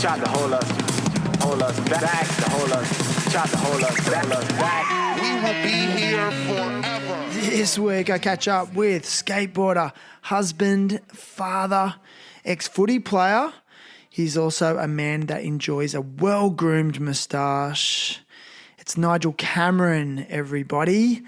tried to hold us back, to hold us, tried to hold us back. We will be here forever. This week I catch up with skateboarder, husband, father, ex-footy player. He's also a man that enjoys a well-groomed moustache. It's Nigel Cameron, everybody.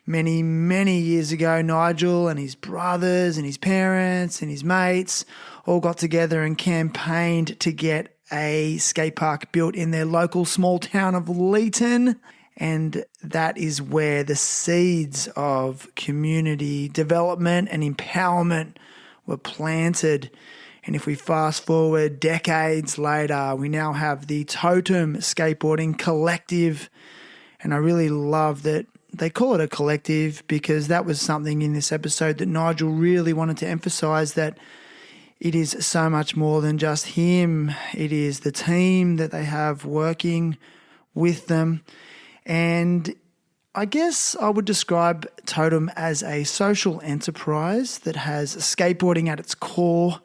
Many, many years ago, Nigel and his brothers and his parents and his mates all got together and campaigned to get a skate park built in their local small town of Leeton. And that is where the seeds of community development and empowerment were planted. And if we fast forward decades later, we now have the Totem Skateboarding Collective. And I really love that they call it a collective, because that was something in this episode that Nigel really wanted to emphasize, that it is so much more than just him. It is the team that they have working with them. And I guess I would describe Totem as a social enterprise that has skateboarding at its core,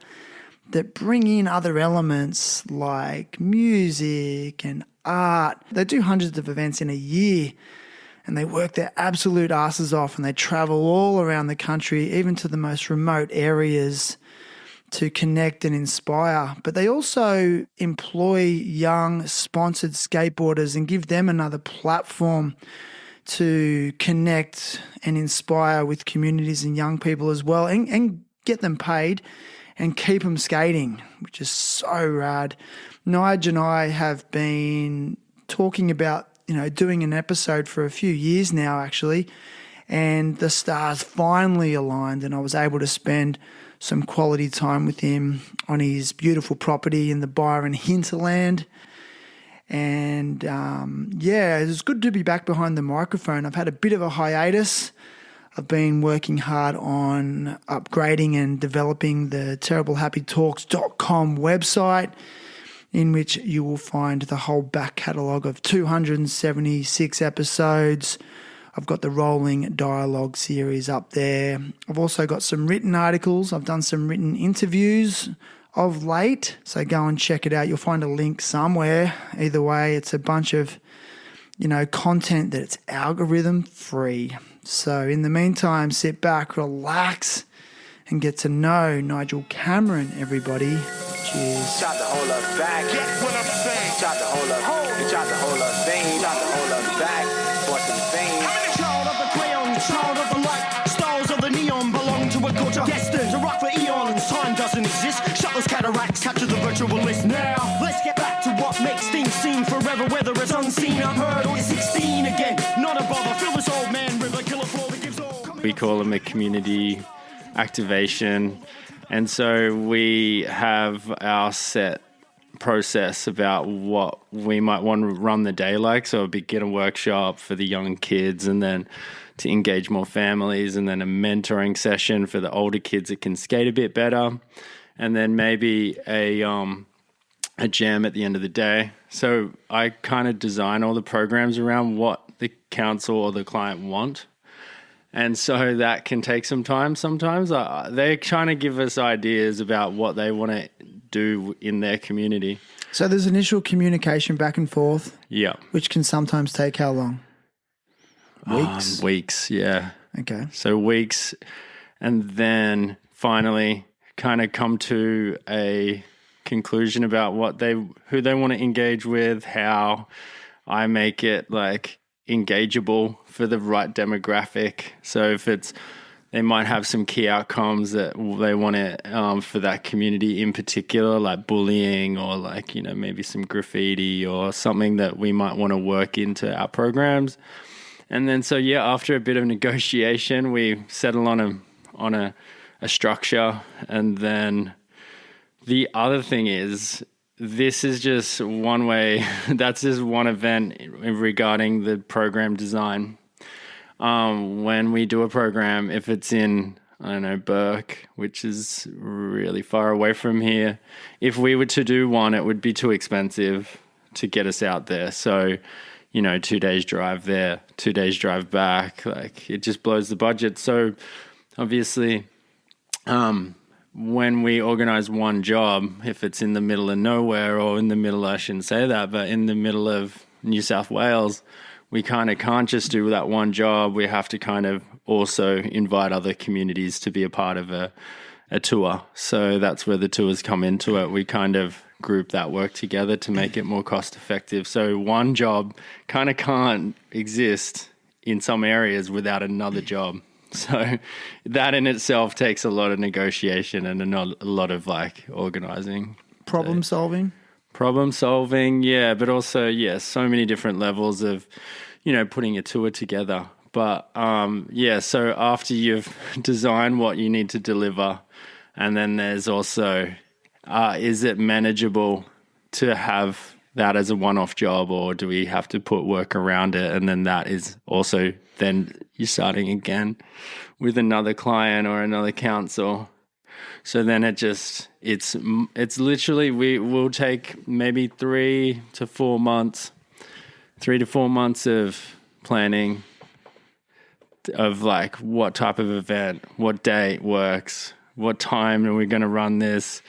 that bring in other elements like music and art. They do hundreds of events in a year, and they work their absolute asses off, and they travel all around the country, even to the most remote areas, to connect and inspire. But they also employ young sponsored skateboarders and give them another platform to connect and inspire with communities and young people as well, and get them paid and keep them skating, which is so rad. Nigel and I have been talking about, doing an episode for a few years now, actually, and the stars finally aligned, and I was able to spend some quality time with him on his beautiful property in the Byron hinterland. And it was good to be back behind the microphone. I've had a bit of a hiatus. I've been working hard on upgrading and developing the terriblehappytalks.com website, in which you will find the whole back catalogue of 276 episodes. I've got the rolling dialogue series up there. I've also got some written articles. I've done some written interviews of late, so go and check it out. You'll find a link somewhere. Either way, it's a bunch of, content that's algorithm free. So in the meantime, sit back, relax, and get to know Nigel Cameron, everybody. Cheers. Tried to hold us back. Get what I'm saying. Tried to hold us. They tried to hold us. They tried to hold us back. What's the thing? Child of the crayon, child of the light, styles of the neon belong to a culture destined to rock for eons. Time doesn't exist. Shut those cataracts, capture the virtualist. Now let's get back to what makes things seem forever, whether it's unseen, unheard, or it's 16 again. Not a bother. Fill this old man river, kill a floor that gives all. We call them a community activation. And so we have our set process about what we might want to run the day like. So a beginner workshop for the young kids, and then to engage more families, and then a mentoring session for the older kids that can skate a bit better, and then maybe a jam at the end of the day. So I kind of design all the programs around what the council or the client want. And so that can take some time sometimes. They're trying to give us ideas about what they want to do in their community. So there's initial communication back and forth. Yeah. Which can sometimes take how long? Weeks? Weeks, yeah. Okay. So weeks, and then finally kind of come to a conclusion about who they want to engage with, how I make it like engageable for the right demographic. So if they might have some key outcomes that they want to for that community in particular, like bullying, or like, maybe some graffiti or something that we might want to work into our programs. And then after a bit of negotiation, we settle on a structure. And then the other thing is, this is just one way, that's just one event regarding the program design. When we do a program, if it's in, Burke, which is really far away from here, if we were to do one, it would be too expensive to get us out there. So, 2 days drive there, 2 days drive back, like it just blows the budget. So obviously, when we organize one job, if it's in the middle of nowhere or in the middle, I shouldn't say that, but in the middle of New South Wales, we kind of can't just do that one job. We have to kind of also invite other communities to be a part of a tour. So that's where the tours come into it. We kind of group that work together to make it more cost effective. So one job kind of can't exist in some areas without another job. So that in itself takes a lot of negotiation and a lot of like organizing. Problem solving. Problem solving, yeah, but also, so many different levels of, putting a tour together. But so after you've designed what you need to deliver, and then there's also, is it manageable to have that as a one-off job, or do we have to put work around it? And then that is also, then you're starting again with another client or another council. So then it's literally, we'll take maybe 3 to 4 months of planning of like what type of event, what date works, what time are we going to run this.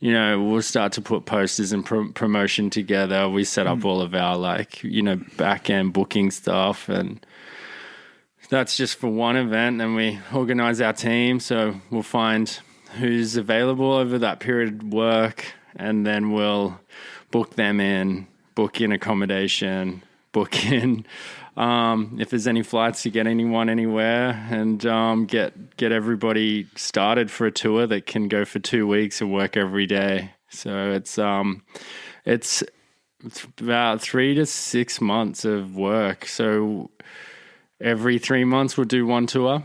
We'll start to put posters and promotion together. We set up all of our back end booking stuff, and that's just for one event. And we organize our team. So we'll find who's available over that period of work, and then we'll book them in, book in accommodation, book in if there's any flights to get anyone anywhere, and get everybody started for a tour that can go for 2 weeks and work every day. So it's about 3 to 6 months of work. So every 3 months we'll do one tour,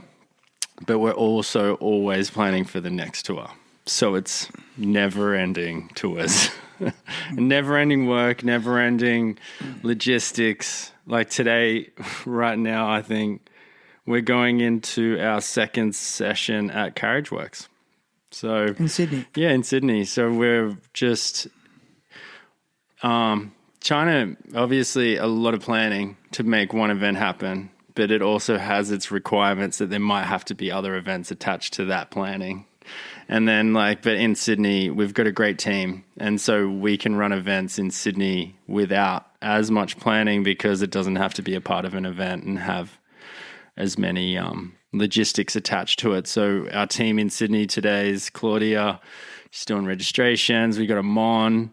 but we're also always planning for the next tour. So it's never-ending tours. Never-ending work, never-ending logistics. Like today, right now, I think we're going into our second session at Carriageworks. So in Sydney. Yeah, in Sydney. So we're just trying to, obviously, a lot of planning to make one event happen, but it also has its requirements that there might have to be other events attached to that planning. And then but in Sydney, we've got a great team. And so we can run events in Sydney without as much planning, because it doesn't have to be a part of an event and have as many logistics attached to it. So our team in Sydney today is Claudia. She's doing registrations. We got a Mon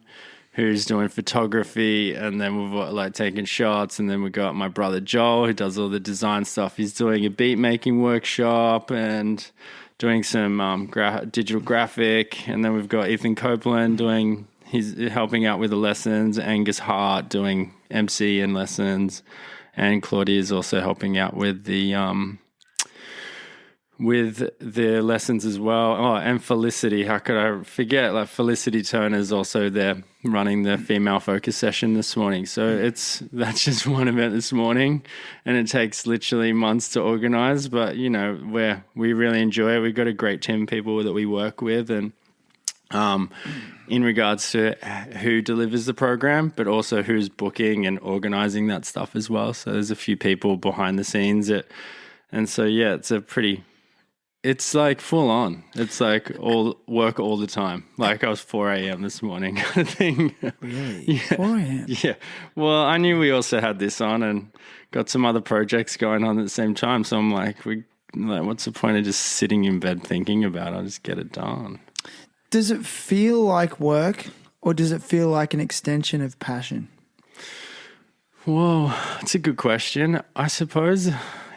who's doing photography, and then we've got taking shots. And then we got my brother Joel, who does all the design stuff. He's doing a beat making workshop and doing some digital graphic. And then we've got Ethan Copeland he's helping out with the lessons, Angus Hart doing MC and lessons, and Claudia is also helping out with the lessons as well. Oh, and Felicity, how could I forget? Felicity Turner is also there running the female focus session this morning. So that's just one event this morning, and it takes literally months to organize. But we really enjoy it. We've got a great team of people that we work with, and in regards to who delivers the program, but also who's booking and organizing that stuff as well. So there's a few people behind the scenes and so it's like full on. It's like all work all the time. Like I was 4 a.m. this morning kind of thing. Really? Yeah. 4 a.m.? Yeah. Well, I knew we also had this on and got some other projects going on at the same time. So I'm like, what's the point of just sitting in bed thinking about it? I'll just get it done. Does it feel like work, or does it feel like an extension of passion? Whoa, that's a good question. I suppose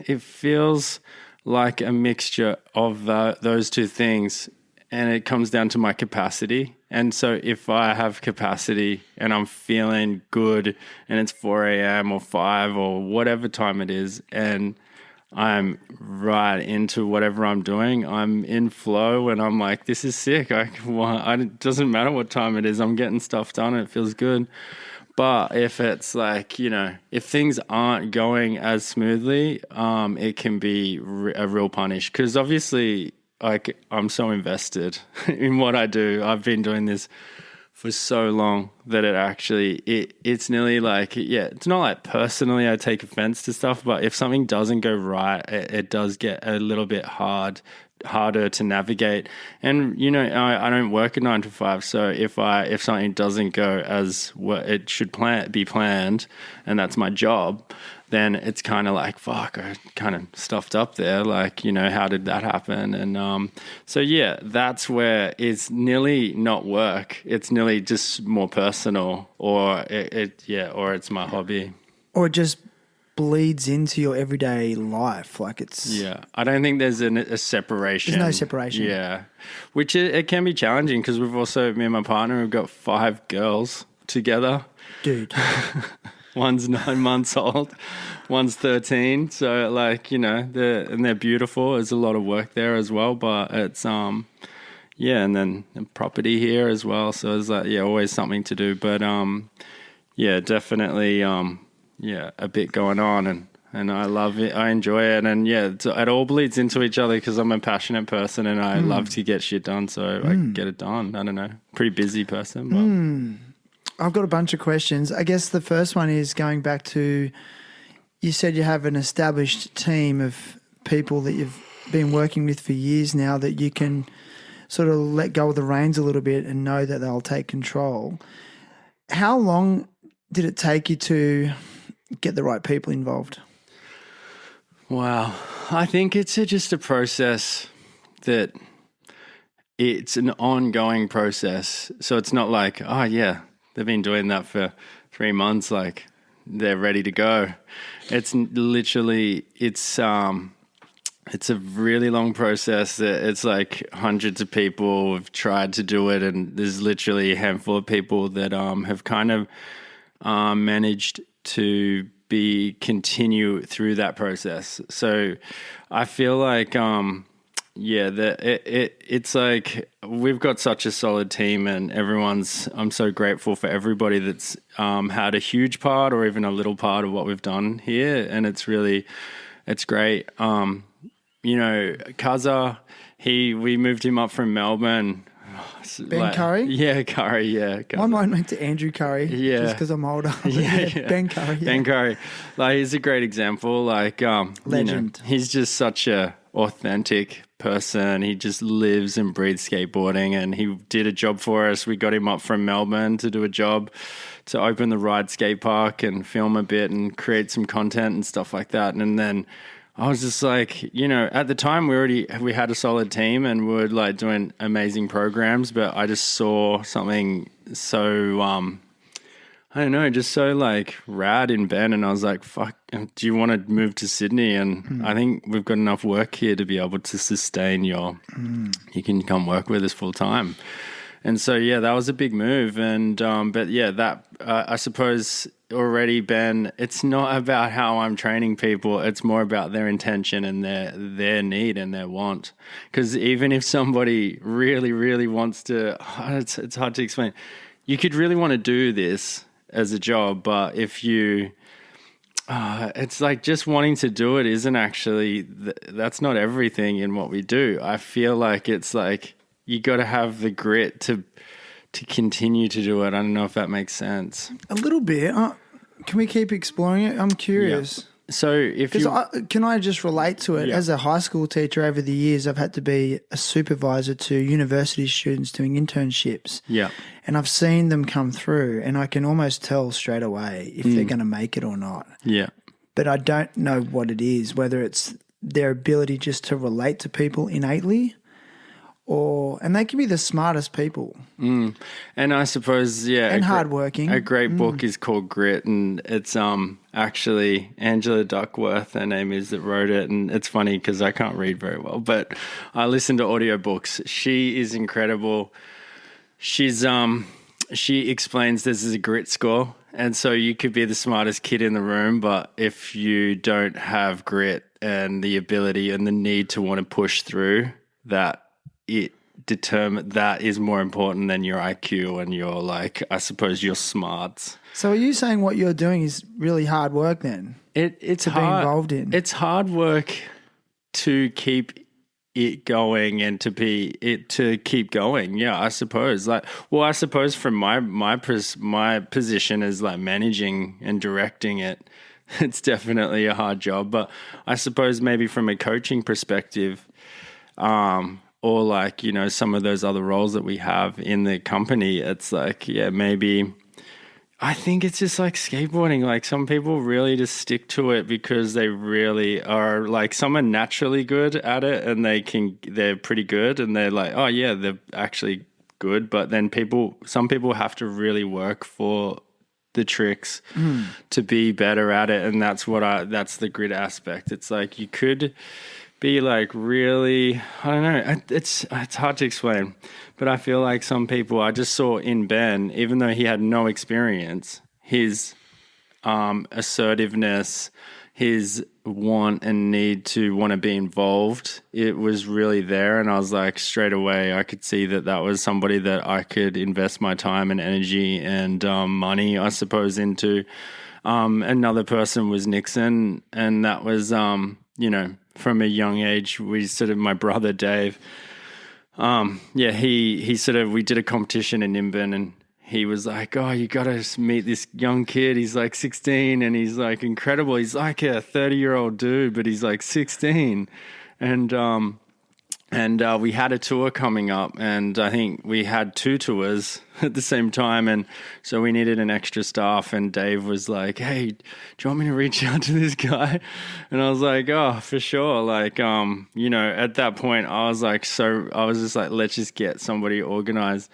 it feels like a mixture of those two things, and it comes down to my capacity. And so if I have capacity and I'm feeling good and it's 4 a.m. or 5 or whatever time it is, and I'm right into whatever I'm doing, I'm in flow and I'm like, this is sick. It doesn't matter what time it is. I'm getting stuff done and it feels good. But if it's if things aren't going as smoothly, it can be a real punish. Because obviously, I'm so invested in what I do. I've been doing this for so long that it's nearly it's not like personally I take offense to stuff, but if something doesn't go right, it does get a little bit hard harder to navigate. And I don't work a 9 to 5, so if something doesn't go as what it should be planned, and that's my job, then it's kind of like, fuck, I kind of stuffed up there. Like, how did that happen? And so yeah, that's where it's nearly not work. It's nearly just more personal, or or it's my hobby, or it just bleeds into your everyday life. Like it's I don't think there's a separation. There's no separation. Yeah, which it can be challenging because we've also, me and my partner, we've got 5 girls together. Dude. One's 9 months old, one's 13. So they're beautiful. There's a lot of work there as well, but it's and then the property here as well. So it's always something to do. But definitely a bit going on, and I love it. I enjoy it, and it all bleeds into each other because I'm a passionate person and I love to get shit done. So I get it done. I don't know, pretty busy person, but. I've got a bunch of questions. I guess the first one is going back to, you said you have an established team of people that you've been working with for years now that you can sort of let go of the reins a little bit and know that they'll take control. How long did it take you to get the right people involved? Wow. I think it's just a process that it's an ongoing process. So it's not like, they've been doing that for 3 months, like they're ready to go. It's literally, it's a really long process. It's like hundreds of people have tried to do it, and there's literally a handful of people that have kind of managed to continue through that process. So I feel like it's like we've got such a solid team, and I'm so grateful for everybody that's had a huge part or even a little part of what we've done here, and it's great. Kaza, we moved him up from Melbourne. Ben Curry? Yeah, Curry, yeah. My mind went to Andrew Curry, just because I'm older. Ben Curry. Yeah. Ben Curry. Like, he's a great example. Like, legend. He's just such a authentic person. He just lives and breathes skateboarding, and he did a job for us. We got him up from Melbourne to do a job to open the Ride skate park and film a bit and create some content and stuff like that. And then I was just like, at the time we had a solid team and we were like doing amazing programs, but I just saw something so I don't know, just so like rad in Ben, and I was like, fuck, do you want to move to Sydney? And I think we've got enough work here to be able to sustain you can come work with us full time. And so, that was a big move. And, I suppose already, Ben, it's not about how I'm training people. It's more about their intention and their need and their want. Because even if somebody really, really wants to, it's hard to explain. You could really want to do this as a job, but if you, it's like just wanting to do it isn't actually, that's not everything in what we do. I feel like it's like you got to have the grit to continue to do it. I don't know if that makes sense. A little bit. Can we keep exploring it? I'm curious. Yeah. So can I just relate to it? Yeah. As a high school teacher over the years, I've had to be a supervisor to university students doing internships. Yeah. And I've seen them come through, and I can almost tell straight away if they're going to make it or not. Yeah. But I don't know what it is, whether it's their ability just to relate to people innately, and they can be the smartest people. And I suppose, and hardworking. A great book is called Grit, and it's actually Angela Duckworth, her name is, that wrote it. And it's funny because I can't read very well, but I listen to audiobooks. She is incredible. She explains this is a grit score, and so you could be the smartest kid in the room, but if you don't have grit and the ability and the need to want to push through, that is more important than your IQ and your, like, I suppose, your smarts. So are you saying what you're doing is really hard work then? It's hard, be involved in. It's hard work to keep it going and to keep going. Yeah, I suppose. I suppose from my position as like managing and directing it, it's definitely a hard job. But I suppose maybe from a coaching perspective, or like, you know, some of those other roles that we have in the company. It's like, yeah, maybe I think it's just like skateboarding. Like some people really just stick to it because they really are, like some are naturally good at it and they're pretty good and they're like, oh yeah, they're actually good. But then some people have to really work for the tricks to be better at it. And that's that's the grit aspect. It's like you could be like really, I don't know, it's hard to explain, but I feel like some people I just saw in Ben, even though he had no experience, his assertiveness, his want and need to want to be involved, it was really there. And I was like, straight away, I could see that was somebody that I could invest my time and energy and money, I suppose, into. Another person was Nixon, and that was, you know, from a young age, my brother Dave, he we did a competition in Nimbin, and he was like, oh, you got to meet this young kid. He's like 16 and he's like incredible. He's like a 30-year-old dude, but he's like 16. And we had a tour coming up, and I think we had 2 tours at the same time. And so we needed an extra staff, and Dave was like, hey, do you want me to reach out to this guy? And I was like, oh, for sure. Like, you know, at that point I was just like, let's just get somebody organized.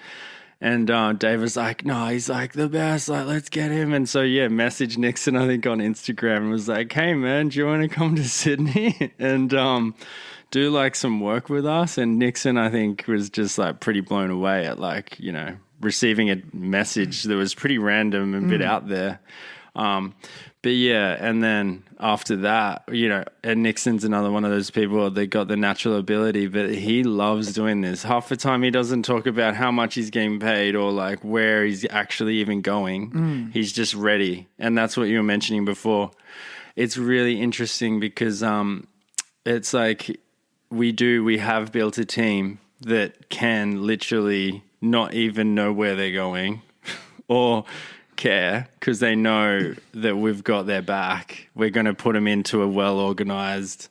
And Dave was like, no, he's like the best, like, let's get him. And so, yeah, messaged Nixon, I think, on Instagram and was like, hey, man, do you want to come to Sydney and do like some work with us? And Nixon, I think, was just like pretty blown away at like, you know, receiving a message that was pretty random and a bit out there. But yeah, and then after that, you know, and Nixon's another one of those people that got the natural ability, but he loves doing this. Half the time he doesn't talk about how much he's getting paid or like where he's actually even going. He's just ready. And that's what you were mentioning before. It's really interesting because it's like we have built a team that can literally not even know where they're going or care, because they know that we've got their back. We're going to put them into a well-organized,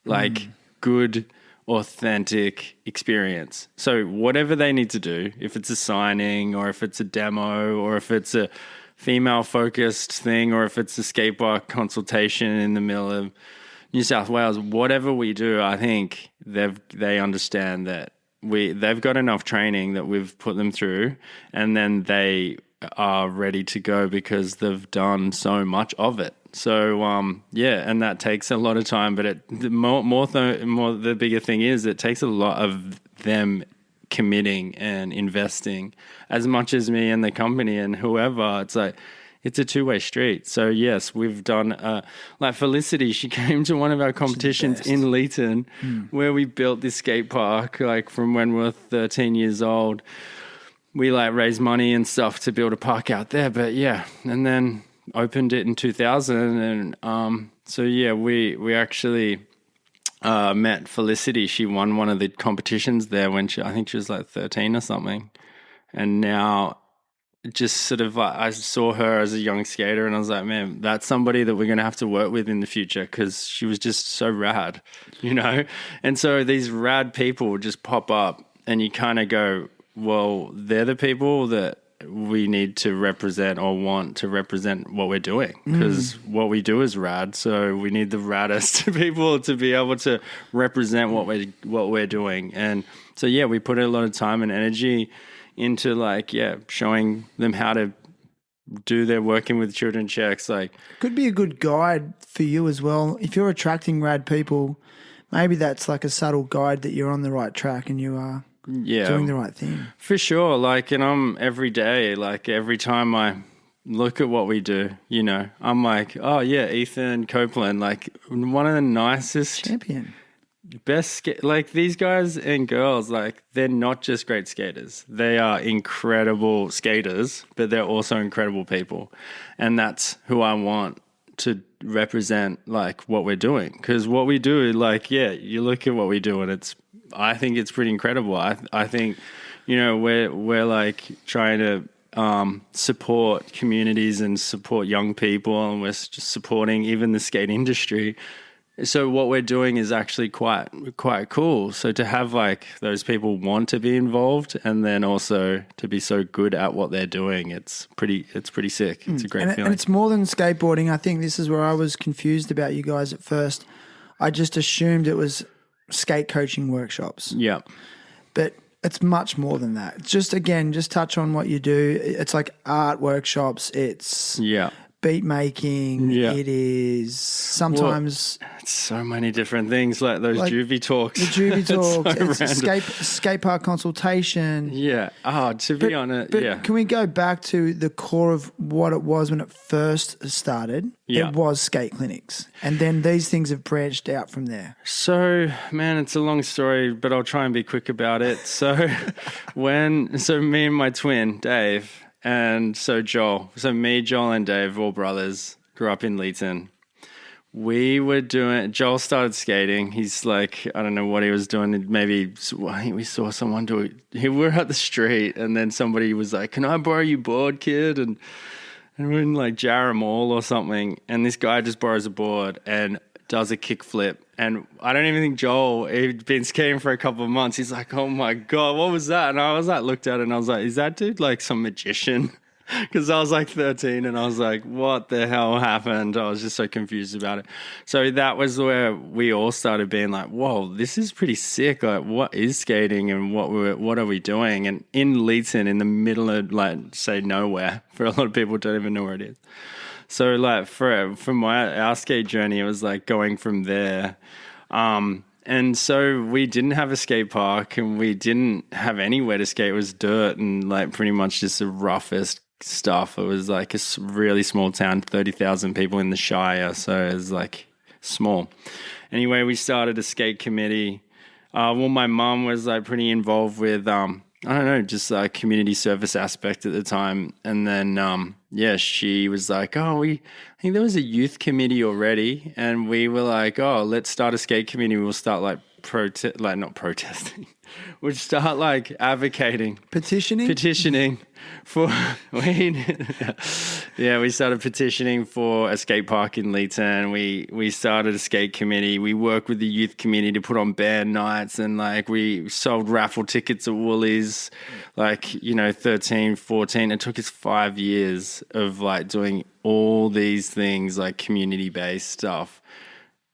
like good, authentic experience. So whatever they need to do, if it's a signing or if it's a demo or if it's a female-focused thing or if it's a skateboard consultation in the middle of New South Wales, whatever we do, I think they understand that they've got enough training that we've put them through, and then they are ready to go because they've done so much of it. So and that takes a lot of time, but the bigger thing is it takes a lot of them committing and investing as much as me and the company and whoever. It's like it's a two-way street. So yes, we've done like Felicity, she came to one of our competitions in Leeton where we built this skate park like from when we were 13 years old. We like raised money and stuff to build a park out there, but yeah, and then opened it in 2000. And so yeah, we actually met Felicity. She won one of the competitions there when I think she was like 13 or something. And now just sort of like, I saw her as a young skater and I was like, man, that's somebody that we're going to have to work with in the future, because she was just so rad, you know? And so these rad people just pop up and you kind of go, well, they're the people that we need to represent or want to represent what we're doing, because what we do is rad. So we need the raddest people to be able to represent what we're doing. And so, yeah, we put a lot of time and energy into like, showing them how to do their working with children checks. Like, could be a good guide for you as well. If you're attracting rad people, maybe that's like a subtle guide that you're on the right track and you are doing the right thing. For sure. Like, and I'm every day, like every time I look at what we do, you know, I'm like, oh yeah, Ethan Copeland, like one of the nicest champion, best, like these guys and girls, like they're not just great skaters. They are incredible skaters, but they're also incredible people. And that's who I want to represent like what we're doing. Because what we do, like, you look at what we do and I think it's pretty incredible. I think, you know, we're like trying to support communities and support young people, and we're just supporting even the skate industry So what we're doing is actually quite cool. So to have like those people want to be involved and then also to be so good at what they're doing, it's pretty sick. It's a great feeling. And it's more than skateboarding. I think this is where I was confused about you guys at first. I just assumed it was skate coaching workshops. Yeah. But it's much more than that. Just touch on what you do. It's like art workshops. It's beat making. Yeah. It is sometimes it's so many different things like those juvie talks. The juvie talks. So it's skate park consultation. Yeah. To be honest, But can we go back to the core of what it was when it first started? Yeah. It was skate clinics. And then these things have branched out from there. So, man, it's a long story, but I'll try and be quick about it. So me and my twin, Dave, and so Joel. So me, Joel, and Dave, all brothers, grew up in Leeton. Joel started skating. He's like, I don't know what he was doing. Maybe, I think we saw someone do it. We were at the street and then somebody was like, can I borrow your board, kid? And we're in like Jarrah Mall or something. And this guy just borrows a board and does a kickflip. And I don't even think Joel, he'd been skating for a couple of months. He's like, oh my God, what was that? And I was like, looked at it and I was like, is that dude like some magician? Because I was like 13 and I was like, what the hell happened? I was just so confused about it. So that was where we all started being like, whoa, this is pretty sick. Like, what is skating and what are we doing? And in Leeton, in the middle of like, say nowhere, for a lot of people don't even know where it is. So like from our skate journey, it was like going from there. And so we didn't have a skate park and we didn't have anywhere to skate. It was dirt and like pretty much just the roughest stuff. It was like a really small town, 30,000 people in the Shire. So it was like small. Anyway, we started a skate committee. My mum was like pretty involved with, I don't know, just like community service aspect at the time. And then, she was like, I think there was a youth committee already. And we were like, let's start a skate committee. We'll start like not protesting. We'd start like advocating. Petitioning for, we started petitioning for a skate park in Leeton. We started a skate committee. We worked with the youth committee to put on band nights and like we sold raffle tickets at Woolies, 13, 14. It took us 5 years of like doing all these things like community-based stuff.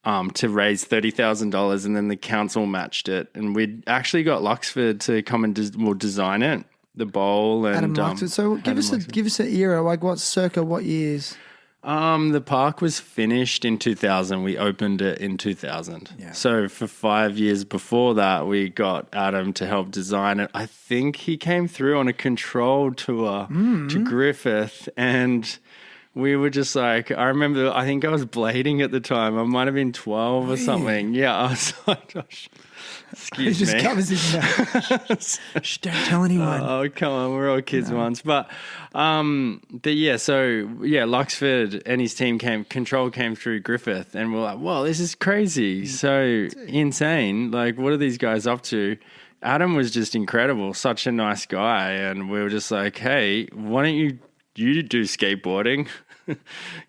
To raise $30,000 and then the council matched it. And we'd actually got Luxford to come and design it, the bowl. And Adam Luxford. So give us an era, like what years? The park was finished in 2000. We opened it in 2000. Yeah. So for 5 years before that, we got Adam to help design it. I think he came through on a controlled tour to Griffith and we were just like, I remember, I think I was blading at the time. I might have been 12 or something. Yeah, I was like, Josh, excuse me. He just covers his mouth. Shh, don't tell anyone. Oh, come on. We're all kids once. But yeah, so yeah, Luxford and his team came through Griffith and we're like, whoa, this is crazy. So insane. Like, what are these guys up to? Adam was just incredible. Such a nice guy. And we were just like, hey, why don't you do skateboarding?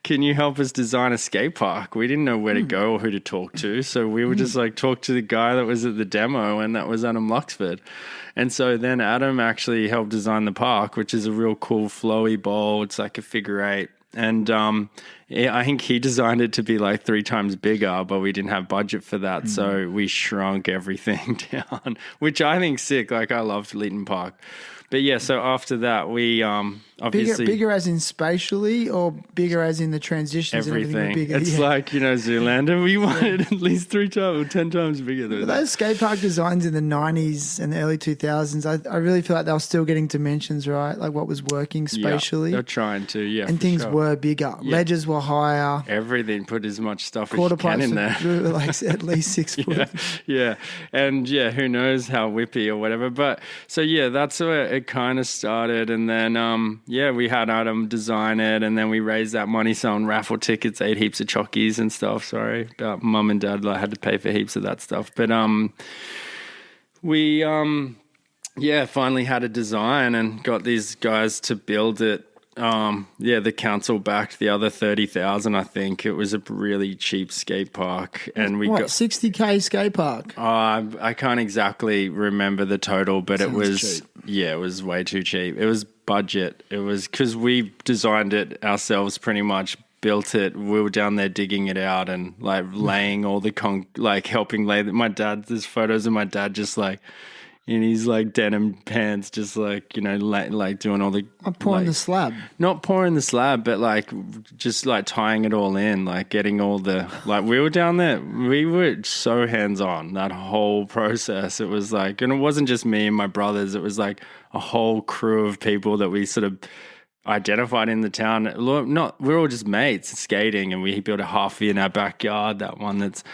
Can you help us design a skate park? We didn't know where to go or who to talk to. So we would just like talk to the guy that was at the demo and that was Adam Luxford. And so then Adam actually helped design the park, which is a real cool flowy bowl. It's like a figure eight. And I think he designed it to be like 3 times bigger, but we didn't have budget for that. So we shrunk everything down, which I think's sick. Like I loved Leeton Park. But yeah, so after that, we obviously... Bigger as in spatially or bigger as in the transitions? Everything. And bigger? It's like, Zoolander, we wanted at least 3 times or 10 times bigger than that. Those skate park designs in the 90s and the early 2000s, I really feel like they were still getting dimensions, right? Like what was working spatially. Yeah, they're trying to, yeah. And things were bigger. Yeah. Ledges were higher. Everything, put as much stuff Quarter as you can in there. Like at least 6 foot. Yeah. And yeah, who knows how whippy or whatever. But so yeah, that's where it kind of started. And then, we had Adam design it and then we raised that money selling raffle tickets, ate heaps of chockies and stuff. Sorry about mum and dad. I had to pay for heaps of that stuff. But we finally had a design and got these guys to build it the council backed the other 30,000. I think it was a really cheap skate park, and we got 60K skate park. I can't exactly remember the total, but it was cheap. it was way too cheap. It was budget. It was because we designed it ourselves, pretty much built it. We were down there digging it out and like laying all the helping lay. There's photos of my dad just like in his like denim pants, just like, you know, like doing all the pouring the slab. Not pouring the slab, but like just like tying it all in, like getting all the like we were down there. We were so hands on that whole process. It was like, and it wasn't just me and my brothers. It was like a whole crew of people that we sort of identified in the town. We're all just mates skating, and we built a halfie in our backyard. That one that's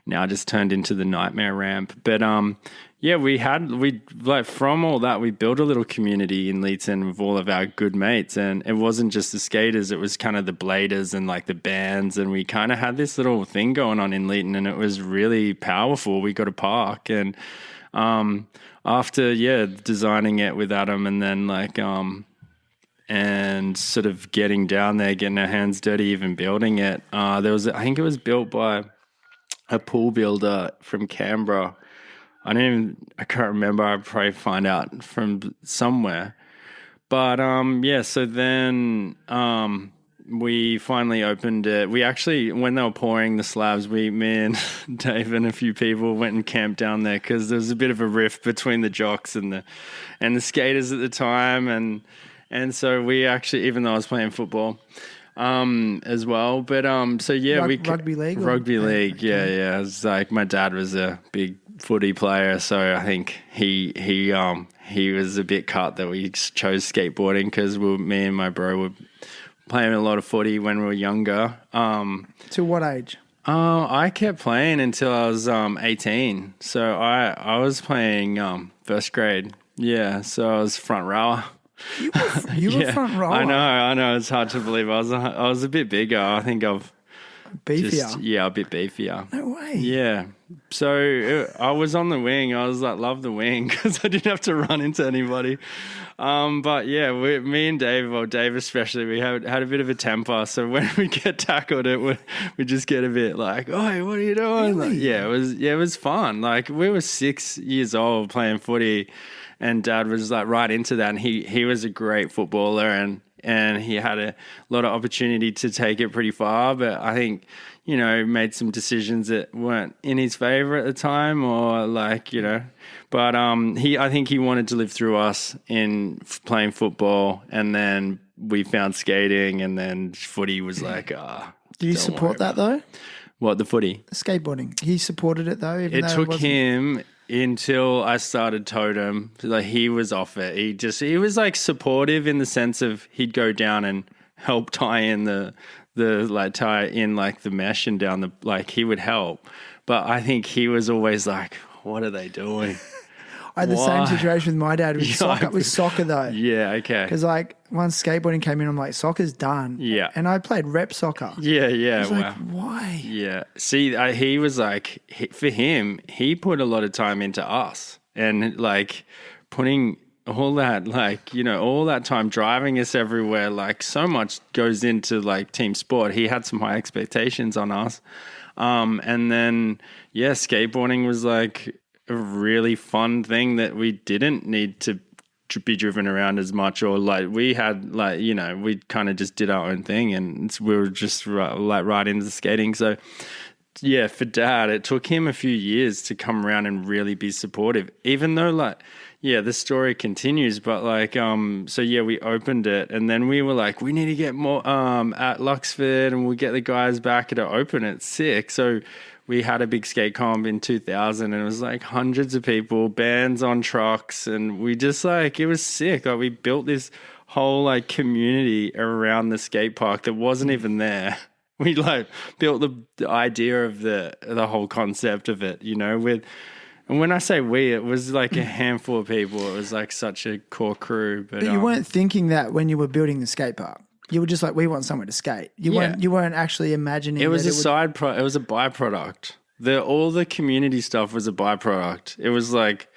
now just turned into the nightmare ramp. But from all that, we built a little community in Leeton with all of our good mates, and it wasn't just the skaters, it was kind of the bladers and like the bands, and we kind of had this little thing going on in Leeton, and it was really powerful. We got a park, and after designing it with Adam, and then like and sort of getting down there, getting our hands dirty, even building it, I think it was built by a pool builder from Canberra. I can't remember. I'll probably find out from somewhere. But so then we finally opened it. We actually, when they were pouring the slabs, me and Dave and a few people went and camped down there because there was a bit of a rift between the jocks and the skaters at the time, and so we actually, even though I was playing football as well, but rugby league. Rugby league, yeah. It was like my dad was a big footy player, so I think he was a bit cut that we chose skateboarding because me and my bro were playing a lot of footy when we were younger. To what age? I kept playing until I was 18. So I was playing first grade. Yeah, so I was front rower. You were front rower. I know. It's hard to believe. I was a bit bigger. I think I've beefier. A bit beefier. No way. Yeah. So I was on the wing. I was like, love the wing because I didn't have to run into anybody. But yeah, me and Dave, or Dave especially, we had a bit of a temper. So when we get tackled, we just get a bit like, "Oh, what are you doing?" Really? Like, it was fun. Like we were 6 years old playing footy, and Dad was like right into that. And he was a great footballer, and he had a lot of opportunity to take it pretty far. But I think, you know, made some decisions that weren't in his favor at the time, or like, you know, but I think he wanted to live through us in playing football, and then we found skating, and then footy was like, Do you support that though? What, the footy? Skateboarding. He supported it though. It took him until I started Totem. Like he was off it. He was like supportive in the sense of he'd go down and help tie in the mesh and down the, like he would help. But I think he was always like, what are they doing? I had the same situation with my dad with soccer though. Yeah, okay. Because like once skateboarding came in, I'm like, soccer's done. Yeah. And I played rep soccer. Yeah. I was like, why? Yeah. See, he was like, for him, he put a lot of time into us, and like putting all that, like, you know, all that time driving us everywhere, like so much goes into like team sport. He had some high expectations on us. And then, skateboarding was like a really fun thing that we didn't need to be driven around as much, or like we had, like, you know, we kind of just did our own thing, and we were just right into skating. So yeah, for Dad, it took him a few years to come around and really be supportive, even though like, the story continues, but like, we opened it, and then we were like, we need to get more at Luxford, and we'll get the guys back to open it. Sick. So we had a big skate comp in 2000, and it was like hundreds of people, bands on trucks, and we just like, it was sick. Like we built this whole like community around the skate park that wasn't even there. We like built the idea of the whole concept of it, you know, and when I say we, it was like a handful of people. It was like such a core crew. But you weren't thinking that when you were building the skate park. You were just like, we want somewhere to skate. You weren't actually imagining. It was it was a byproduct. All the community stuff was a byproduct. It was like,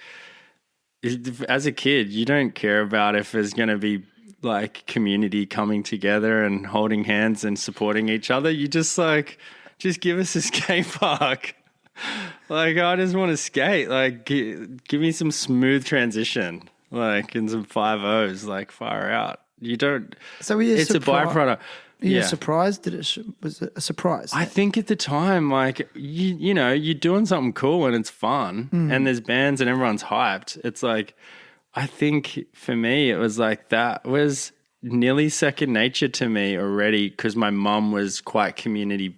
as a kid, you don't care about if there's going to be like community coming together and holding hands and supporting each other. You just give us a skate park. Like, I just want to skate. Like, give me some smooth transition, like, and some 5-0s, like, far out. You don't. So it's a byproduct. Are you surprised that was it a surprise? I think at the time, like, you know, you're doing something cool and it's fun and there's bands and everyone's hyped. It's like, I think for me, it was like that was nearly second nature to me already because my mum was quite community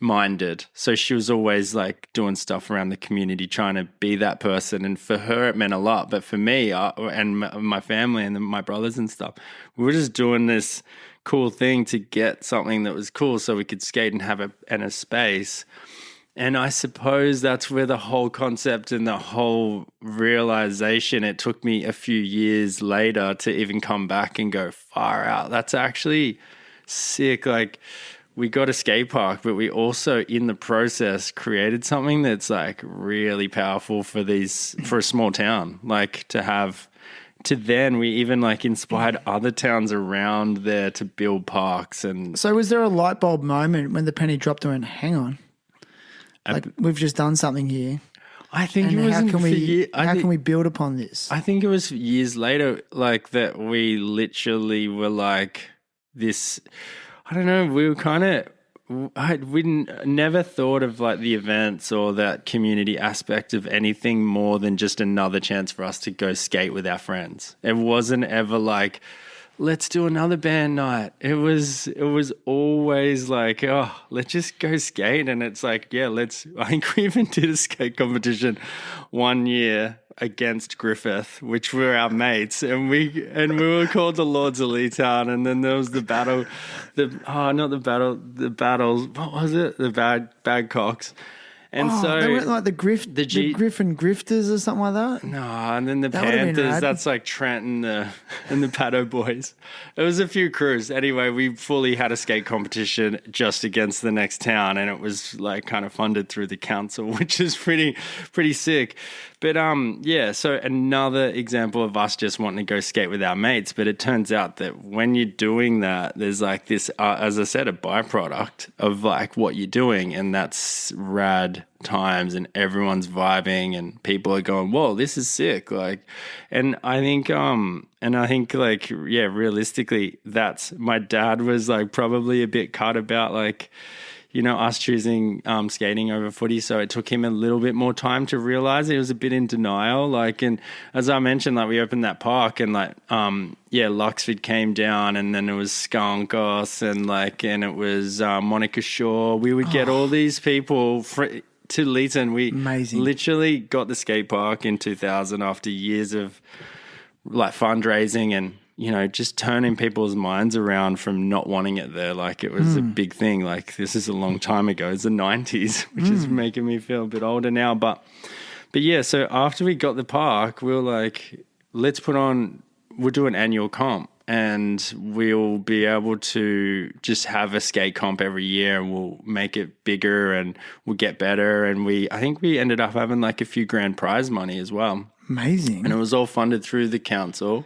minded. So she was always like doing stuff around the community, trying to be that person. And for her, it meant a lot. But for me and my family and my brothers and stuff, we were just doing this cool thing to get something that was cool so we could skate and have a space. And I suppose that's where the whole concept and the whole realization, it took me a few years later to even come back and go, far out. That's actually sick. Like, we got a skate park, but we also, in the process, created something that's like really powerful for a small town. Like, then we even like inspired other towns around there to build parks. And so was there a light bulb moment when the penny dropped and went, hang on, like, we've just done something here? I think and it was how can we build upon this? I think it was years later, like, that we literally were like this. I don't know. We were kind of. We never thought of like the events or that community aspect of anything more than just another chance for us to go skate with our friends. It wasn't ever like, let's do another band night. It was always like, oh, let's just go skate. And it's like, yeah, I think we even did a skate competition one year against Griffith, which were our mates, and we were called the Lords of Leetown. And then there was the battle, what was it? The Badcocks. And so they weren't like the Griffin Grifters or something like that. No, and then the Panthers. That's like Trent and the Pato Boys. It was a few crews. Anyway, we fully had a skate competition just against the next town, and it was like kind of funded through the council, which is pretty sick. But yeah. So another example of us just wanting to go skate with our mates. But it turns out that when you're doing that, there's like this, as I said, a byproduct of like what you're doing, and that's rad times, and everyone's vibing, and people are going, whoa, this is sick. Like, and I think like, yeah, realistically, that's, my dad was like probably a bit cut about like, you know, us choosing skating over footy. So it took him a little bit more time to realize. He was a bit in denial. Like, and as I mentioned, like, we opened that park, and like, Luxford came down, and then it was Skunkos, and it was Monica Shaw. We would get all these people to Leeton. We literally got the skate park in 2000 after years of like fundraising and, you know, just turning people's minds around from not wanting it there. Like, it was a big thing. Like, this is a long time ago. It's the 90s, which is making me feel a bit older now. But yeah, so after we got the park, we were like, we'll do an annual comp, and we'll be able to just have a skate comp every year, and we'll make it bigger and we'll get better. And I think we ended up having like a few grand prize money as well. Amazing. And it was all funded through the council.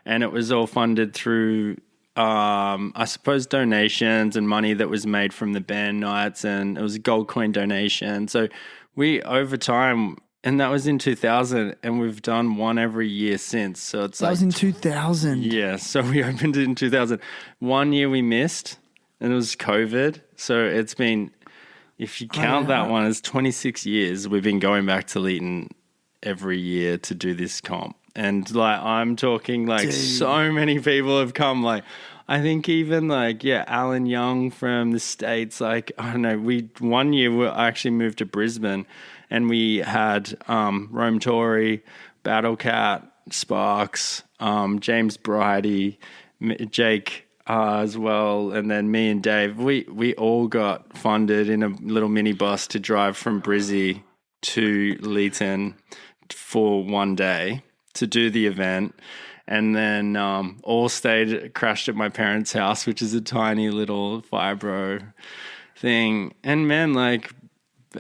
And it was all funded through, I suppose, donations and money that was made from the band nights, and it was a gold coin donation. So we, over time, and that was in 2000, and we've done one every year since. So it's that was in 2000. Yeah, so we opened it in 2000. 1 year we missed, and it was COVID. So it's been, if you count that one, it's 26 years we've been going back to Leeton every year to do this comp. And like, I'm talking like, so many people have come. Like, I think even like, yeah, Alan Young from the States, like, I don't know, 1 year I actually moved to Brisbane, and we had Rome Tory, Battle Cat, Sparks, James Bridie, Jake as well, and then me and Dave. We all got funded in a little mini bus to drive from Brizzy to Leeton for 1 day to do the event, and then all crashed at my parents' house, which is a tiny little fibro thing. And man, like,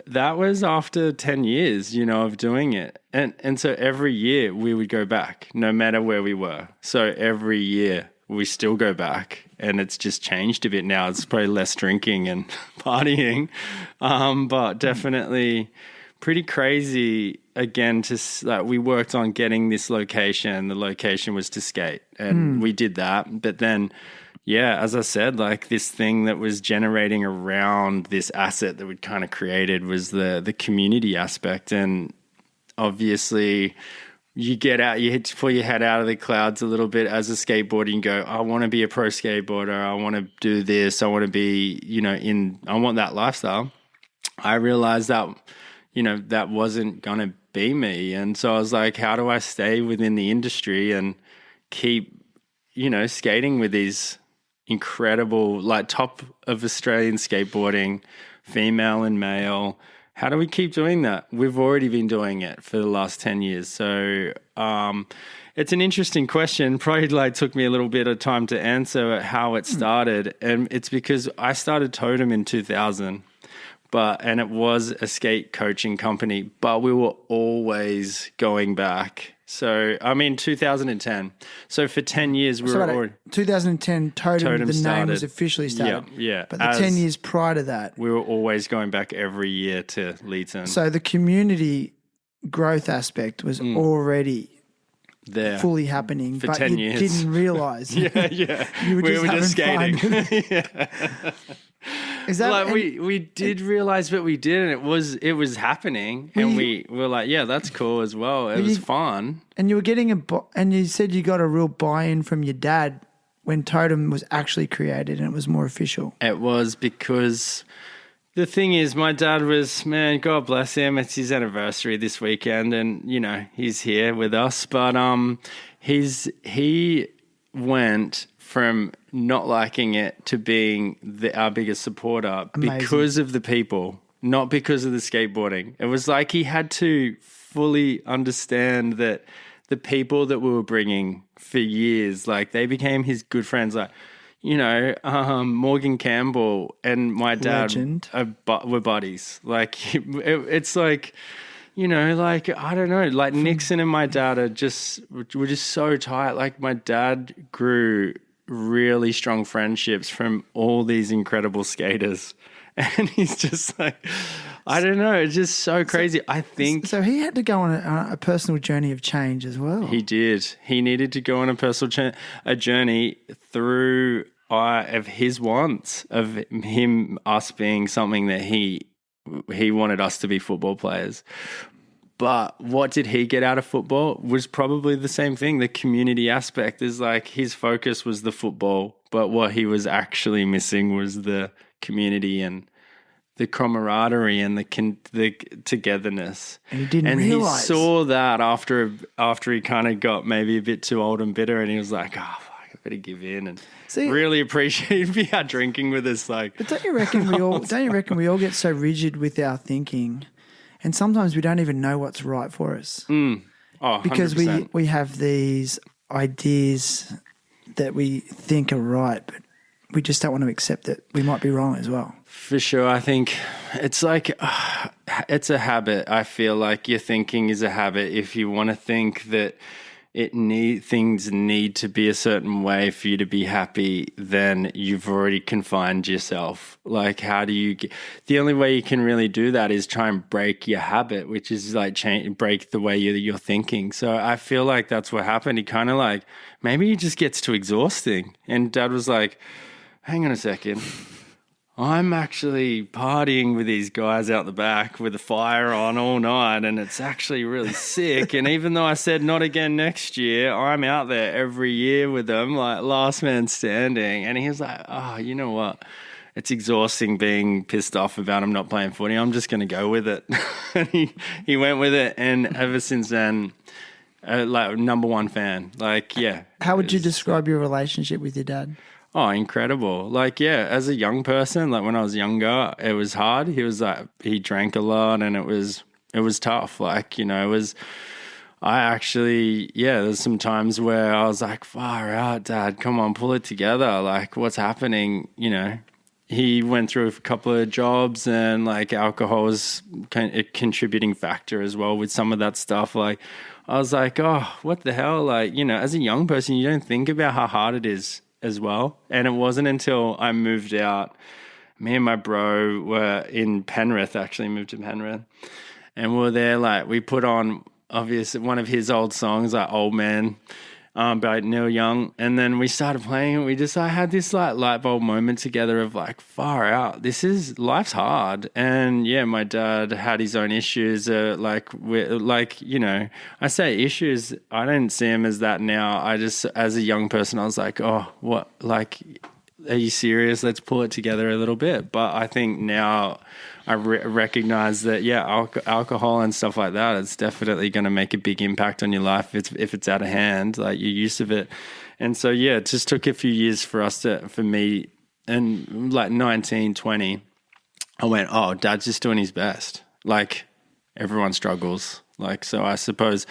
that was after 10 years, of doing it. And so every year we would go back, no matter where we were. So every year we still go back, and it's just changed a bit now. It's probably less drinking and partying, but definitely pretty crazy. Again, we worked on getting this location. The location was to skate, and we did that. But then, yeah, as I said, like this thing that was generating around this asset that we'd kind of created was the community aspect. And obviously, you get out, you pull your head out of the clouds a little bit as a skateboarder and go, I want to be a pro skateboarder. I want to do this. I want to be, I want that lifestyle. I realized that, that wasn't going to be me. And so I was like, how do I stay within the industry and keep, skating with these incredible, like top of Australian skateboarding, female and male? How do we keep doing that? We've already been doing it for the last 10 years. So it's an interesting question. Probably took me a little bit of time to answer how it started. And it's because I started Totem in 2000. And it was a skate coaching company, but we were always going back. So, 2010. So for 10 years, we were already... 2010, Totem the started. Name was officially started. Yeah. But the 10 years prior to that... We were always going back every year to Leeton. So the community growth aspect was already... there fully happening, for but 10 you years. didn't realize. Yeah. You were just skating. yeah. Is that we did realize, but we didn't. It was happening, and we were like, yeah, that's cool as well. It was fun. And you were getting and you said you got a real buy-in from your dad when Totem was actually created and it was more official. It was because the thing is, my dad was, man, God bless him. It's his anniversary this weekend, and he's here with us. But he went from not liking it to being our biggest supporter. Amazing. Because of the people, not because of the skateboarding. It was like he had to fully understand that the people that we were bringing for years, like they became his good friends. Like, Morgan Campbell and my dad were buddies. Like, it's like, I don't know, like Nixon and my dad were just so tight. Like my dad grew really strong friendships from all these incredible skaters. And he's just like, I don't know, it's just so crazy. I think... So he had to go on a personal journey of change as well. He did. He needed to go on a personal journey through of his wants, of us being something that he wanted us to be football players. But what did he get out of football was probably the same thing. The community aspect is like his focus was the football, but what he was actually missing was the community and the camaraderie and the togetherness. And he didn't realize. He saw that after he kind of got maybe a bit too old and bitter, and he was like, I better give in and really appreciate be out drinking with us. Like, but don't you reckon we all get so rigid with our thinking? And sometimes we don't even know what's right for us. Because 100%. we have these ideas that we think are right, but we just don't want to accept that we might be wrong as well. For sure. I think it's like, it's a habit. I feel like your thinking is a habit. If you want to think that things need to be a certain way for you to be happy, then you've already confined yourself. Like, how do you the only way you can really do that is try and break your habit, which is like break the way you're thinking. So I feel like that's what happened. He kind of like, maybe it just gets too exhausting. And Dad was like, hang on a second. I'm actually partying with these guys out the back with the fire on all night, and it's actually really sick. And even though I said not again next year, I'm out there every year with them, like last man standing. And he was like, oh, you know what? It's exhausting being pissed off about him not playing footy. I'm just going to go with it. And he went with it. And ever since then, like number one fan. Like, yeah. How would you describe your relationship with your dad? Oh, incredible. Like, yeah, as a young person, like when I was younger, it was hard. He was like, he drank a lot and it was tough. Like, there's some times where I was like, far out, Dad, come on, pull it together. Like, what's happening? he went through a couple of jobs, and like alcohol was a contributing factor as well with some of that stuff. Like I was like, oh, what the hell? Like, you know, as a young person, you don't think about how hard it is as well. And it wasn't until I moved out, me and my bro were in Penrith, actually moved to Penrith, and we were there, like we put on obviously one of his old songs, like Old Man, by Neil Young, and then we started playing it. I had this like light bulb moment together of like, far out, life's hard. And yeah, my dad had his own issues, you know, I say issues, I don't see him as that now. I just, as a young person, I was like, oh, what, like, are you serious? Let's pull it together a little bit. But I think now I recognize that, yeah, alcohol and stuff like that, it's definitely going to make a big impact on your life if it's out of hand, like your use of it. And so, yeah, it just took a few years for me, and like 19, 20, I went, oh, Dad's just doing his best. Like everyone struggles. Like, so I suppose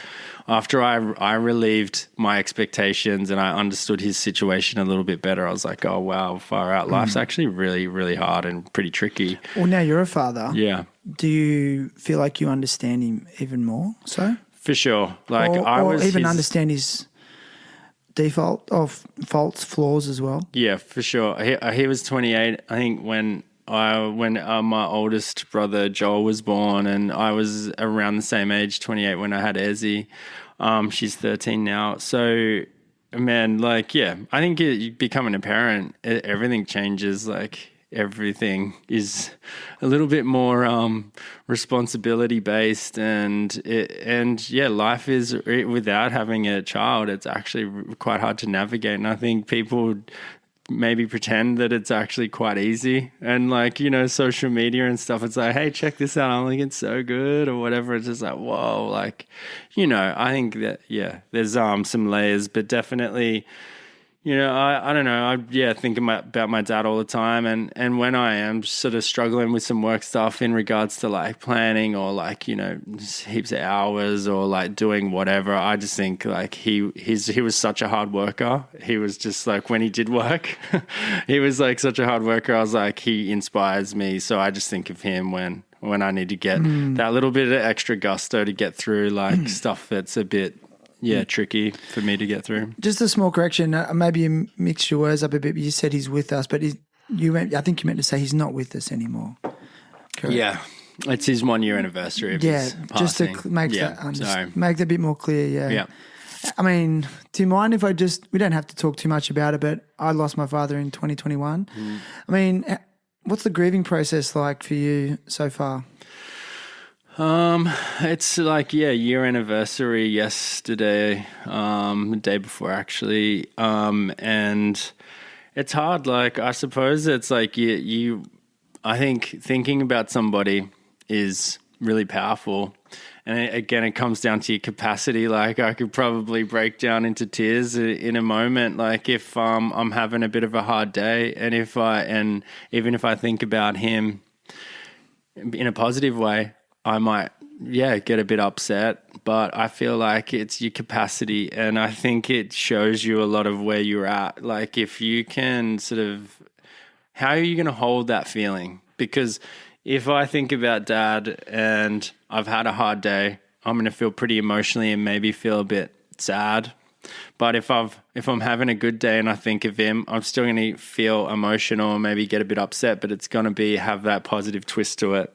after I relieved my expectations and I understood his situation a little bit better, I was like, oh, wow, far out. Life's actually really, really hard and pretty tricky. Well, now you're a father. Yeah. Do you feel like you understand him even more so? For sure. Like or even understand his default of faults, flaws as well? Yeah, for sure. He was 28, I think, when my oldest brother Joel was born, and I was around the same age, 28, when I had Ezzy. She's 13 now. So, man, like, yeah, I think becoming a parent, everything changes. Like, everything is a little bit more responsibility based, and yeah, life is, without having a child, it's actually quite hard to navigate. And I think people maybe pretend that it's actually quite easy, and like, you know, social media and stuff, it's like, hey, check this out, I'm looking so good or whatever. It's just like, whoa, like, you know, I think that, yeah, there's some layers, but definitely, you know, I don't know. I think about my dad all the time, and when I am sort of struggling with some work stuff in regards to like planning or like, you know, heaps of hours or like doing whatever, I just think like he was such a hard worker. He was just like, when he did work, he was like such a hard worker. I was like, he inspires me. So I just think of him when I need to get that little bit of extra gusto to get through like stuff that's a bit, yeah, tricky for me to get through. Just a small correction. Maybe you mixed your words up a bit. But you said he's with us, but I think you meant to say he's not with us anymore. Correct? Yeah, it's his 1 year anniversary of his passing. Just to make that a bit more clear. Yeah. I mean, do you mind if we don't have to talk too much about it, but I lost my father in 2021. I mean, what's the grieving process like for you so far? It's like, year anniversary yesterday, the day before actually. And it's hard. Like, I suppose it's like I think thinking about somebody is really powerful. And again, it comes down to your capacity. Like, I could probably break down into tears in a moment. Like, if I'm having a bit of a hard day, and even if I think about him in a positive way, I might, get a bit upset, but I feel like it's your capacity, and I think it shows you a lot of where you're at. Like, if you can sort of, how are you going to hold that feeling? Because if I think about Dad and I've had a hard day, I'm going to feel pretty emotionally and maybe feel a bit sad. But if I'm having a good day and I think of him, I'm still going to feel emotional and maybe get a bit upset, but it's going to have that positive twist to it.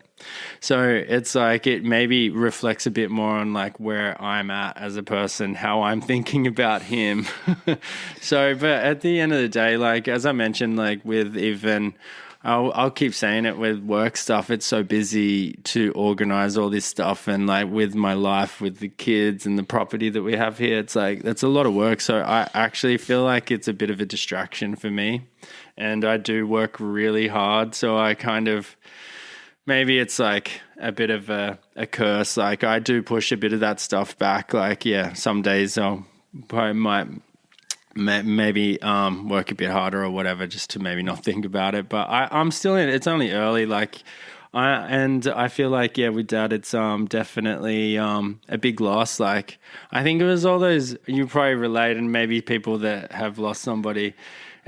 So it's like, it maybe reflects a bit more on like where I'm at as a person, how I'm thinking about him. So, but at the end of the day, like, as I mentioned, like with even, I'll keep saying it with work stuff, it's so busy to organize all this stuff, and like with my life, with the kids and the property that we have here, it's like, that's a lot of work. So I actually feel like it's a bit of a distraction for me, and I do work really hard. So I kind of, maybe it's like a bit of a curse. Like, I do push a bit of that stuff back. Like, some days I'll probably maybe work a bit harder or whatever, just to maybe not think about it. But I'm still in it. It's only early. Like, I feel like, with Dad, it's definitely a big loss. Like, I think it was all those, you probably relate, and maybe people that have lost somebody,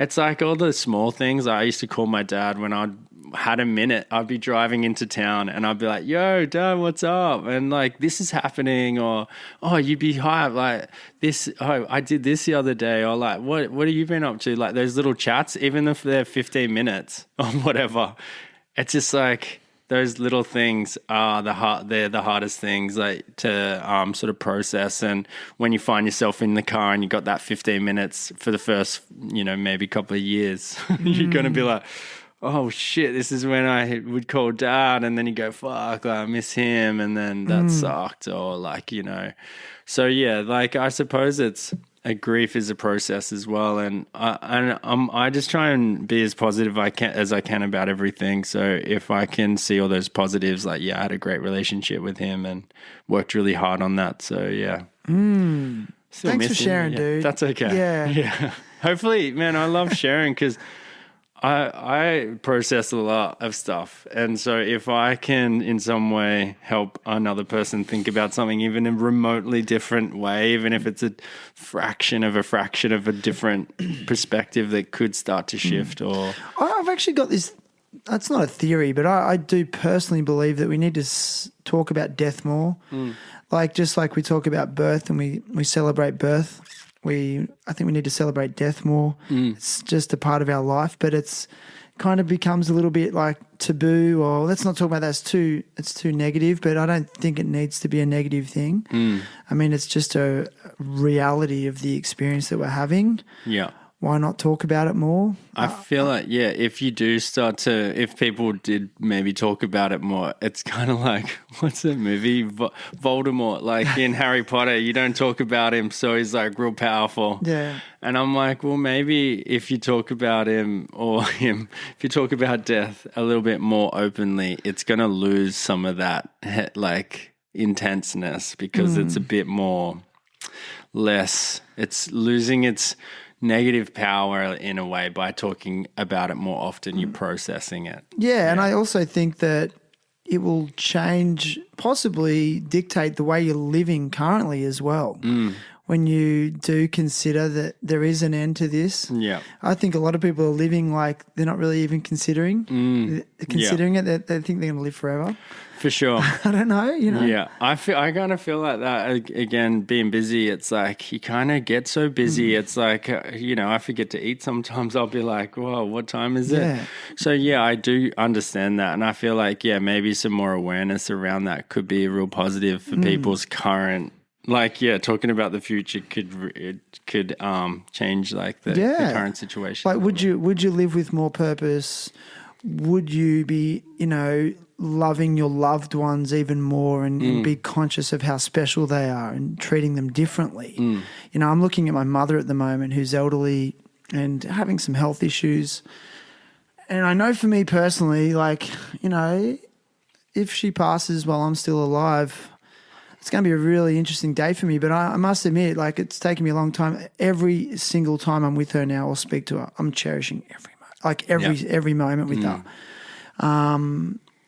It's like all the small things. I used to call my dad when I had a minute. I'd be driving into town and I'd be like, yo, Dad, what's up? And like, this is happening. Or, oh, you'd be hyped. Like this, oh, I did this the other day. Or like, what have you been up to? Like those little chats, even if they're 15 minutes or whatever. It's just like those little things are they're the hardest things like to sort of process. And when you find yourself in the car and you got that 15 minutes for the first, maybe couple of years, you're going to be like, oh shit, this is when I would call Dad, and then you go, fuck, I miss him, and then that sucked, or like, So yeah, like I suppose it's a grief is a process as well, and I just try and be as positive as I can about everything. So if I can see all those positives, like I had a great relationship with him and worked really hard on that. So yeah. Thanks for sharing, dude. That's okay. Yeah. Hopefully, man, I love sharing because I process a lot of stuff. And so if I can in some way help another person think about something even in a remotely different way, even if it's a fraction of a different perspective that could start to shift or... I've actually got this, that's not a theory, but I do personally believe that we need to talk about death more. Like just like we talk about birth and we celebrate birth. I think we need to celebrate death more. It's just a part of our life, but it's kind of becomes a little bit like taboo, or let's not talk about that. It's too negative, but I don't think it needs to be a negative thing. I mean, it's just a reality of the experience that we're having. Yeah. Why not talk about it more? I feel like, if you do start to, if people did maybe talk about it more, it's kind of like, what's that movie? Voldemort, like in Harry Potter, you don't talk about him, so he's like real powerful. Yeah. And I'm like, well, maybe if you talk about him or him, if you talk about death a little bit more openly, it's going to lose some of that like intenseness because it's a bit more less, it's losing its negative power in a way by talking about it more often. You're processing it. Yeah, and I also think that it will change, possibly dictate the way you're living currently as well. When you do consider that there is an end to this. Yeah. I think a lot of people are living like they're not really even considering it. They think they're going to live forever. For sure. I don't know, Yeah, I kind of feel like that. Again, being busy, it's like you kind of get so busy. It's like, I forget to eat sometimes. I'll be like, whoa, what time is it? So, I do understand that. And I feel like, maybe some more awareness around that could be real positive for people's current, like, talking about the future could change like the current situation. Like, would you live with more purpose? Would you be, loving your loved ones even more and be conscious of how special they are and treating them differently? I'm looking at my mother at the moment who's elderly and having some health issues. And I know for me personally, like, if she passes while I'm still alive, it's going to be a really interesting day for me. But I must admit, like, it's taken me a long time. Every single time I'm with her now or speak to her, I'm cherishing every moment with her.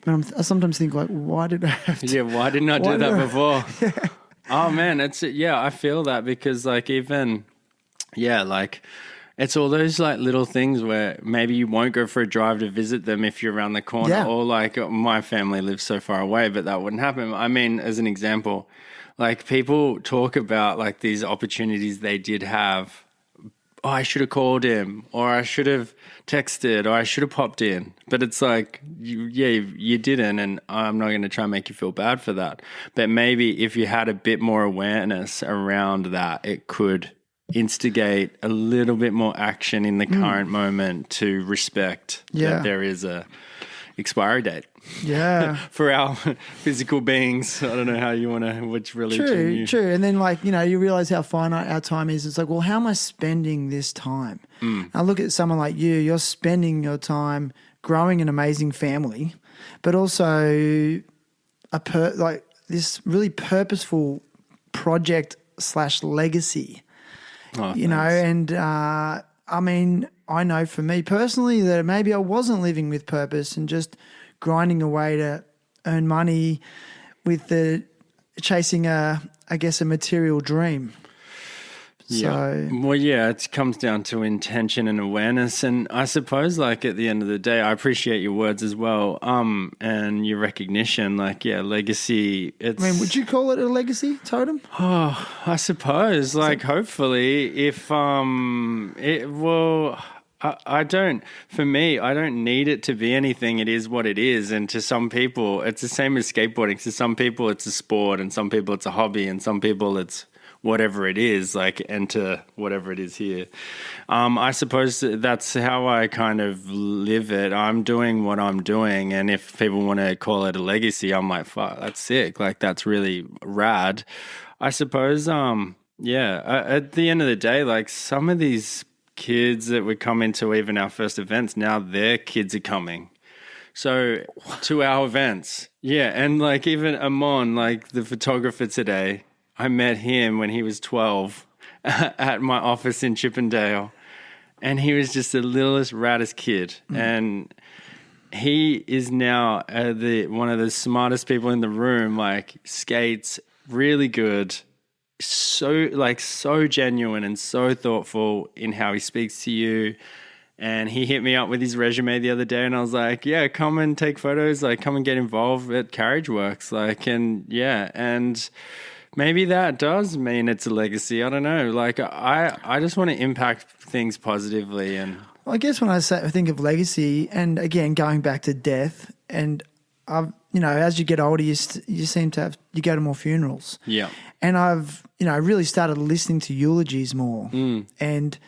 But I sometimes think, like, why did I have to? Yeah, why didn't I do that before? Oh, man, I feel that because, like, even, like, it's all those, like, little things where maybe you won't go for a drive to visit them if you're around the corner. Or, like, my family lives so far away, but that wouldn't happen. I mean, as an example, like, people talk about, like, these opportunities they did have. Oh, I should have called him, or I should have texted, or I should have popped in. But it's like, you didn't, and I'm not going to try and make you feel bad for that. But maybe if you had a bit more awareness around that, it could instigate a little bit more action in the current moment to respect that there is a expiry date. Yeah. For our physical beings. I don't know how you want to, which religion. True. And then, like, you realize how finite our time is. It's like, well, how am I spending this time? I look at someone like you, you're spending your time growing an amazing family, but also like this really purposeful project / legacy, and I mean, I know for me personally that maybe I wasn't living with purpose and just grinding away to earn money with chasing a material dream. So Well, yeah, it comes down to intention and awareness. And I suppose, like, at the end of the day, I appreciate your words as well. And your recognition, like, yeah, legacy. It's, I mean, would you call it a legacy, Totem? Oh, I suppose, like, hopefully, if, I don't, for me, I don't need it to be anything. It is what it is. And to some people, it's the same as skateboarding. To some people, it's a sport, and some people, it's a hobby, and some people, it's whatever it is, like, enter whatever it is here. I suppose that's how I kind of live it. I'm doing what I'm doing, and if people want to call it a legacy, I'm like, fuck, that's sick. Like, that's really rad. I suppose, at the end of the day, like, some of these kids that would come into even our first events, now their kids are coming. So to our events. Yeah, and like even Amon, like the photographer today, I met him when he was 12 at my office in Chippendale, and he was just the littlest, raddest kid. And he is now one of the smartest people in the room, like skates really good, so genuine and so thoughtful in how he speaks to you. And he hit me up with his resume the other day, and I was like, yeah, come and take photos, like come and get involved at Carriage Works. Like, and yeah, and maybe that does mean it's a legacy. I don't know. Like, I just want to impact things positively. And Well, I guess when I think of legacy, and again, going back to death, and as you get older, you seem to you go to more funerals. yeah, And I've, really started listening to eulogies more. And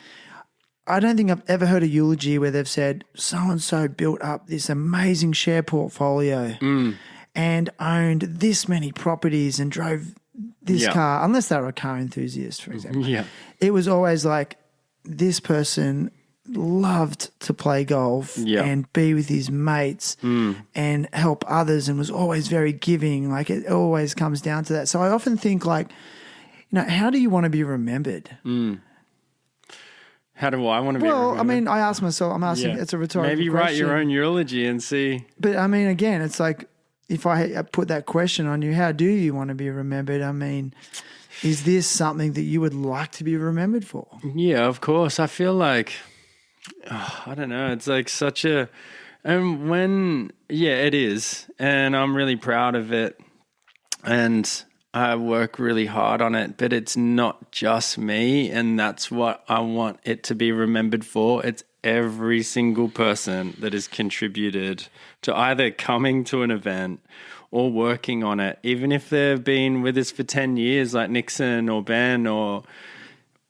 I don't think I've ever heard a eulogy where they've said, so-and-so built up this amazing share portfolio and owned this many properties and drove this car, unless they were a car enthusiast, for example. Yeah. It was always like, this person loved to play golf and be with his mates and help others, and was always very giving. Like, it always comes down to that. So I often think, like, how do you want to be remembered? How do I want to be Well, remembered? I mean, I ask myself, I'm asking, it's a rhetorical Maybe question. write your own eulogy and see. But I mean, again, it's like, if I put that question on you, how do you want to be remembered? I mean, is this something that you would like to be remembered for? Yeah, of course. I feel like, I don't know, it's like such a, and it is. And I'm really proud of it. And I work really hard on it, but it's not just me, and that's what I want it to be remembered for. It's every single person that has contributed to either coming to an event or working on it, even if they've been with us for 10 years, like Nixon or Ben, or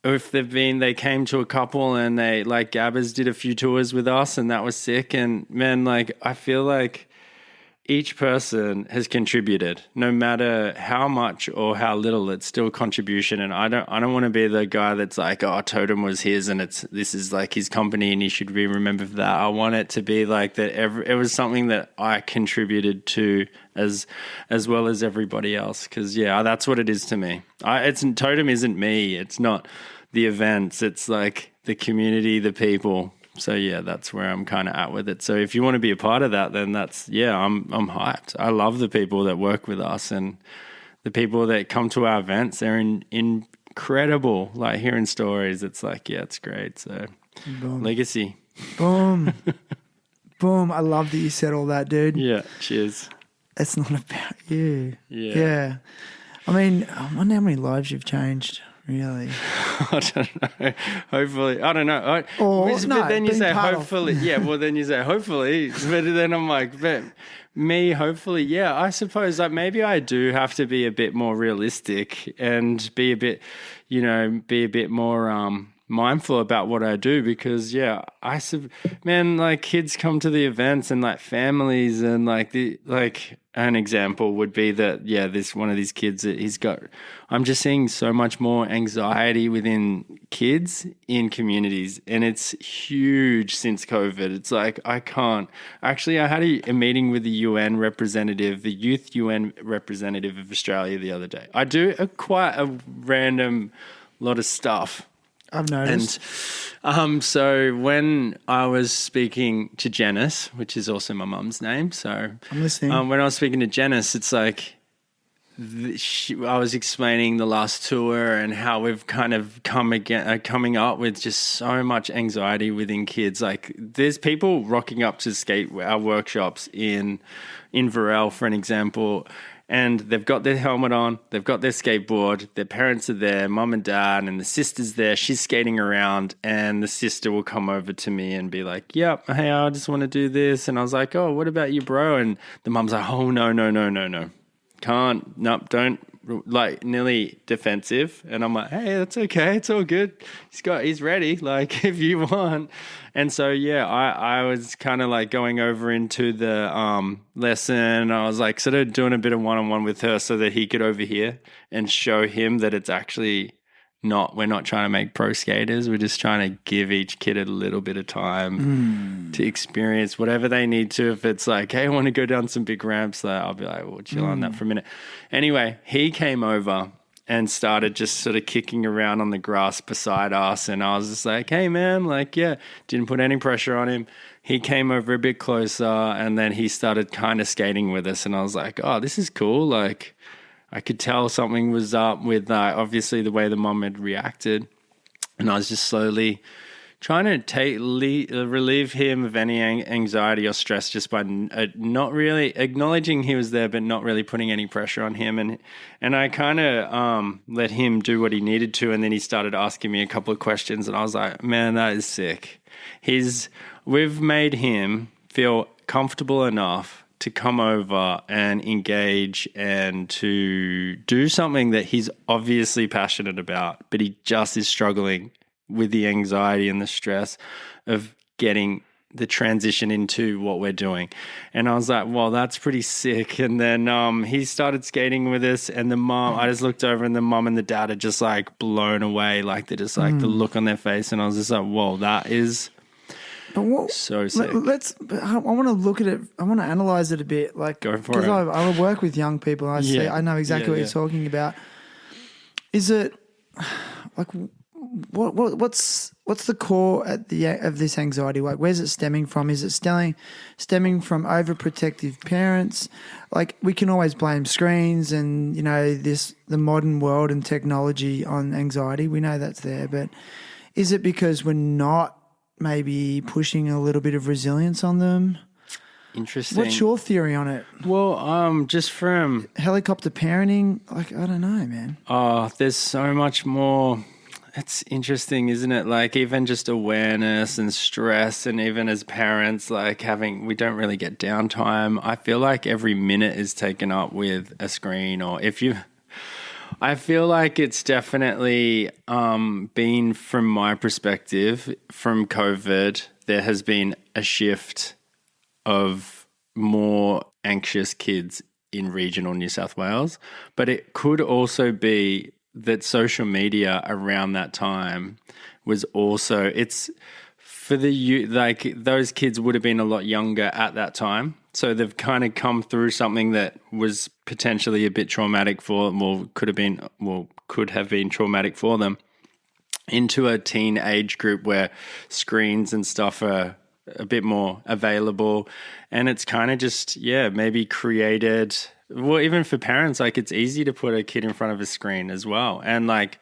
if they came to a couple and they, like Gabbers did a few tours with us, and that was sick. And man, like, I feel like each person has contributed, no matter how much or how little. It's still a contribution. And I don't want to be the guy that's like, oh, Totem was his and this is like his company and he should be remembered for that. I want it to be like that. It was something that I contributed to as well as everybody else. Cause that's what it is to me. Totem isn't me. It's not the events. It's like the community, the people. So that's where I'm kind of at with it. So if you want to be a part of that, then that's, I'm hyped. I love the people that work with us, and the people that come to our events. They're incredible. Like, hearing stories, it's like, it's great. So Boom. Legacy. Boom. Boom. I love that you said all that, dude. Yeah. Cheers. It's not about you. Yeah. I mean, I wonder how many lives you've changed. Really? I don't know. Hopefully. I don't know. But then you say hopefully. Well, then you say hopefully. But then I'm like, but me, hopefully, I suppose like maybe I do have to be a bit more realistic and be a bit more mindful about what I do, because like kids come to the events and like families, and like an example would be that this one of these kids that I'm just seeing so much more anxiety within kids in communities, and it's huge since COVID. It's like I had a meeting with the UN representative, the youth UN representative of Australia the other day. I do quite a random lot of stuff. I've noticed. And so when I was speaking to Janice, which is also my mum's name, so I'm listening. When I was speaking to Janice, it's like I was explaining the last tour and how we've kind of coming up with just so much anxiety within kids. Like there's people rocking up to our workshops in Varel, for an example, and they've got their helmet on, they've got their skateboard, their parents are there, mum and dad, and the sister's there. She's skating around, and the sister will come over to me and be like, "Yep, hey, I just want to do this." And I was like, "Oh, what about you, bro?" And the mum's like, "Oh, no. Can't, nope, don't," like nearly defensive. And I'm like, "Hey, that's okay. It's all good. He's ready. Like if you want." And so, yeah, I was kind of like going over into the lesson. I was like sort of doing a bit of one-on-one with her so that he could overhear and show him that it's actually we're not trying to make pro skaters. We're just trying to give each kid a little bit of time to experience whatever they need to. If it's like, "Hey, I want to go down some big ramps," I'll be like, "Well, chill on that for a minute." Anyway, he came over and started just sort of kicking around on the grass beside us. And I was just like, "Hey, man," like, yeah, didn't put any pressure on him. He came over a bit closer and then he started kind of skating with us. And I was like, "Oh, this is cool." Like, I could tell something was up with obviously the way the mom had reacted. And I was just slowly trying to relieve him of any anxiety or stress just by not really acknowledging he was there, but not really putting any pressure on him. And I kind of let him do what he needed to. And then he started asking me a couple of questions. And I was like, "Man, that is sick." We've made him feel comfortable enough to come over and engage and to do something that he's obviously passionate about, but he just is struggling with the anxiety and the stress of getting the transition into what we're doing. And I was like, "Well, that's pretty sick." And then he started skating with us, and I just looked over and the mom and the dad are just like blown away. Like they're just like the look on their face. And I was just like, "Whoa, that is so sick." I want to look at it. I want to analyze it a bit. Like, go for it. Because I work with young people. I know exactly what you're talking about. Is it like what's the core of this anxiety? Like, where's it stemming from? Is it stemming from overprotective parents? Like, we can always blame screens and the modern world and technology on anxiety. We know that's there, but is it because we're not maybe pushing a little bit of resilience on them? Interesting. What's your theory on it? Well, just from helicopter parenting, like, I don't know, man. Oh, there's so much more. It's interesting, isn't it? Like, even just awareness and stress, and even as parents, like we don't really get downtime. I feel like every minute is taken up with a screen, or I feel like it's definitely been, from my perspective, from COVID, there has been a shift of more anxious kids in regional New South Wales. But it could also be that social media around that time was also, it's for the youth, like those kids would have been a lot younger at that time. So they've kind of come through something that was potentially a bit traumatic for them, could have been traumatic for them, into a teen age group where screens and stuff are a bit more available. And it's kind of just, maybe created, well, even for parents, like, it's easy to put a kid in front of a screen as well. And like,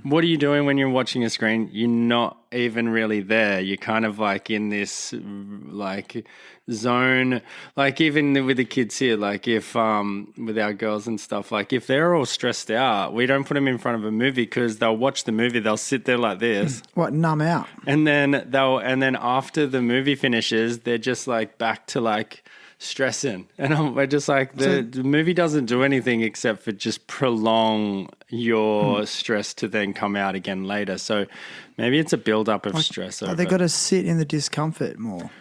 what are you doing when you're watching a screen? You're not even really there. You're kind of like in this like zone, like even with the kids here, like if with our girls and stuff, like if they're all stressed out, we don't put them in front of a movie because they'll watch the movie, they'll sit there like this. What, numb out? And then after the movie finishes, they're just like back to like stressing. And we're just like, the movie doesn't do anything except for just prolong your stress to then come out again later. So maybe it's a build-up of stress. They got to sit in the discomfort more.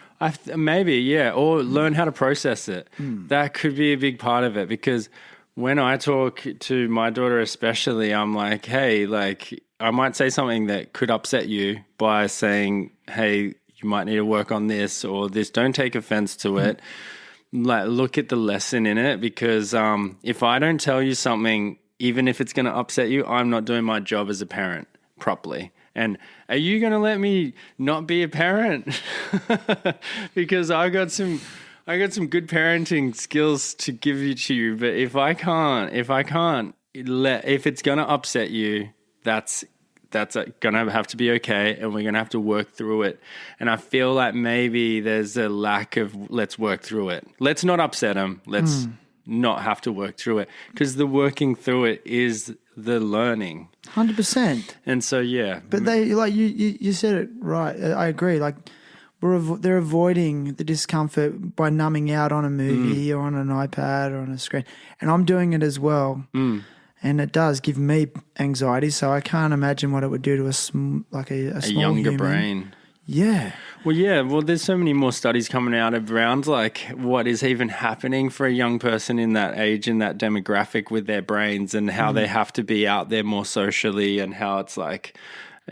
Maybe, yeah, or learn how to process it. That could be a big part of it, because when I talk to my daughter especially, I'm like, hey, like I might say something that could upset you by saying, hey, you might need to work on this or this. Don't take offense to it. Like, look at the lesson in it, because if I don't tell you something, even if it's going to upset you, I'm not doing my job as a parent properly. And are you going to let me not be a parent? Because I got some I got some good parenting skills to give to you, but if it's gonna upset you, that's gonna have to be okay, and we're gonna have to work through it. And I feel like maybe there's a lack of let's work through it. Let's not upset them. Let's not have to work through it, because the working through it is the learning. 100%. And so But they like you said it right. I agree. Like they're avoiding the discomfort by numbing out on a movie or on an iPad or on a screen, and I'm doing it as well. And it does give me anxiety, so I can't imagine what it would do to a small younger human. brain. Yeah. Well, there's so many more studies coming out around like what is even happening for a young person in that age, in that demographic with their brains, and how they have to be out there more socially, and how it's like,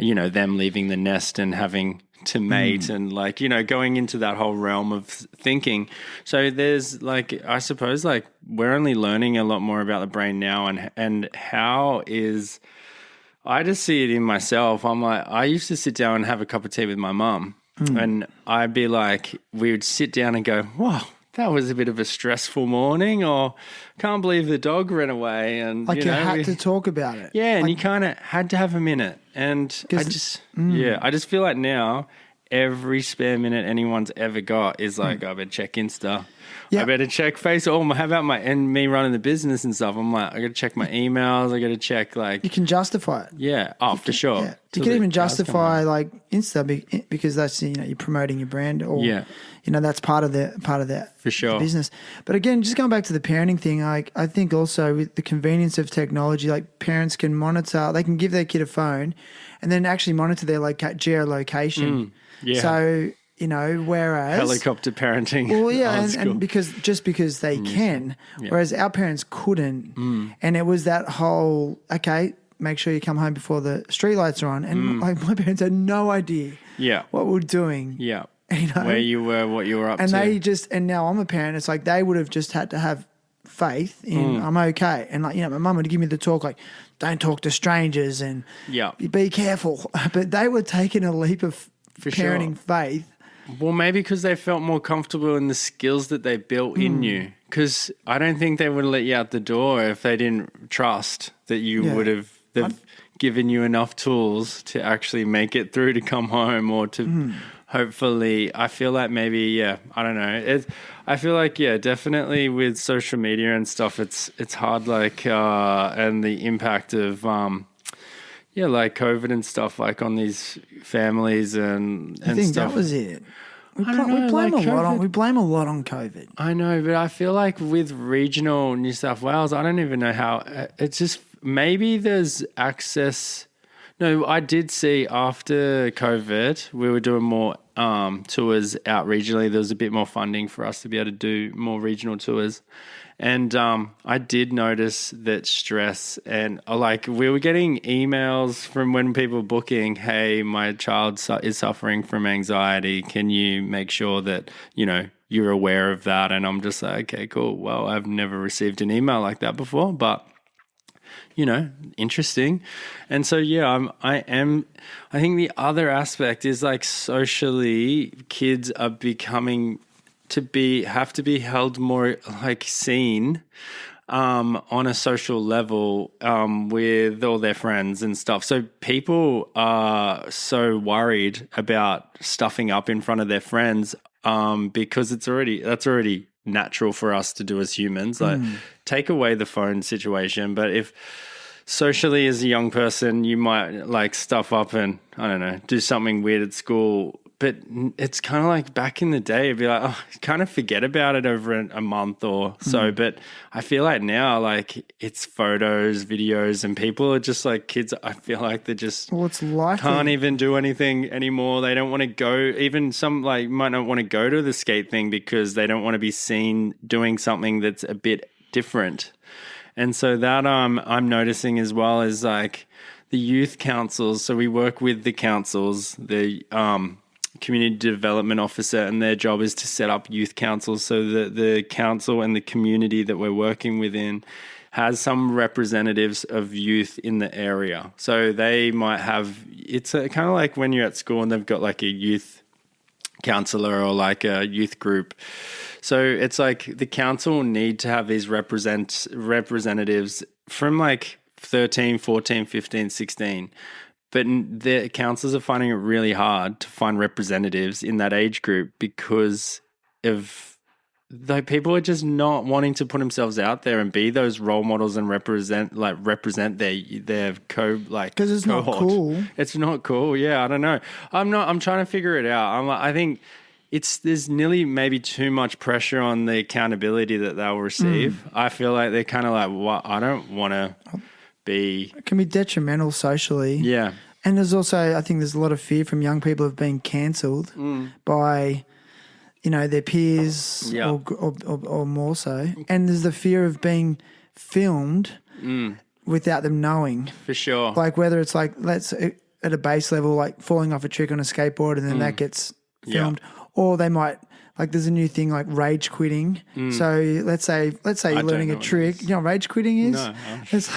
you know, them leaving the nest and having to mate and like, you know, going into that whole realm of thinking. So there's like, I suppose like we're only learning a lot more about the brain now, and how is, I just see it in myself. I'm like, I used to sit down and have a cup of tea with my mum, and I'd be like, we would sit down and go, wow, that was a bit of a stressful morning, or can't believe the dog ran away. And Like you had to talk about it. Yeah, and like, you kind of had to have a minute. And I just feel like now every spare minute anyone's ever got is like, I better check Insta. Yep. I better check Facebook. How about me running the business and stuff? I'm like, I got to check my emails. I got to check like. You can justify it. Yeah. Oh, for sure. Yeah. You can even justify like Insta because that's, you know, you're promoting your brand, or you know, that's part of that for sure the business. But again, just going back to the parenting thing, I think also with the convenience of technology, like parents can monitor, they can give their kid a phone and then actually monitor their geolocation. Yeah. So, you know, whereas helicopter parenting. Well, yeah, and because they can, whereas our parents couldn't, and it was that whole make sure you come home before the streetlights are on, and like my parents had no idea, what we were doing, you know, where you were, what you were up to, and now I'm a parent. It's like they would have just had to have faith in I'm okay, and like, you know, my mum would give me the talk like, don't talk to strangers and be careful, but they were taking a leap of parenting faith. Well, maybe because they felt more comfortable in the skills that they built in you. Because I don't think they would let you out the door if they didn't trust that you would have given you enough tools to actually make it through to come home, or to hopefully. I feel like maybe, I don't know. I feel like, definitely with social media and stuff, it's hard, like, and the impact of like COVID and stuff, like on these families and I think stuff. that was it. We know, blame like we blame a lot on COVID. I know, but I feel like with regional New South Wales, I don't even know how. It's just maybe there's access. No, I did see after COVID, we were doing more tours out regionally. There was a bit more funding for us to be able to do more regional tours. And I did notice that stress, and like we were getting emails from when people were booking, hey, my child is suffering from anxiety. Can you make sure that, you know, you're aware of that? And I'm just like, okay, cool. Well, I've never received an email like that before, but, you know, interesting. And so, I think the other aspect is like socially, kids are becoming have to be held more like seen on a social level with all their friends and stuff. So people are so worried about stuffing up in front of their friends because that's already natural for us to do as humans. Like take away the phone situation, but if socially as a young person you might like stuff up and I don't know, do something weird at school. But it's kind of like back in the day, it'd be like, kind of forget about it over a month or so. But I feel like now, like it's photos, videos, and people are just like kids. I feel like they're just it's likely. Can't even do anything anymore. They don't want to go. Even some like might not want to go to the skate thing because they don't want to be seen doing something that's a bit different. And so that I'm noticing as well is like the youth councils. So we work with the councils, the community development officer, and their job is to set up youth councils so that the council and the community that we're working within has some representatives of youth in the area. So they might have, it's kind of like when you're at school and they've got like a youth counselor or like a youth group. So it's like the council need to have these representatives from like 13, 14, 15, 16. But the councils are finding it really hard to find representatives in that age group because of like people are just not wanting to put themselves out there and be those role models and represent their because it's not cohort. cool. It's not cool. Yeah, I don't know. I'm trying to figure it out. I think there's nearly maybe too much pressure on the accountability that they'll receive. I feel like they're kind of like, what? I don't want to be. It can be detrimental socially. Yeah. And there's also, I think there's a lot of fear from young people of being cancelled by, their peers or more so. And there's the fear of being filmed without them knowing. For sure. Like whether it's like, let's at a base level, like falling off a trick on a skateboard and then that gets filmed. Or they might, like there's a new thing like rage quitting. So let's say you're learning a trick. You know what rage quitting is? No. It's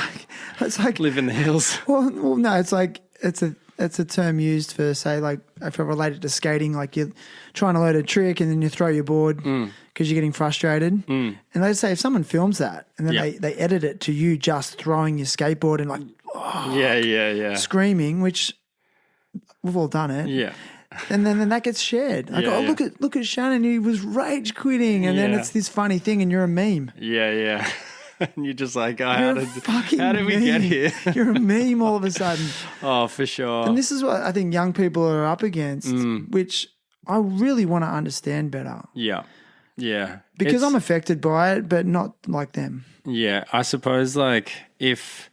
like Live in the hills. Well, no, it's like it's a term used for, say, like if I relate it to skating, like you're trying to load a trick and then you throw your board because you're getting frustrated. And let's say if someone films that and then they edit it to you just throwing your skateboard and like screaming, which we've all done it. Yeah. And then that gets shared. Like, look at Shan, he was rage quitting, and then it's this funny thing, and you're a meme. Yeah. And you're just like, How did we get here? You're a meme all of a sudden. Oh, for sure. And this is what I think young people are up against, which I really want to understand better. Yeah. Because I'm affected by it, but not like them. Yeah, I suppose like if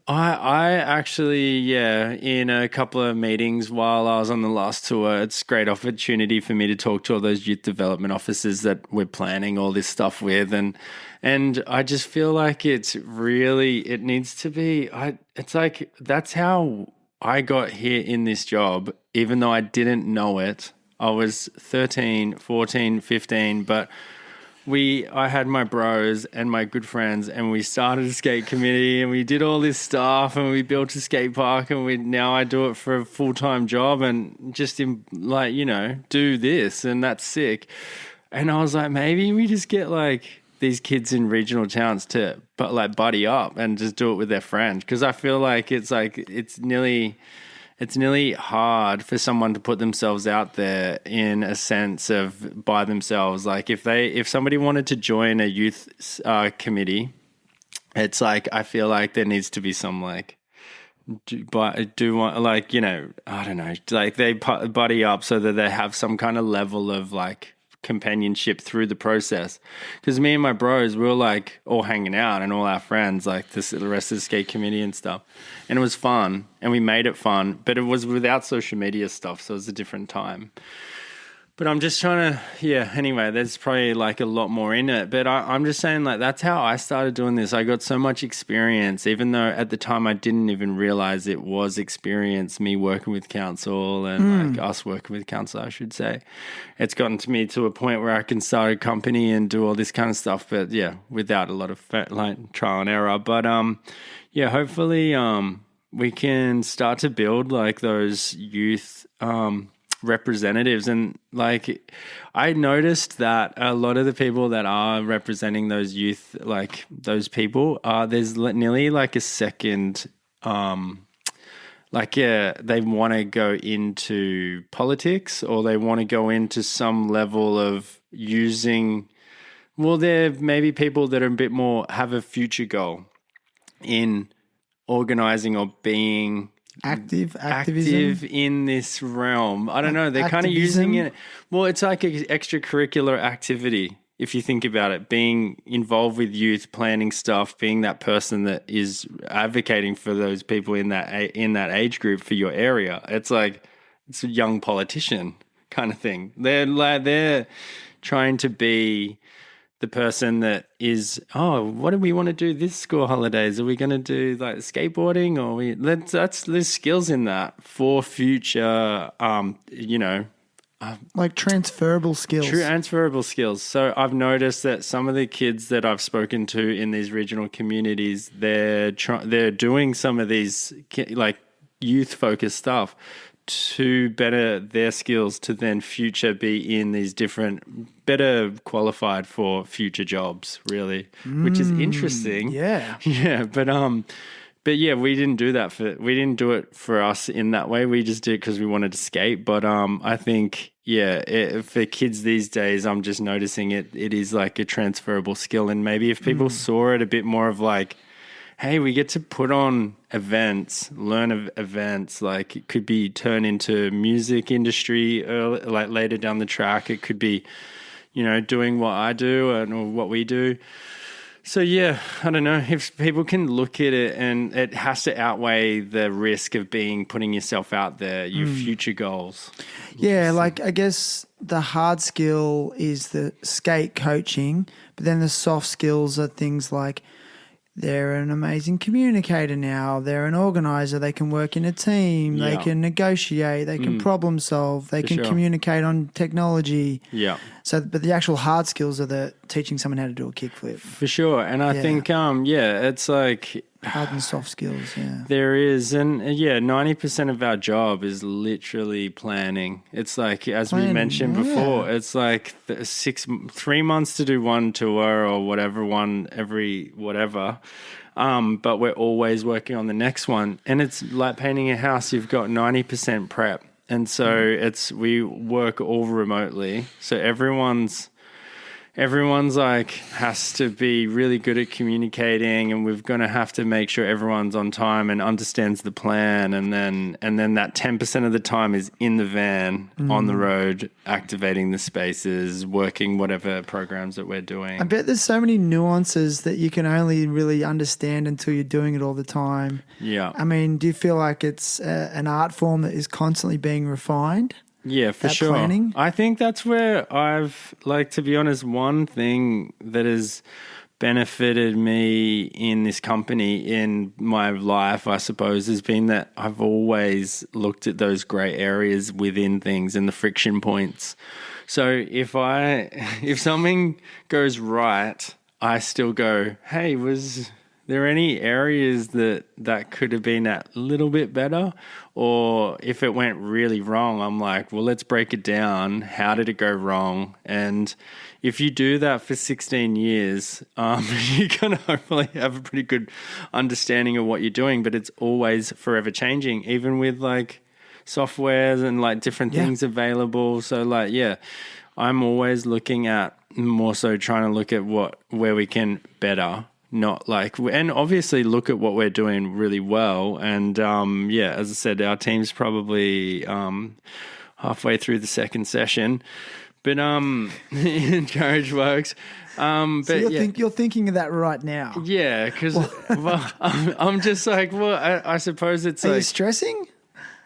I actually, in a couple of meetings while I was on the last tour, it's a great opportunity for me to talk to all those youth development officers that we're planning all this stuff with. And I just feel like it needs to be, it's like, that's how I got here in this job, even though I didn't know it. I was 13, 14, 15, but I had my bros and my good friends and we started a skate committee and we did all this stuff and we built a skate park and now I do it for a full-time job and just do this, and that's sick. And I was like, maybe we just get like these kids in regional towns to buddy up and just do it with their friends, because I feel like it's nearly hard for someone to put themselves out there in a sense of by themselves. Like if somebody wanted to join a youth committee, it's like I feel like there needs to be some I don't know, like they buddy up so that they have some kind of level of like companionship through the process. Because me and my bros, we were like all hanging out and all our friends, like the rest of the skate committee and stuff, and it was fun and we made it fun, but it was without social media stuff, so it was a different time. But I'm just trying to, anyway, there's probably like a lot more in it. But I'm just saying, like, that's how I started doing this. I got so much experience, even though at the time I didn't even realize it was experience, me working with council and like us working with council, I should say. It's gotten to me to a point where I can start a company and do all this kind of stuff. But without a lot of trial and error. But hopefully we can start to build like those youth representatives. And like I noticed that a lot of the people that are representing those youth, like those people, there's nearly like a second they want to go into politics, or they want to go into some level of using, there may be people that are a bit more, have a future goal in organizing or being active in this realm. I don't know. They're kind of using it. Well, it's like an extracurricular activity. If you think about it, being involved with youth, planning stuff, being that person that is advocating for those people in that age group for your area. It's like, it's a young politician kind of thing. They're trying to be the person that is, what do we want to do this school holidays? Are we going to do like skateboarding, or there's skills in that for future, like transferable skills. Transferable skills. So I've noticed that some of the kids that I've spoken to in these regional communities, they're doing some of these like youth focused stuff to better their skills to then future be in these different, better qualified for future jobs, really, which is interesting. Yeah. Yeah. But yeah, we didn't do it for us in that way. We just did it because we wanted to skate. But I think, for kids these days, I'm just noticing it is like a transferable skill. And maybe if people saw it a bit more of like, hey, we get to put on events, learn of events, like it could be turned into music industry like later down the track. It could be, doing what I do or what we do. So, yeah, I don't know if people can look at it, and it has to outweigh the risk of putting yourself out there, your future goals. Yeah, like I guess the hard skill is the skate coaching, but then the soft skills are things like they're an amazing communicator now. They're an organizer. They can work in a team. Yeah. They can negotiate. They can problem solve. They can communicate on technology. Yeah. So, but the actual hard skills are the teaching someone how to do a kickflip. For sure. And I think, it's like Hard and soft skills, yeah. there is. And 90% of our job is literally planning. It's like, as we mentioned before, it's like 3 months to do one tour or whatever, one every whatever. But we're always working on the next one. And it's like painting a house. You've got 90% prep. And so we work all remotely. So everyone's like has to be really good at communicating, and we're going to have to make sure everyone's on time and understands the plan. And then that 10% of the time is in the van, on the road, activating the spaces, working whatever programs that we're doing. I bet there's so many nuances that you can only really understand until you're doing it all the time. Yeah. I mean, do you feel like it's an art form that is constantly being refined? Yeah, for that sure. planning? I think that's where I've, like, to be honest, one thing that has benefited me in this company, in my life, I suppose, has been that I've always looked at those grey areas within things and the friction points. So if something goes right, I still go, hey, was there any areas that could have been a little bit better? Or if it went really wrong, I'm like, well, let's break it down. How did it go wrong? And if you do that for 16 years, you're going to hopefully have a pretty good understanding of what you're doing, but it's always forever changing, even with like softwares and like different things available. So like, I'm always looking at, more so trying to look at where we can better. Not like, and obviously look at what we're doing really well. And as I said, our team's probably halfway through the second session, but encourage works. So you're thinking of that right now. Yeah, because I'm just like, I suppose it's Are like, you stressing?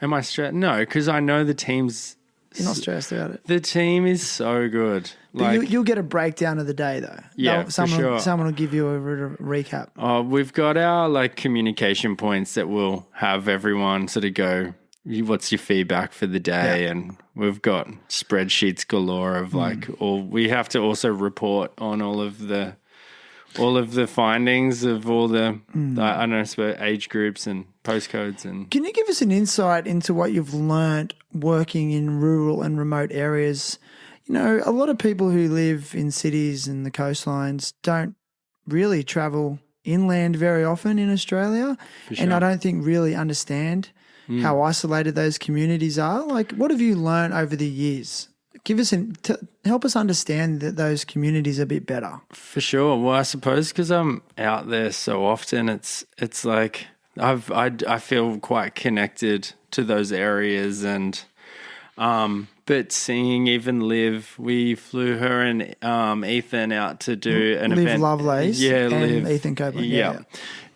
am I stressed? No, because I know the team's. You're not stressed about it. The team is so good. But you'll get a breakdown of the day, though. Yeah, for sure. Someone will give you a recap. We've got our like communication points that we'll have everyone sort of go, what's your feedback for the day? And we've got spreadsheets galore of like, we have to also report on all of the findings of all the, I don't know, age groups and postcodes. And can you give us an insight into what you've learnt working in rural and remote areas? You know, a lot of people who live in cities and the coastlines don't really travel inland very often in Australia, and I don't think really understand how isolated those communities are. Like, what have you learned over the years? Give us help us understand those communities a bit better. For sure. Well, I suppose because I'm out there so often, it's like I feel quite connected to those areas. And but seeing even Liv, we flew her and Ethan out to do an event. Liv Lovelace and Ethan Copeland. Yeah,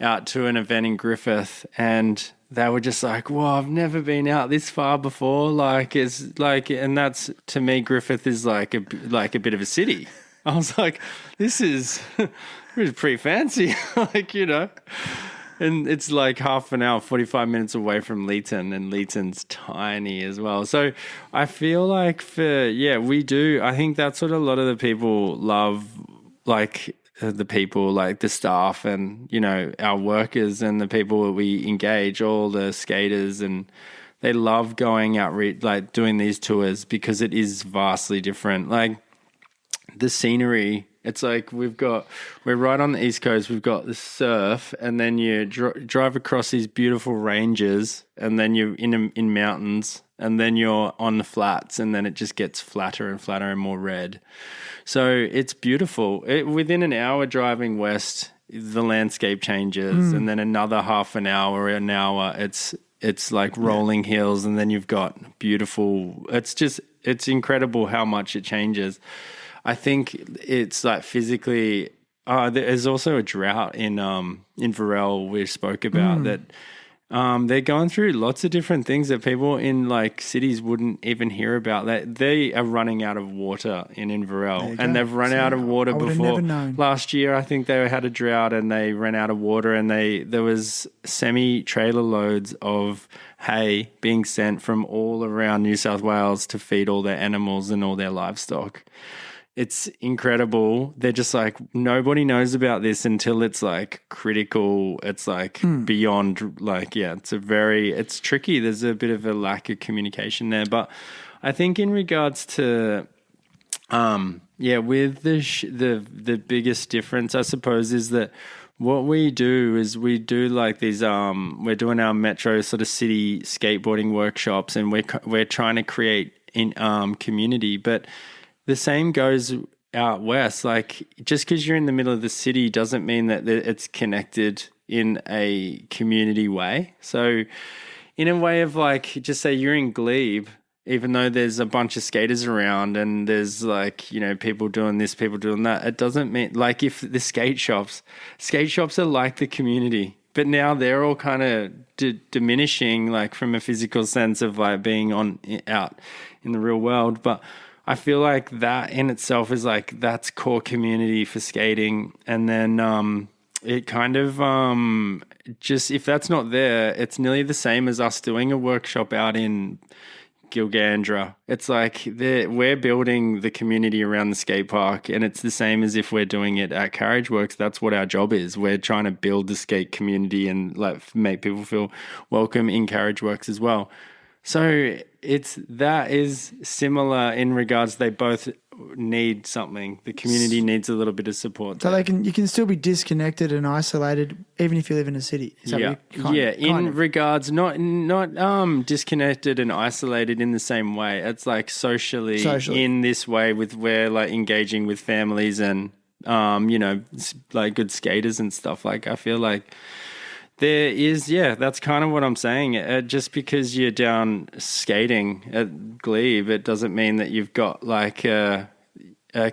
out to an event in Griffith, and they were just like, "Whoa, I've never been out this far before." Like, it's like, and that's, to me, Griffith is like a bit of a city. I was like, this is pretty fancy, like, you know. And it's like half an hour, 45 minutes away from Leeton, and Leeton's tiny as well. So I feel like we do. I think that's what a lot of the people love, like the people, like the staff and, you know, our workers and the people that we engage, all the skaters and they love going out, like doing these tours because it is vastly different. Like the scenery, it's like we're right on the East Coast. We've got the surf, and then you drive across these beautiful ranges, and then you're in mountains, and then you're on the flats, and then it just gets flatter and flatter and more red. So it's beautiful. Within an hour driving west, the landscape changes, and then another half an hour or an hour, it's like rolling hills, and then you've got beautiful. It's incredible how much it changes. I think it's like physically. There's also a drought in Varel we spoke about that. They're going through lots of different things that people in like cities wouldn't even hear about. That they are running out of water in Inverell, and they've run out of water before. Last year, I think they had a drought and they ran out of water, and there was semi-trailer loads of hay being sent from all around New South Wales to feed all their animals and all their livestock. It's incredible. They're just like, nobody knows about this until it's like critical. It's like beyond like, it's tricky. There's a bit of a lack of communication there. But I think in regards to, with the biggest difference, I suppose, is that what we do is we do like these, we're doing our metro sort of city skateboarding workshops, and we're trying to create in community, but the same goes out west. Like, just because you're in the middle of the city doesn't mean that it's connected in a community way. So in a way of like, just say you're in Glebe, even though there's a bunch of skaters around and there's like, you know, people doing this, people doing that, it doesn't mean, like, if the skate shops are like the community, but now they're all kind of diminishing, like from a physical sense of like being out in the real world. But I feel like that in itself is like, that's core community for skating. And then it kind of just, if that's not there, it's nearly the same as us doing a workshop out in Gilgandra. It's like we're building the community around the skate park, and it's the same as if we're doing it at Carriage Works. That's what our job is. We're trying to build the skate community and like make people feel welcome in Carriage Works as well. So that is similar in regards, they both need something. The community needs a little bit of support. So you can still be disconnected and isolated even if you live in a city. Regards, not disconnected and isolated in the same way. It's like socially. In this way, with where like engaging with families and like good skaters and stuff. Like, I feel like there is, that's kind of what I'm saying. Just because you're down skating at Glebe, it doesn't mean that you've got like a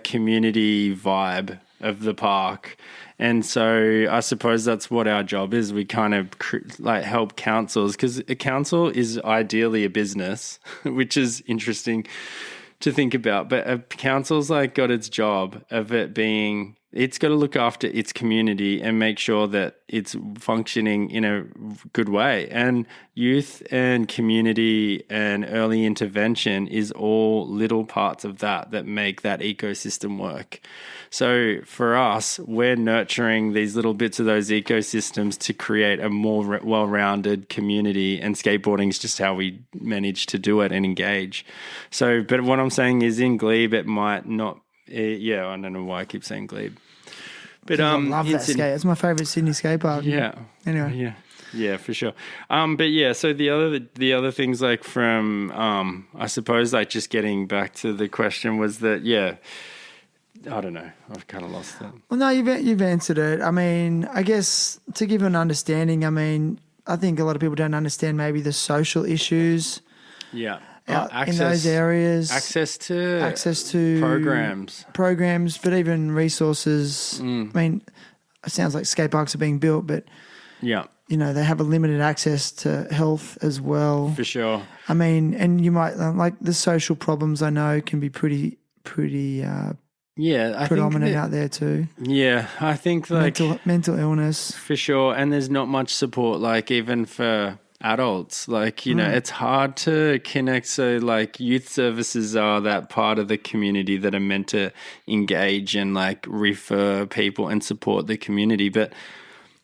community vibe of the park. And so I suppose that's what our job is. We kind of like help councils, because a council is ideally a business, which is interesting to think about. But a council's like got its job of it being, it's got to look after its community and make sure that it's functioning in a good way. And youth and community and early intervention is all little parts of that make that ecosystem work. So for us, we're nurturing these little bits of those ecosystems to create a more well-rounded community, and skateboarding is just how we manage to do it and engage. So, but what I'm saying is, in Glebe, it might not. I don't know why I keep saying Glebe. But I love that skate. It's my favourite Sydney skate park. Yeah. Anyway. Yeah, for sure. So the other things, like from I suppose, like just getting back to the question, was that I don't know. I've kind of lost that. Well, no, you've answered it. I mean, I guess to give an understanding, I mean, I think a lot of people don't understand maybe the social issues. Yeah. In those areas, access to programs, but even resources. I mean, it sounds like skate parks are being built, but they have a limited access to health as well. For sure. I mean, and you might like the social problems, I know, can be pretty predominant out there too. Yeah, I think like mental illness for sure, and there's not much support, like even for adults, like, it's hard to connect. So like youth services are that part of the community that are meant to engage and like refer people and support the community. But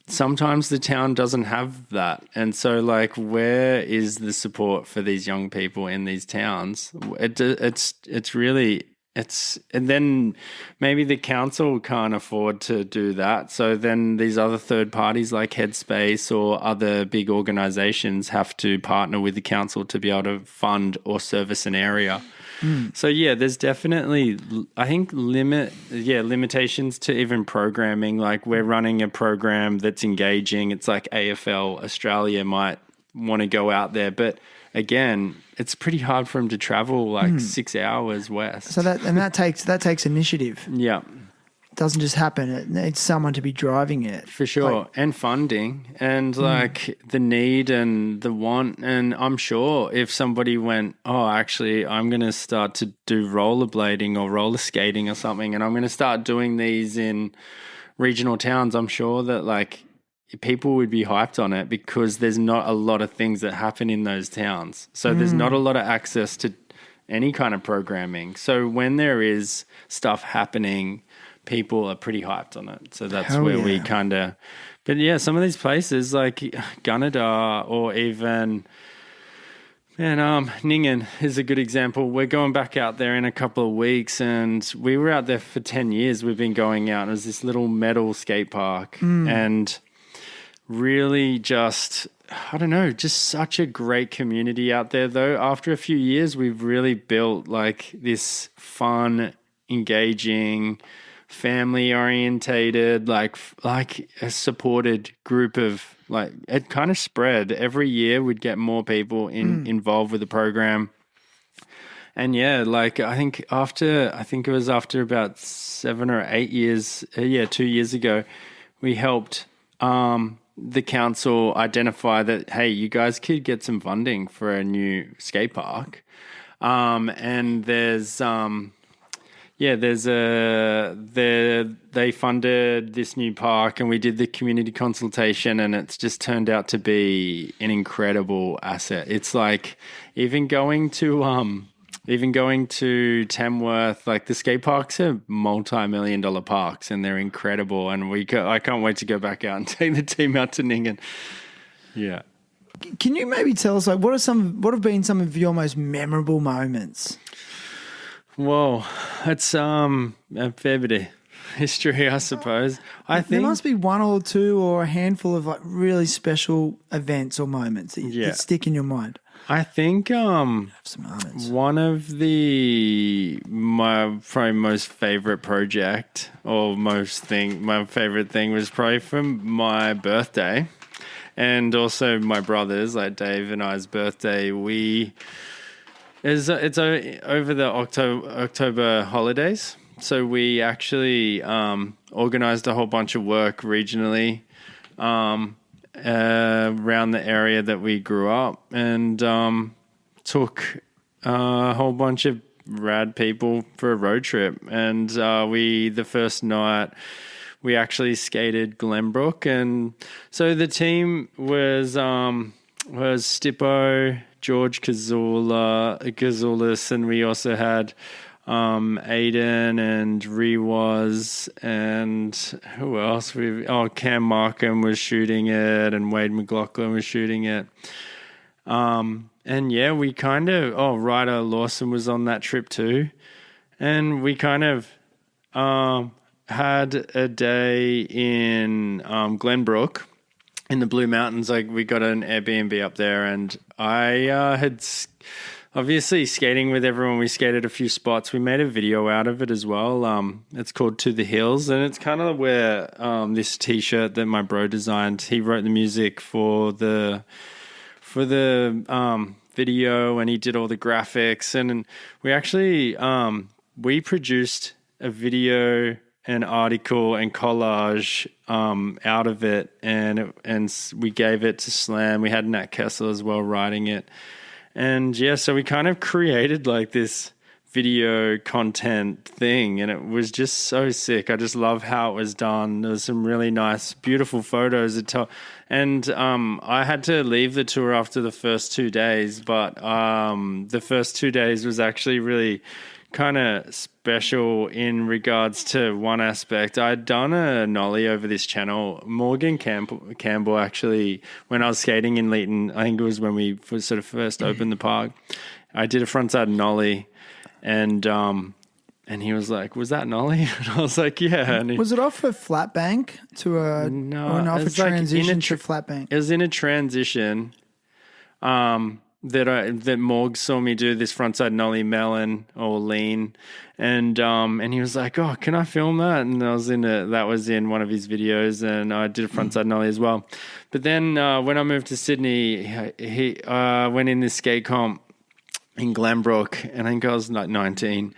sometimes the town doesn't have that. And so, like, where is the support for these young people in these towns? It's really, and then maybe the council can't afford to do that. So then these other third parties like Headspace or other big organizations have to partner with the council to be able to fund or service an area. So yeah, there's definitely, I think, limitations to even programming. Like, we're running a program that's engaging. It's like AFL Australia might want to go out there, but again, it's pretty hard for them to travel like 6 hours west. So that takes initiative. Yeah. It doesn't just happen. It needs someone to be driving it. For sure. Like, and funding and like the need and the want. And I'm sure if somebody went, oh, actually, I'm going to start to do rollerblading or roller skating or something, and I'm going to start doing these in regional towns, I'm sure that like people would be hyped on it, because there's not a lot of things that happen in those towns. So there's not a lot of access to any kind of programming. So when there is stuff happening, people are pretty hyped on it. So that's where we kind of, but yeah, some of these places like Gunnedah or even, Ningen is a good example. We're going back out there in a couple of weeks, and we were out there for 10 years. We've been going out. It was this little metal skate park and really just, I don't know, just such a great community out there though. After a few years, we've really built like this fun, engaging, family orientated, like a supported group of, like, it kind of spread. Every year we'd get more people involved with the program. And yeah, like I think it was after about 7 or 8 years, 2 years ago, we helped the council identify that, hey, you guys could get some funding for a new skate park. And they funded this new park, and we did the community consultation, and it's just turned out to be an incredible asset. It's like even going to Tamworth, like the skate parks are multi-million-dollar parks, and they're incredible. And I can't wait to go back out and take the team out to Ningen. Yeah. Can you maybe tell us, like, what have been some of your most memorable moments? Whoa, it's a fair bit of history, I suppose. I think there must be one or two or a handful of like really special events or moments that stick in your mind. I think Some moments. one of my probably most favorite project or my favorite thing was probably from my birthday, and also my brother's, like Dave and I's birthday. It's over the October holidays. So we actually organized a whole bunch of work regionally around the area that we grew up, and took a whole bunch of rad people for a road trip. And the first night we actually skated Glenbrook. And so the team was Stippo, George Kazulis, and we also had Aiden and Rewaz, and who else? Cam Markham was shooting it, and Wade McLaughlin was shooting it. And yeah, we kind of, Ryder Lawson was on that trip too. And we kind of had a day in Glenbrook in the Blue Mountains. Like, we got an Airbnb up there, and I had obviously skating with everyone. We skated a few spots. We made a video out of it as well. It's called To the Hills, and it's kind of where this T-shirt that my bro designed. He wrote the music for the video, and he did all the graphics. And we actually we produced a video, an article, and collage out of it, and we gave it to Slam. We had Nat Kessel as well writing it. And yeah, so we kind of created like this video content thing, and it was just so sick. I just love how it was done. There was some really nice, beautiful photos. And I had to leave the tour after the first 2 days, but the first 2 days was actually really kind of special in regards to one aspect. I'd done a nollie over this channel. Morgan Campbell actually, when I was skating in Leeton, I think it was when we sort of first opened the park, I did a frontside nollie, and he was like, "Was that nollie?" And I was like, "Yeah." And Was it off a flat bank to a off a it's like transition to flat bank? It was in a transition. That Morg saw me do this frontside nollie melon or lean, and he was like, "Oh, can I film that?" And that was in one of his videos, and I did a frontside nollie as well. But then when I moved to Sydney, he went in this skate comp in Glenbrook, and I think I was like 19,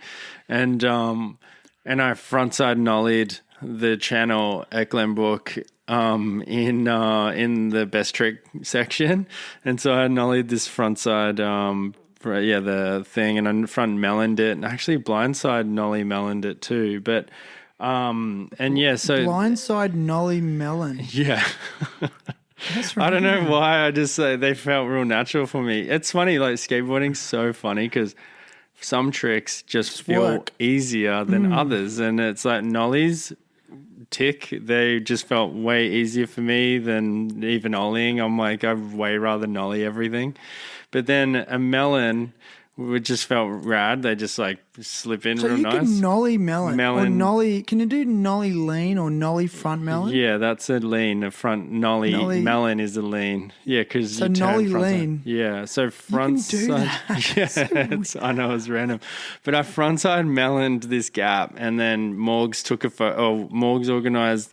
and I frontside nollied the channel at Glenbrook in the best trick section, and so I nollied this frontside the thing, and I front meloned it, and actually blindside nollie meloned it too, but so Blindside nollie melon. yeah. That's right. I don't know why, I just they felt real natural for me. It's funny, like skateboarding's so funny because some tricks just feel work. easier than others, and it's like nollies they just felt way easier for me than even ollieing. I'm like, I'd way rather nollie everything. But then a melon would just felt rad. They just like slip in So real you nice. can nollie melon or Melon. nollie. Can you do nollie lean or nollie front melon? Yeah, that's a lean. A front nollie melon is a lean. Yeah, because So you turn nollie front side. lean. Yeah, so front do side. that. I know it's random, but I front side meloned this gap, and then Morgs took a photo. Morgs organised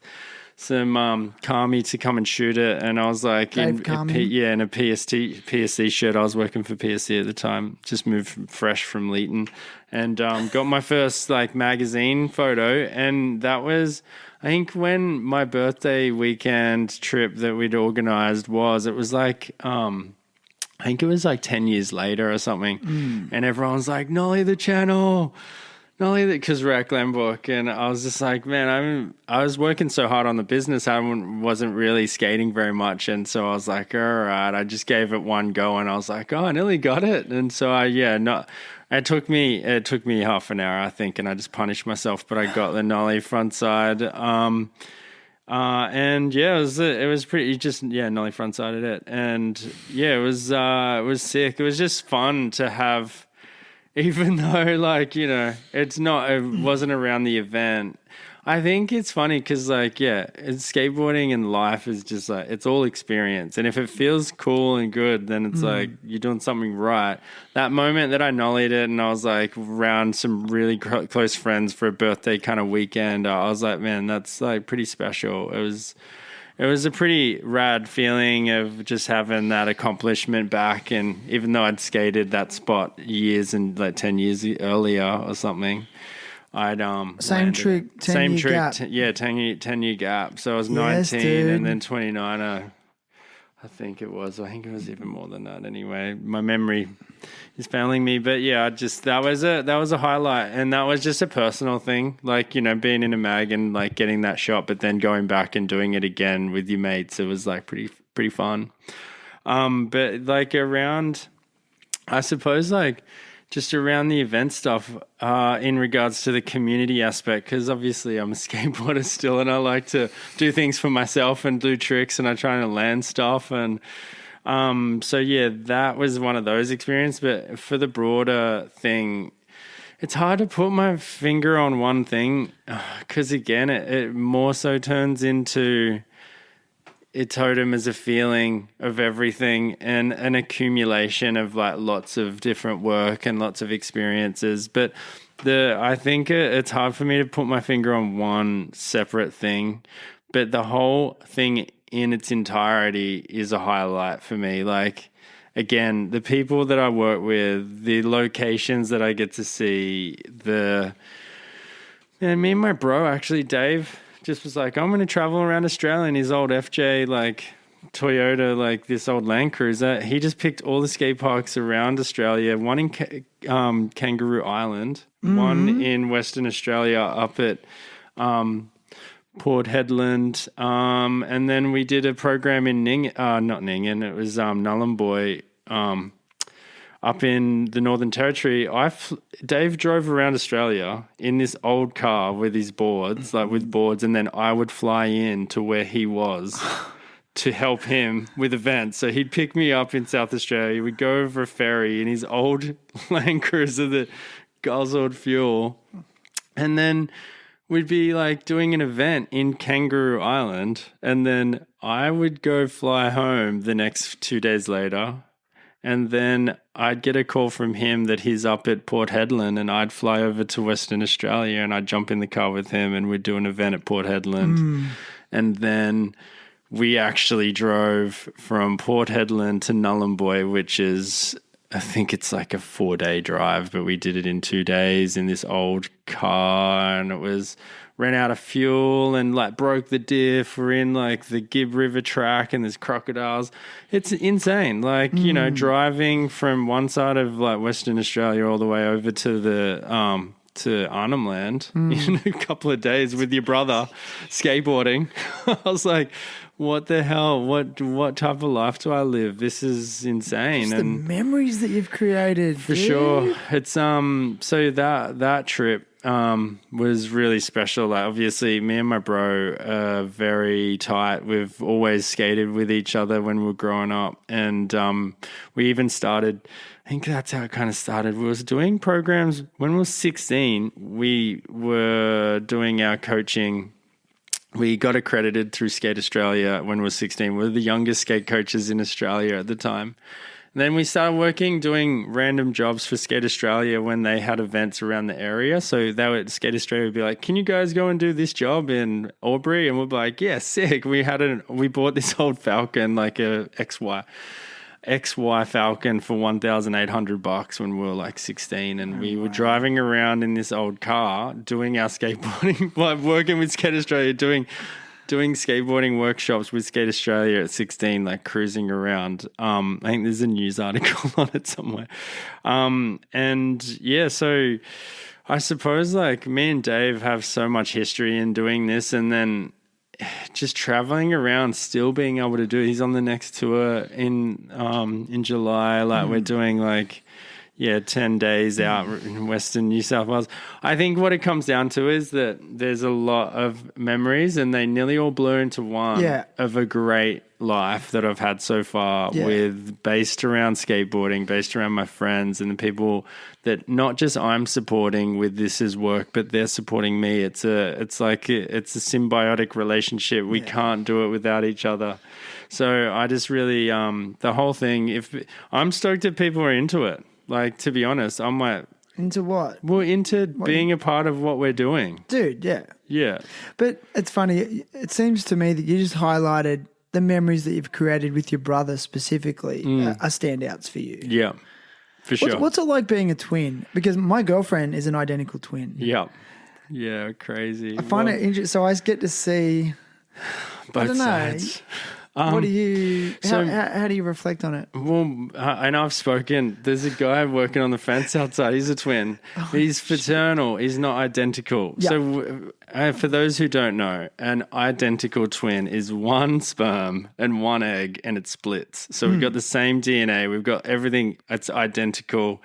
some Kami to come and shoot it, and I was like, in a PSC shirt. I was working for PSC at the time, just moved fresh from Leeton, and got my first like magazine photo, and that was, I think, when my birthday weekend trip that we'd organised it was like I think it was like 10 years later or something, and everyone's like, "Nollie the channel." Not only that, because we're at Glenbrook, and I was just like, man, I was working so hard on the business, I wasn't really skating very much, and so I was like, all right, I just gave it one go, and I was like, oh, I nearly got it, and so it took me half an hour, I think, and I just punished myself, but I got the nollie front side, and yeah, it was pretty, just nollie front sided it, and yeah, it was sick. It was just fun to have. Even though, like, you know, it wasn't around the event. I think it's funny because, like, skateboarding and life is just like, it's all experience. And if it feels cool and good, then it's like you're doing something right. That moment that I nollied it and I was like around some really close friends for a birthday kind of weekend, I was like, man, that's like pretty special. It was a pretty rad feeling of just having that accomplishment back. And even though I'd skated that spot years and like 10 years earlier or something, I'd same trick, 10 year gap. 10-year gap. So I was 19 and then 29. I think it was even more than that anyway. My memory is failing me, but yeah, that was a highlight, and that was just a personal thing, like, you know, being in a mag and like getting that shot, but then going back and doing it again with your mates. It was like pretty fun. But like around, I suppose, like just around the event stuff, in regards to the community aspect, because obviously I'm a skateboarder still, and I like to do things for myself and do tricks, and I try to land stuff, and so yeah, that was one of those experiences. But for the broader thing, it's hard to put my finger on one thing, because again, it more so turns into Totem as a feeling of everything and an accumulation of like lots of different work and lots of experiences. But I think it's hard for me to put my finger on one separate thing, but the whole thing in its entirety is a highlight for me. Like, again, the people that I work with, the locations that I get to see, me and my bro, actually, Dave, just was like, I'm going to travel around Australia in his old FJ, like Toyota, like this old Land Cruiser. He just picked all the skate parks around Australia, one in Kangaroo Island, one in Western Australia up at Port Hedland, and then we did a program in not Ningin, it was Nhulunbuy, up in the Northern Territory, Dave drove around Australia in this old car with his boards, like with boards, and then I would fly in to where he was to help him with events. So he'd pick me up in South Australia. We'd go over a ferry in his old Land Cruiser that guzzled fuel, and then we'd be like doing an event in Kangaroo Island, and then I would go fly home the next 2 days later. And then I'd get a call from him that he's up at Port Hedland, and I'd fly over to Western Australia and I'd jump in the car with him and we'd do an event at Port Hedland. And then we actually drove from Port Hedland to Nhulunbuy, which is, I think it's like a 4-day drive, but we did it in 2 days in this old car, and it was ran out of fuel and like broke the diff. We're in like the Gibb River track and there's crocodiles. It's insane. Like, you know, driving from one side of like Western Australia all the way over to the, to Arnhem Land in a couple of days with your brother skateboarding. I was like, what the hell? What type of life do I live? This is insane. Just the memories that you've created. For sure. It's so that trip was really special. Like, obviously me and my bro are very tight. We've always skated with each other when we were growing up, and we even started, I think that's how it kind of started. We was doing programs when we were 16. We were doing our coaching. We got accredited through Skate Australia when we were 16. We were the youngest skate coaches in Australia at the time. And then we started doing random jobs for Skate Australia when they had events around the area. So Skate Australia would be like, can you guys go and do this job in Albury? And we'd be like, yeah, sick. We bought this old Falcon, like a XY Falcon for $1,800 when we were like 16, and we were driving around in this old car doing our skateboarding, like working with Skate Australia, doing skateboarding workshops with Skate Australia at 16, like cruising around. I think there's a news article on it somewhere. And yeah, so I suppose like me and Dave have so much history in doing this, and then just traveling around, still being able to do it. He's on the next tour in July. Like we're doing 10 days out in Western New South Wales. I think what it comes down to is that there's a lot of memories, and they nearly all blur into one of a great life that I've had so far, based around skateboarding, based around my friends and the people that not just I'm supporting with this as work, but they're supporting me. It's a symbiotic relationship. We can't do it without each other. So I just really, the whole thing, I'm stoked that people are into it. Like, to be honest, I'm like... Into what? Well, into being a part of what we're doing. Dude, yeah. Yeah. But it's funny. It seems to me that you just highlighted the memories that you've created with your brother specifically are standouts for you. Yeah, for sure. What's it like being a twin? Because my girlfriend is an identical twin. Yeah. Yeah, crazy. I find it interesting. So I get to see... Both sides. What do you? How do you reflect on it? Well, I know I've spoken. There's a guy working on the fence outside. He's a twin. He's fraternal. He's not identical. Yep. So, for those who don't know, an identical twin is one sperm and one egg, and it splits. So we've got the same DNA. We've got everything. It's identical.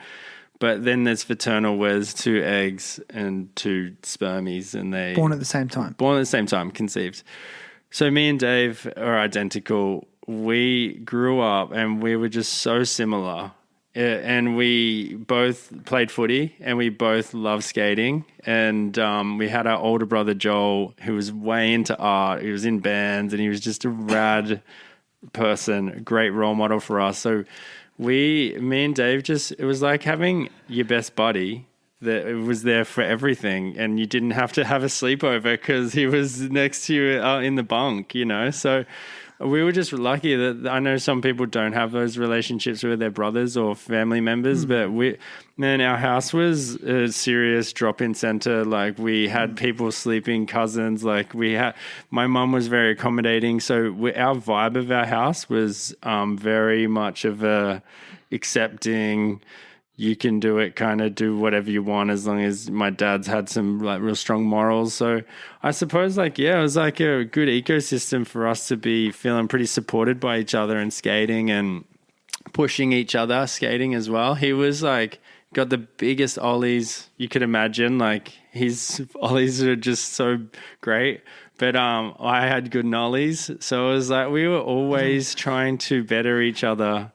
But then there's fraternal, where there's 2 eggs and 2 spermies, and they born at the same time, conceived. So me and Dave are identical. We grew up and we were just so similar. And we both played footy and we both loved skating. And we had our older brother, Joel, who was way into art. He was in bands and he was just a rad person, a great role model for us. So me and Dave it was like having your best buddy that it was there for everything, and you didn't have to have a sleepover because he was next to you in the bunk, you know. So we were just lucky that I know some people don't have those relationships with their brothers or family members, but our house was a serious drop-in center. Like we had people sleeping, cousins. Like my mum was very accommodating. So our vibe of our house was very much of a accepting, you can do it, kind of do whatever you want, as long as my dad's had some like real strong morals. So I suppose it was like a good ecosystem for us to be feeling pretty supported by each other and skating and pushing each other skating as well. He was like got the biggest ollies you could imagine. Like his ollies are just so great. But I had good nollies. So it was like we were always trying to better each other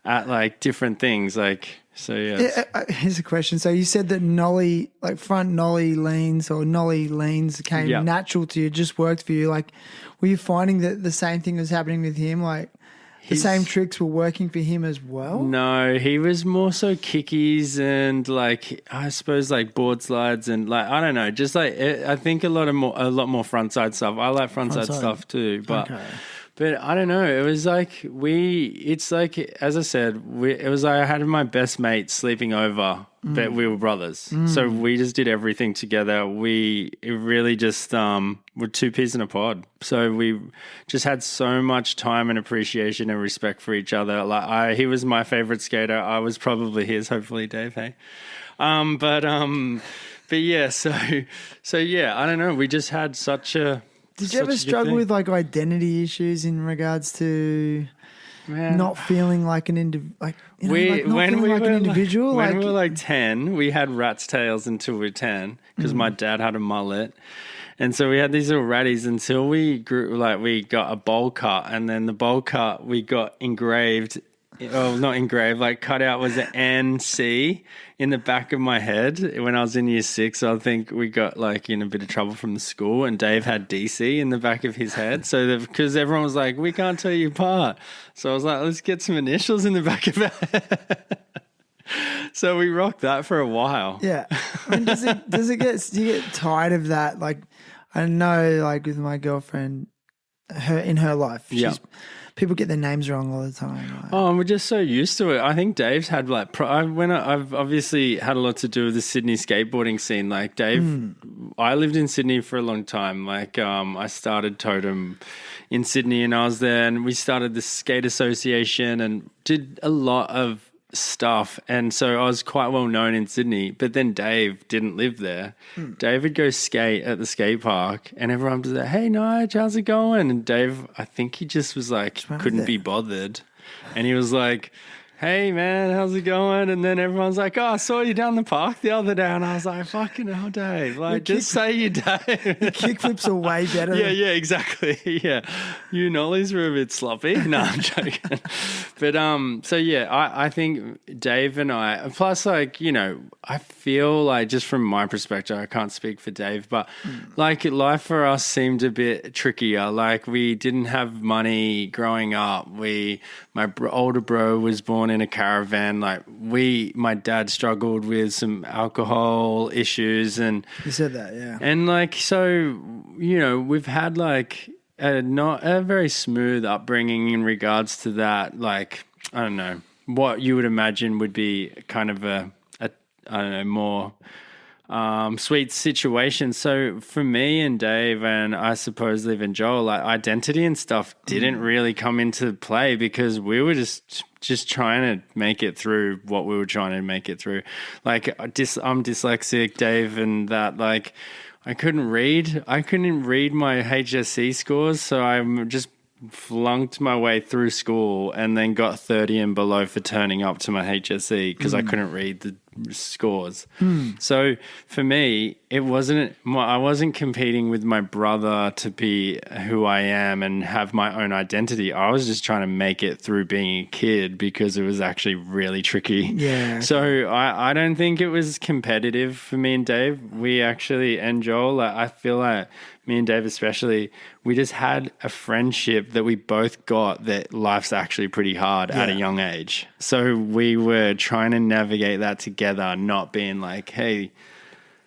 at like different things. Like, so yeah. Here's a question. So you said that nollie, like front nollie leans or nollie leans came natural to you, just worked for you. Like, were you finding that the same thing was happening with him? Like the same tricks were working for him as well? No, he was more so kickies and like, I suppose like board slides and like, I don't know, just like, I think a lot more front side stuff. I like front side stuff too, but I don't know. It was like it's like, as I said, it was like I had my best mate sleeping over, but we were brothers. So we just did everything together. It really just were two peas in a pod. So we just had so much time and appreciation and respect for each other. Like he was my favorite skater. I was probably his, hopefully, Dave, hey? But yeah, so yeah, I don't know. We just had such a... Did you ever struggle with like identity issues in regards to not feeling like an individual? Like, an individual? When we were like 10, we had rat's tails until we were 10 because my dad had a mullet. And so we had these little ratties until we grew, like we got a bowl cut, and then the bowl cut we got engraved. Oh, not engraved, like cut out was an NC in the back of my head when I was in year 6. I think we got like in a bit of trouble from the school, and Dave had DC in the back of his head. So because everyone was like, we can't tell you apart. So I was like, let's get some initials in the back of our head. So we rocked that for a while. Yeah. I mean, do you get tired of that? Like, I know like with my girlfriend, in her life, people get their names wrong all the time. Like. Oh, and we're just so used to it. I think Dave's had like, I've obviously had a lot to do with the Sydney skateboarding scene. Like Dave, I lived in Sydney for a long time. Like I started Totem in Sydney, and I was there, and we started the skate association and did a lot of stuff. And so I was quite well known in Sydney, but then Dave didn't live there. Dave would go skate at the skate park, and everyone was like, hey Nigel, how's it going? And Dave, I think he just was like, couldn't be bothered. And he was like, hey man, how's it going? And then everyone's like, oh, I saw you down the park the other day. And I was like, fucking hell, Dave. Like, just say you Dave. Your kickflips are way better. Yeah, exactly. Yeah. You nollies were a bit sloppy. No, I'm joking. But so yeah, I think Dave and I, plus like, you know, I feel like just from my perspective, I can't speak for Dave, but like life for us seemed a bit trickier. Like we didn't have money growing up. My older bro was born in a caravan. Like my dad struggled with some alcohol issues, and you said that, yeah. And like, so, you know, we've had like not a very smooth upbringing in regards to that. Like, I don't know, what you would imagine would be kind of a I don't know, more sweet situation. So for me and Dave, and I suppose even Joel, like identity and stuff didn't really come into play because we were just trying to make it through what we were trying to make it through. Like I'm dyslexic, Dave, and that like I couldn't read my HSC scores, so I just flunked my way through school and then got 30 and below for turning up to my HSC because I couldn't read the scores. So for me, I wasn't competing with my brother to be who I am and have my own identity. I was just trying to make it through being a kid because it was actually really tricky. Yeah. So I don't think it was competitive for me and Dave. We actually, and Joel, like, I feel like me and Dave especially, we just had a friendship that we both got that life's actually pretty hard at a young age. So we were trying to navigate that together, not being like, hey,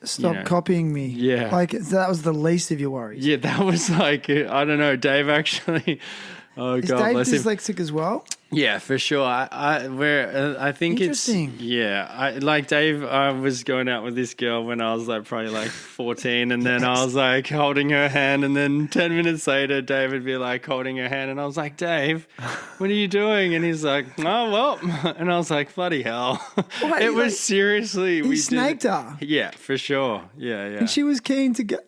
stop copying me. Yeah. Like that was the least of your worries. Yeah, that was like, I don't know, Dave actually, Is Dave dyslexic as well? Yeah, for sure. I think interesting. Like Dave, I was going out with this girl when I was like probably like 14, and then I was like holding her hand, and then 10 minutes later, Dave would be like holding her hand, and I was like, Dave, what are you doing? And he's like, oh well, and I was like, bloody hell. Wait, it was seriously. He snaked her. Yeah, for sure. Yeah. And she was keen to go.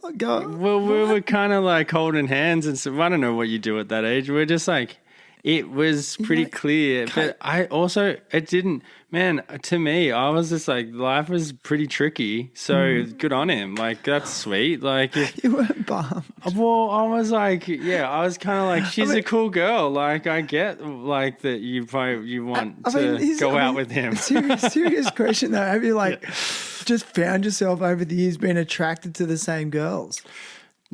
Well, we were kind of like holding hands, and so I don't know what you do at that age. We're just like It was pretty clear, but I also, it didn't, man, to me, I was just like, life was pretty tricky. So good on him. Like, that's sweet. Like, You weren't bummed. well, I was like, yeah, I was kind of like, she's a cool girl. Like, I get like that you want to go out with him. Serious question though. Have you just found yourself over the years being attracted to the same girls?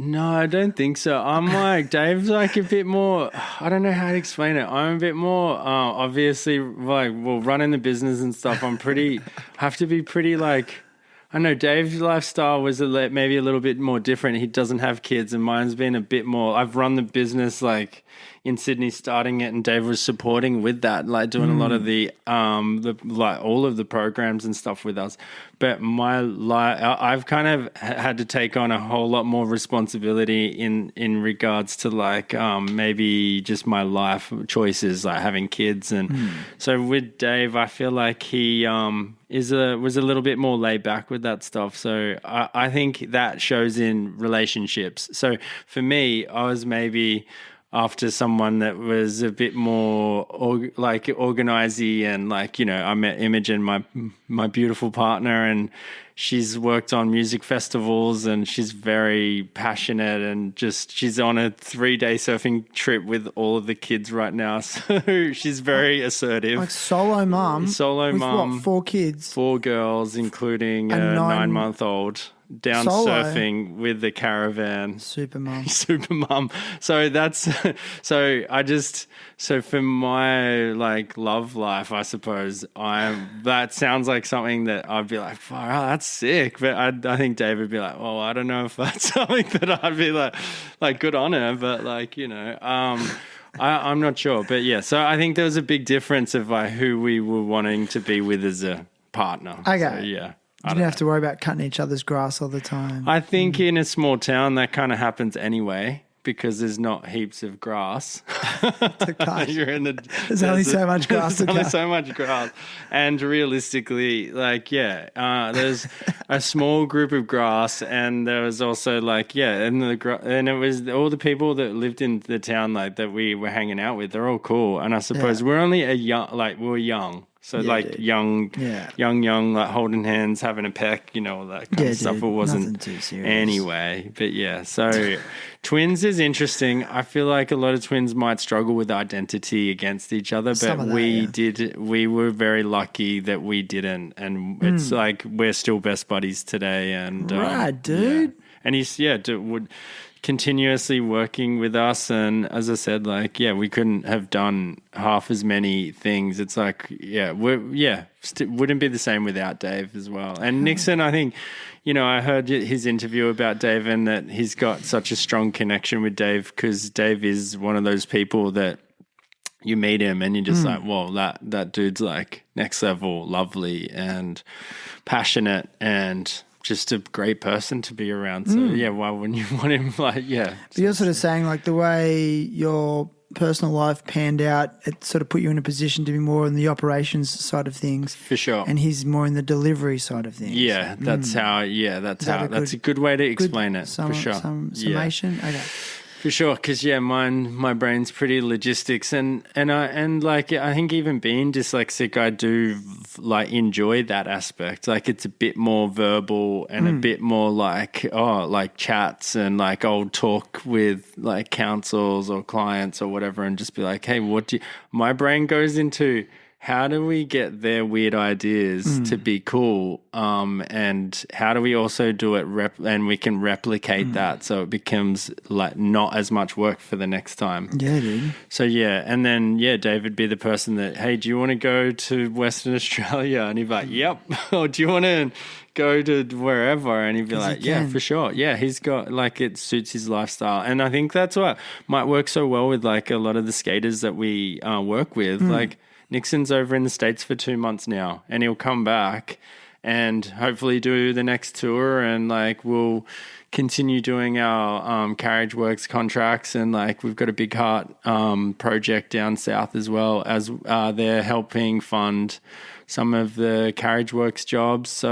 No, I don't think so. I'm like, Dave's like a bit more, I don't know how to explain it. I'm a bit more, obviously, like, well, running the business and stuff, have to be pretty like, I know Dave's lifestyle was maybe a little bit more different. He doesn't have kids, and mine's been a bit more, I've run the business like in Sydney starting it, and Dave was supporting with that, like doing a lot of the like all of the programs and stuff with us. But I've kind of had to take on a whole lot more responsibility in regards to like maybe just my life choices, like having kids. And so with Dave, I feel like he was a little bit more laid back with that stuff. So I think that shows in relationships. So for me, I was maybe after someone that was a bit more organizey, and like, you know, I met Imogen, my beautiful partner, and she's worked on music festivals, and she's very passionate, and just she's on a 3-day surfing trip with all of the kids right now. So she's very assertive. Like solo mum. With what, 4 kids? 4 girls, including a 9-month-old. Down Solo. surfing with the caravan. Super mum. So that's so for my like love life, I suppose that sounds like something that I'd be like, wow, that's sick. But I think Dave would be like, well, I don't know if that's something that I'd be like good on her, but like, you know, I'm not sure. But yeah, so I think there was a big difference of like who we were wanting to be with as a partner. Okay. So, yeah. You didn't have to worry about cutting each other's grass all the time. I think in a small town that kind of happens anyway, because there's not heaps of grass. To cut. You're in the There's only so much grass to There's only cut. so much grass. And realistically, like, there's a small group of grass, and there was also like, and it was all the people that lived in the town like that we were hanging out with. They're all cool. And I suppose we're only we were young. So young, like holding hands, having a peck, you know, all that kind of stuff. It wasn't too serious. Anyway, but yeah. So twins is interesting. I feel like a lot of twins might struggle with identity against each other, but we were very lucky that we didn't. And it's like we're still best buddies today. And right, dude. Yeah. And he's would continuously working with us, and as I said, like we couldn't have done half as many things. It's like wouldn't be the same without Dave as well. And Nixon, I think, you know, I heard his interview about Dave, and that he's got such a strong connection with Dave, because Dave is one of those people that you meet him and you're just like, whoa, that dude's like next level, lovely and passionate, and just a great person to be around. So why wouldn't you want him? Like, yeah. But you're sort of saying like the way your personal life panned out, it sort of put you in a position to be more in the operations side of things. For sure. And he's more in the delivery side of things. Yeah, that's how. Yeah, that's a good way to explain it. For sure. Some summation. Okay. For sure, because my brain's pretty logistics, and like I think even being dyslexic, I do like enjoy that aspect. Like it's a bit more verbal and a bit more like chats, and like I'll talk with like councils or clients or whatever, and just be like, hey, my brain goes into, how do we get their weird ideas to be cool? And how do we also do it and we can replicate that, so it becomes like not as much work for the next time. Yeah, dude. So and then Dave would be the person that, hey, do you want to go to Western Australia? And he'd be like, yep. Or do you want to go to wherever? And he'd be like, yeah, for sure. Yeah, he's got like, it suits his lifestyle. And I think that's what might work so well with like a lot of the skaters that we work with. Like Nixon's over in the States for 2 months now, and he'll come back and hopefully do the next tour, and like we'll continue doing our Carriage Works contracts, and like we've got a Big Heart project down south as well, as they're helping fund some of the Carriage Works jobs. So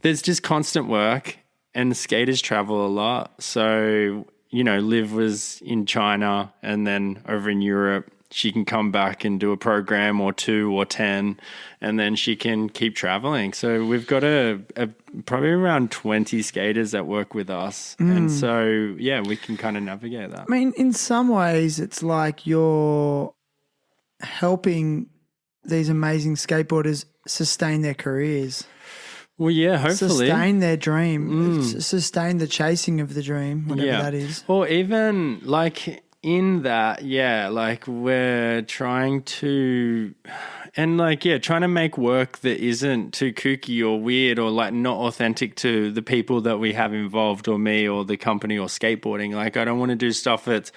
there's just constant work, and the skaters travel a lot. So Liv was in China and then over in Europe. She can come back and do a program or 2 or 10, and then she can keep traveling. So we've got a probably around 20 skaters that work with us. And so, yeah, we can kind of navigate that. I mean, in some ways, it's like you're helping these amazing skateboarders sustain their careers. Well, yeah, hopefully. Sustain their dream. Sustain the chasing of the dream, whatever that is. Or even like in that, like we're trying to, and like, trying to make work that isn't too kooky or weird or like not authentic to the people that we have involved or me or the company or skateboarding. Like, I don't want to do stuff that's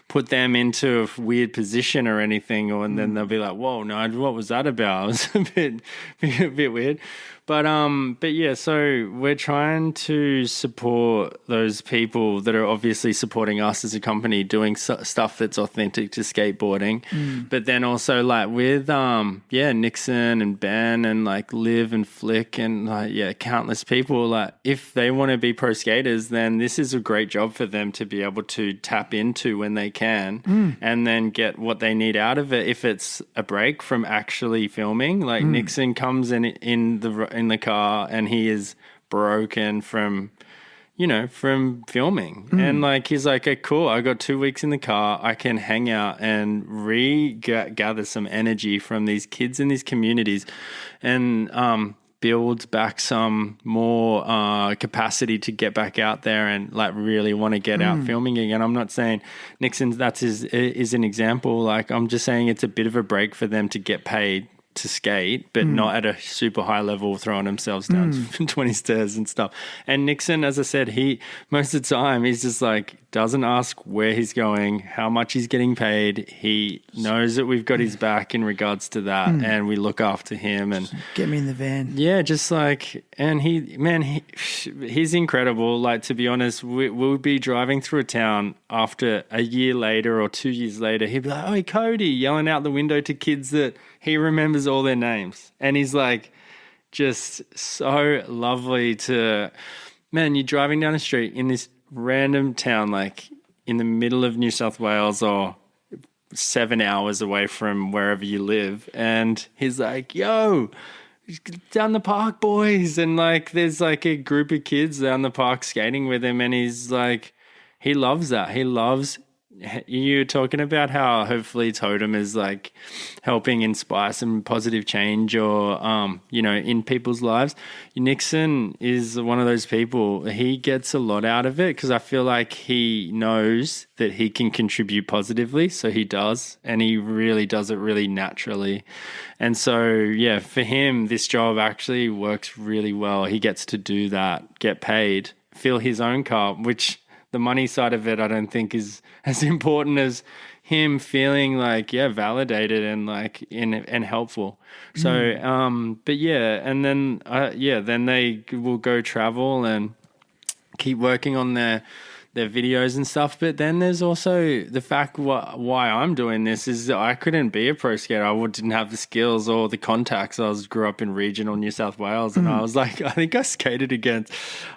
put them into a weird position or anything, and then they'll be like, "Whoa, Nigel, what was that about?" It was a bit weird. But yeah, so we're trying to support those people that are obviously supporting us as a company doing stuff that's authentic to skateboarding. But then also like with Nixon and Ben and like Liv and Flick and like countless people, like if they want to be pro skaters, then this is a great job for them to be able to tap into when they can and then get what they need out of it. If it's a break from actually filming, like Nixon comes in the car and he is broken from filming. And like, he's like, okay, cool. I got 2 weeks in the car. I can hang out and gather some energy from these kids in these communities and, build back some more capacity to get back out there and like really want to get out filming again. I'm not saying Nixon's is an example. Like, I'm just saying it's a bit of a break for them to get paid to skate, but not at a super high level, throwing themselves down 20 stairs and stuff. And Nixon, as I said, he most of the time he's just like doesn't ask where he's going, how much he's getting paid. He knows that we've got his back in regards to that, and we look after him. And get me in the van. Yeah, just like, and he's incredible. Like, to be honest, we'll be driving through a town after a year later or 2 years later. He'd be like, "Oh, Cody," yelling out the window to kids that he remembers all their names. And he's like, just so lovely to, man, you're driving down the street in this random town, like in the middle of New South Wales or 7 hours away from wherever you live. And he's like, "Yo, down the park, boys." And like, there's like a group of kids down the park skating with him. And he's like, he loves that. He loves, you're talking about how hopefully Totem is like helping inspire some positive change or, in people's lives. Nixon is one of those people. He gets a lot out of it because I feel like he knows that he can contribute positively. So he does, and he really does it really naturally. And so, yeah, for him, this job actually works really well. He gets to do that, get paid, fill his own car, which the money side of it, I don't think is as important as him feeling like, validated and like and helpful. So, but yeah, and then, then they will go travel and keep working on their videos and stuff. But then there's also the fact why I'm doing this is that I couldn't be a pro skater. I didn't have the skills or the contacts. I grew up in regional New South Wales, and I was like, I think I skated against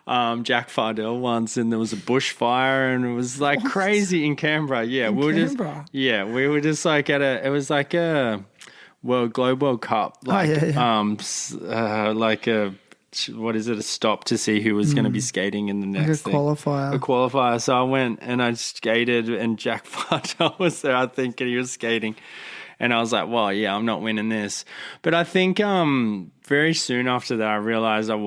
Jack Fardell once, and there was a bushfire, and it was like crazy in Canberra. Yeah, we were just like it was like a Globe World Cup, like like a, what is it, a stop to see who was going to be skating in the next like a qualifier. A qualifier. So I went and I skated, and Jack Fardell was there, I think, and he was skating. And I was like, well, yeah, I'm not winning this. But I think very soon after that, I realized I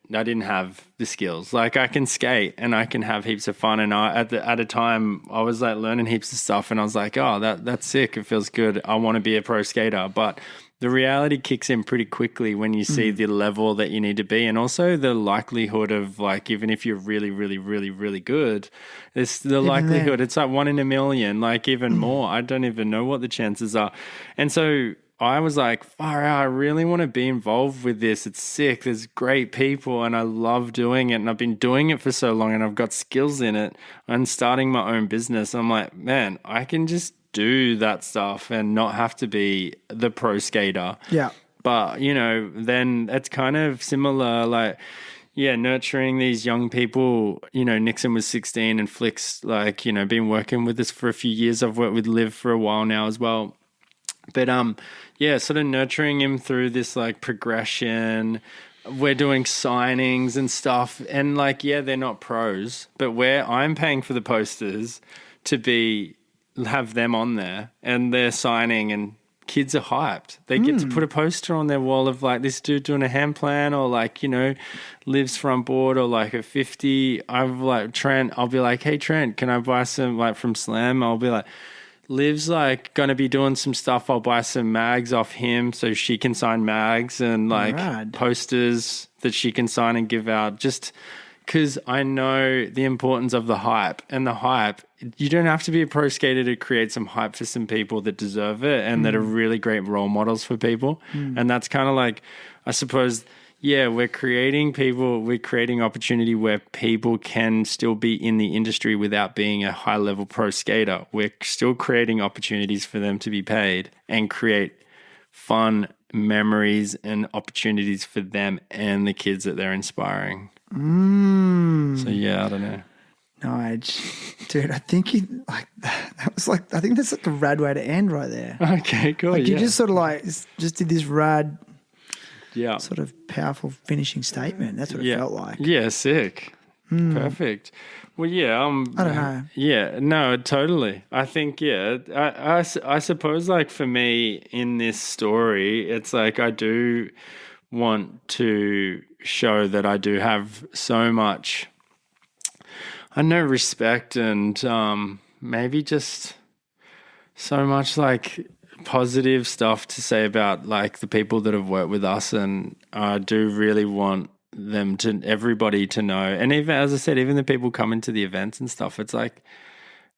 didn't have the skills. Like, I can skate and I can have heaps of fun. And at a time, I was like learning heaps of stuff, and I was like, oh, that's sick. It feels good. I want to be a pro skater. But the reality kicks in pretty quickly when you see the level that you need to be, and also the likelihood of, like, even if you're really, really, really, really good, it's the likelihood. It's like 1 in a million, like even more. I don't even know what the chances are. And so I was like, far out, I really want to be involved with this. It's sick. There's great people and I love doing it. And I've been doing it for so long and I've got skills in it. And starting my own business, I'm like, man, I can just do that stuff and not have to be the pro skater. Yeah. But, then it's kind of similar. Like, nurturing these young people. You know, Nixon was 16 and Flick's like, you know, been working with us for a few years. I've worked with Liv for a while now as well. But sort of nurturing him through this like progression. We're doing signings and stuff, and like, they're not pros, but I'm paying for the posters to have them on there, and they're signing, and kids are hyped. They get to put a poster on their wall of like this dude doing a hand plan, or like, you know, Liv's front board, or like a 50. I've like Trent. I'll be like, hey Trent, can I buy some like from Slam? I'll be like, Liv's like going to be doing some stuff. I'll buy some mags off him so she can sign mags and like posters that she can sign and give out, just because I know the importance of the hype. And the hype, you don't have to be a pro skater to create some hype for some people that deserve it and that are really great role models for people. And that's kind of like, I suppose, we're creating opportunity where people can still be in the industry without being a high-level pro skater. We're still creating opportunities for them to be paid and create fun memories and opportunities for them and the kids that they're inspiring. So, I don't know. Nigel, dude, I think I think that's like a rad way to end right there. Okay, cool. Like you just sort of like, just did this rad... sort of powerful finishing statement. That's what it felt like. Yeah, sick. Perfect. Well, I don't know. Yeah, no, totally. I think, I suppose like for me in this story, it's like I do want to show that I do have so much, I know, respect and maybe just so much like positive stuff to say about like the people that have worked with us, and I do really want everybody to know, and even, as I said, even the people coming to the events and stuff, it's like,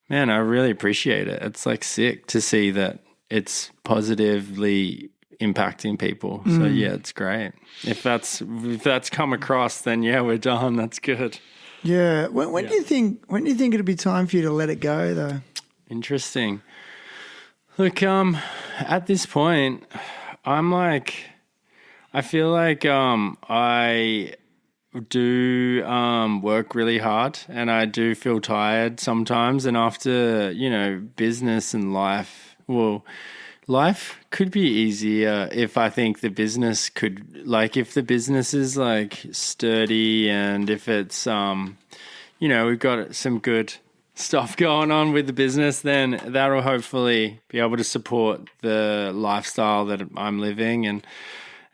man, I really appreciate it. It's like sick to see that it's positively impacting people. So it's great. If that's come across, then we're done. That's good. Yeah. When do you think it'd be time for you to let it go though? Interesting. Look, at this point, I'm like, I feel like I do work really hard, and I do feel tired sometimes. And after, you know, business and life, life could be easier if I think the business could, like, if the business is like sturdy, and if it's, you know, we've got some good stuff going on with the business, then that'll hopefully be able to support the lifestyle that I'm living. And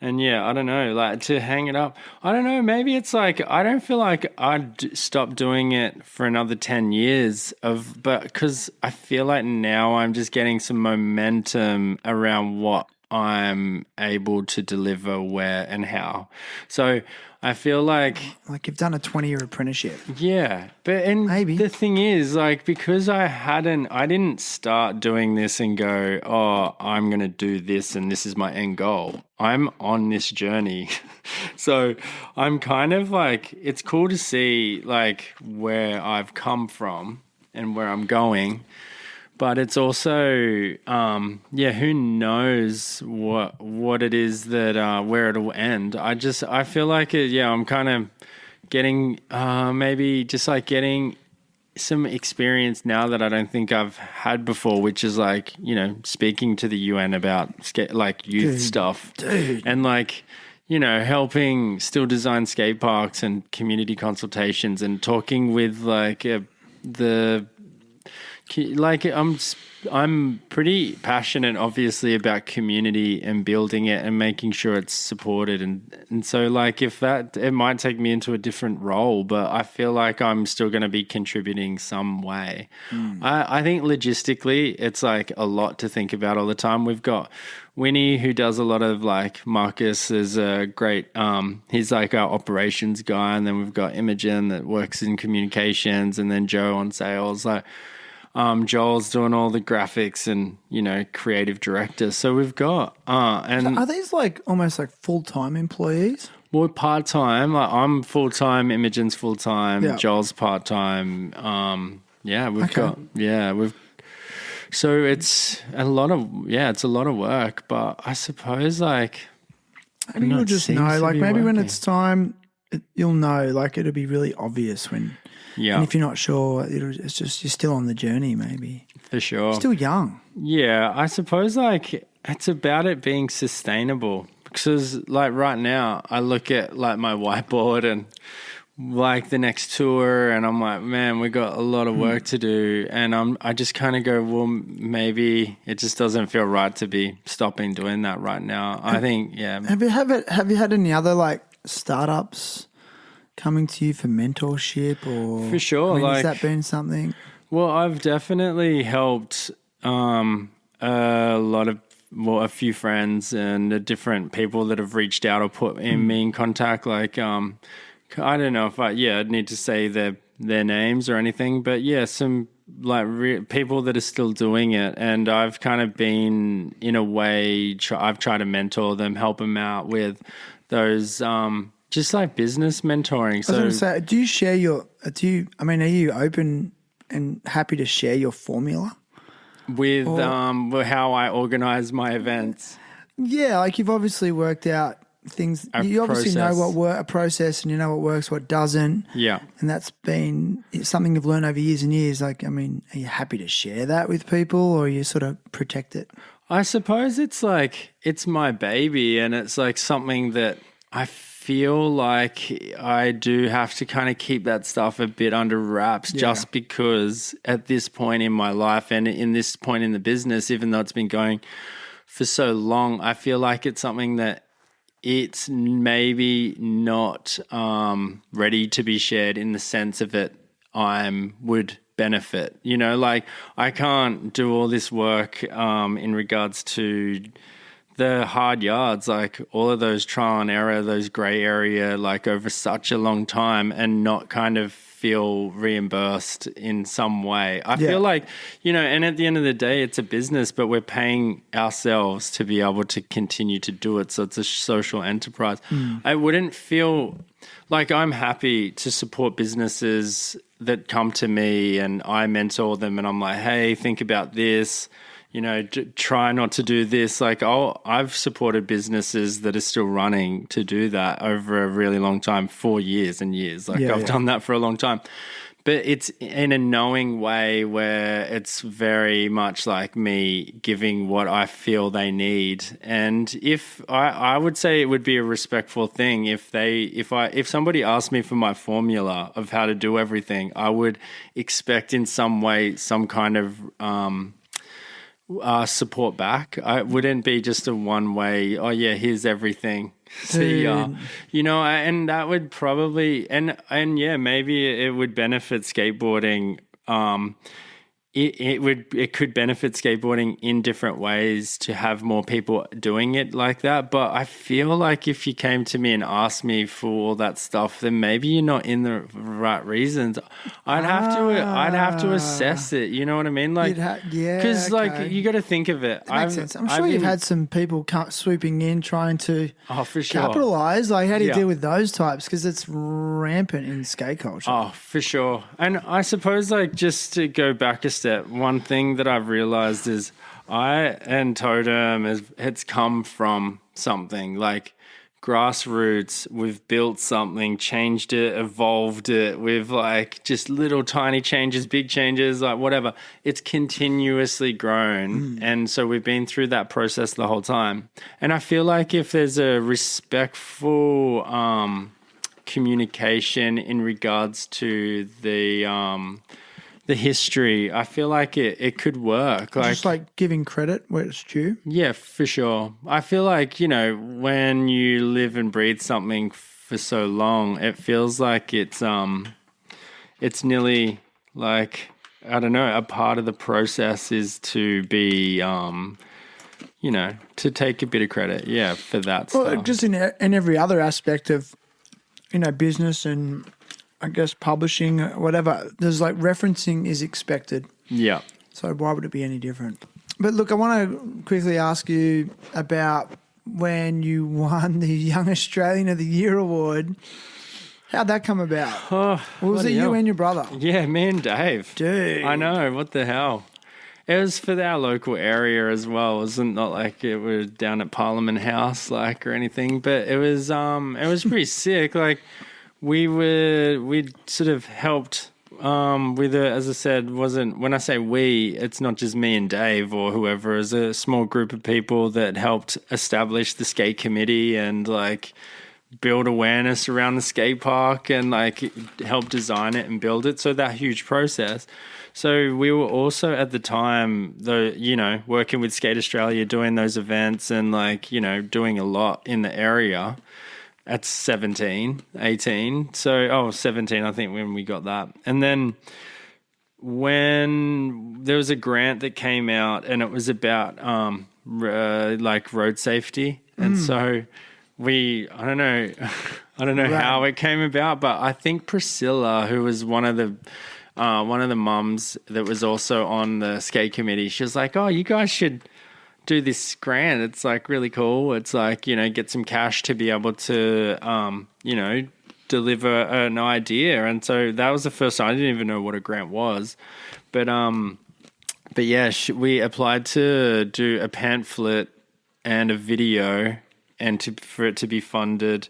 I don't know, like, to hang it up, I don't know, maybe it's like, I don't feel like I'd stop doing it for another 10 years but because I feel like now I'm just getting some momentum around what I'm able to deliver, where and how. So I feel like you've done a 20-year apprenticeship. Yeah. But maybe the thing is, like, because I didn't start doing this and go, oh, I'm going to do this and this is my end goal. I'm on this journey. So I'm kind of like, it's cool to see like where I've come from and where I'm going. But it's also, who knows what it is that where it'll end. I feel like I'm kind of getting maybe just like getting some experience now that I don't think I've had before, which is like, you know, speaking to the UN about like youth stuff, and like, you know, helping still design skate parks and community consultations, and talking with like I'm pretty passionate, obviously, about community and building it and making sure it's supported. And so, like, it might take me into a different role, but I feel like I'm still going to be contributing some way. I think logistically, it's like a lot to think about all the time. We've got Winnie, who does a lot of, like, Marcus is a great, he's like our operations guy. And then we've got Imogen that works in communications, and then Joe on sales. Like, Joel's doing all the graphics and, you know, creative director. So we've got, and are these like almost like full-time employees? Well, part-time. Like, I'm full-time, Imogen's full-time, Joel's part-time. So it's a lot of work, but I suppose like, maybe you'll just know, like maybe when it's time, you'll know, like it'll be really obvious when. Yeah. And if you're not sure, it's just you're still on the journey. Maybe For sure. still young. Yeah, I suppose like it's about it being sustainable because like right now I look at like my whiteboard and like the next tour and I'm like, man, we got a lot of work to do, and I just kind of go, well, maybe it just doesn't feel right to be stopping doing that right now. I think, yeah. Have you had any other like startups coming to you for mentorship or For sure, has that been something? Well, I've definitely helped a few friends and different people that have reached out or put me in contact. Like, I don't know if I'd need to say their names or anything, but yeah, some like people that are still doing it, and I've kind of been in a way. I've tried to mentor them, help them out with those. Just like business mentoring. So, I was going to say, do you share are you open and happy to share your formula? With how I organize my events. Yeah, like you've obviously worked out things. You obviously know a process, and you know what works, what doesn't. Yeah. And that's been something you've learned over years and years. Like, I mean, are you happy to share that with people, or you sort of protect it? I suppose it's like, it's my baby, and it's like something that I feel like I do have to kind of keep that stuff a bit under wraps, just because at this point in my life and in this point in the business, even though it's been going for so long, I feel like it's something that it's maybe not ready to be shared in the sense of it would benefit. You know, like I can't do all this work in regards to the hard yards, like all of those trial and error, those gray area, like over such a long time and not kind of feel reimbursed in some way. I feel like, you know, and at the end of the day, it's a business, but we're paying ourselves to be able to continue to do it. So it's a social enterprise. I wouldn't feel like I'm happy to support businesses that come to me and I mentor them and I'm like, hey, think about this. You know, try not to do this. Like, I've supported businesses that are still running to do that over a really long time, for years and years. Like, I've done that for a long time. But it's in a knowing way where it's very much like me giving what I feel they need. And if I would say it would be a respectful thing if somebody asked me for my formula of how to do everything, I would expect in some way some kind of support back. I wouldn't be just a one way, oh yeah, here's everything. See ya. You know, and that would probably and yeah, maybe it would benefit skateboarding. It could benefit skateboarding in different ways to have more people doing it like that. But I feel like if you came to me and asked me for all that stuff, then maybe you're not in the right reasons. I'd have to assess it. You know what I mean? Like, because like you got to think of it. That makes sense. I'm sure you've had some people swooping in trying to for sure capitalize. Like, how do you deal with those types? Because it's rampant in skate culture. Oh, for sure. And I suppose like just to go back a step, one thing that I've realized is Totem it's come from something like grassroots. We've built something, changed it, evolved it with like just little tiny changes, big changes, like whatever. It's continuously grown. And so we've been through that process the whole time. And I feel like if there's a respectful communication in regards to the history, I feel like it could work. Like, just like giving credit where it's due. Yeah, for sure. I feel like, you know, when you live and breathe something for so long, it feels like it's nearly like, I don't know, a part of the process is to be, you know, to take a bit of credit, for that stuff. Well, just in every other aspect of, you know, business and I guess publishing, whatever, there's like referencing is expected. Yeah. So why would it be any different? But look, I want to quickly ask you about when you won the Young Australian of the Year award. How'd that come about? Oh, or was it you and your brother? Yeah, me and Dave. Dude. I know, what the hell. It was for our local area as well. It wasn't not like it was down at Parliament House like or anything, but it was pretty sick. Like, we sort of helped with it, as I said, when I say we, it's not just me and Dave or whoever. It's a small group of people that helped establish the skate committee and like build awareness around the skate park and like help design it and build it. So that huge process. So we were also at the time, though, working with Skate Australia, doing those events and like, doing a lot in the area. At 17, 18. So, 17, I think, when we got that. And then when there was a grant that came out and it was about like road safety. And so I don't know how it came about, but I think Priscilla, who was one of the mums that was also on the skate committee, she was like, oh, you guys should do this grant. It's like really cool. It's like, get some cash to be able to, deliver an idea. And so that was the first time. I didn't even know what a grant was. But yeah, we applied to do a pamphlet and a video and for it to be funded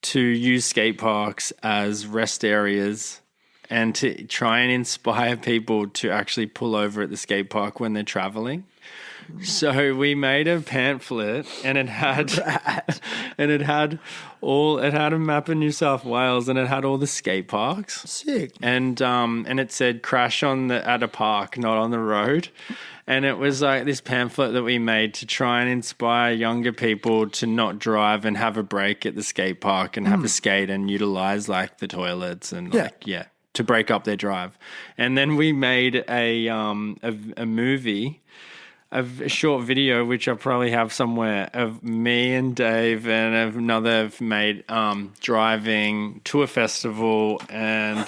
to use skate parks as rest areas and to try and inspire people to actually pull over at the skate park when they're traveling. So we made a pamphlet and it had a map of New South Wales and it had all the skate parks. Sick. And it said crash at a park, not on the road. And it was like this pamphlet that we made to try and inspire younger people to not drive and have a break at the skate park and have a skate and utilize like the toilets and to break up their drive. And then we made a movie, a short video, which I probably have somewhere, of me and Dave and another mate driving to a festival and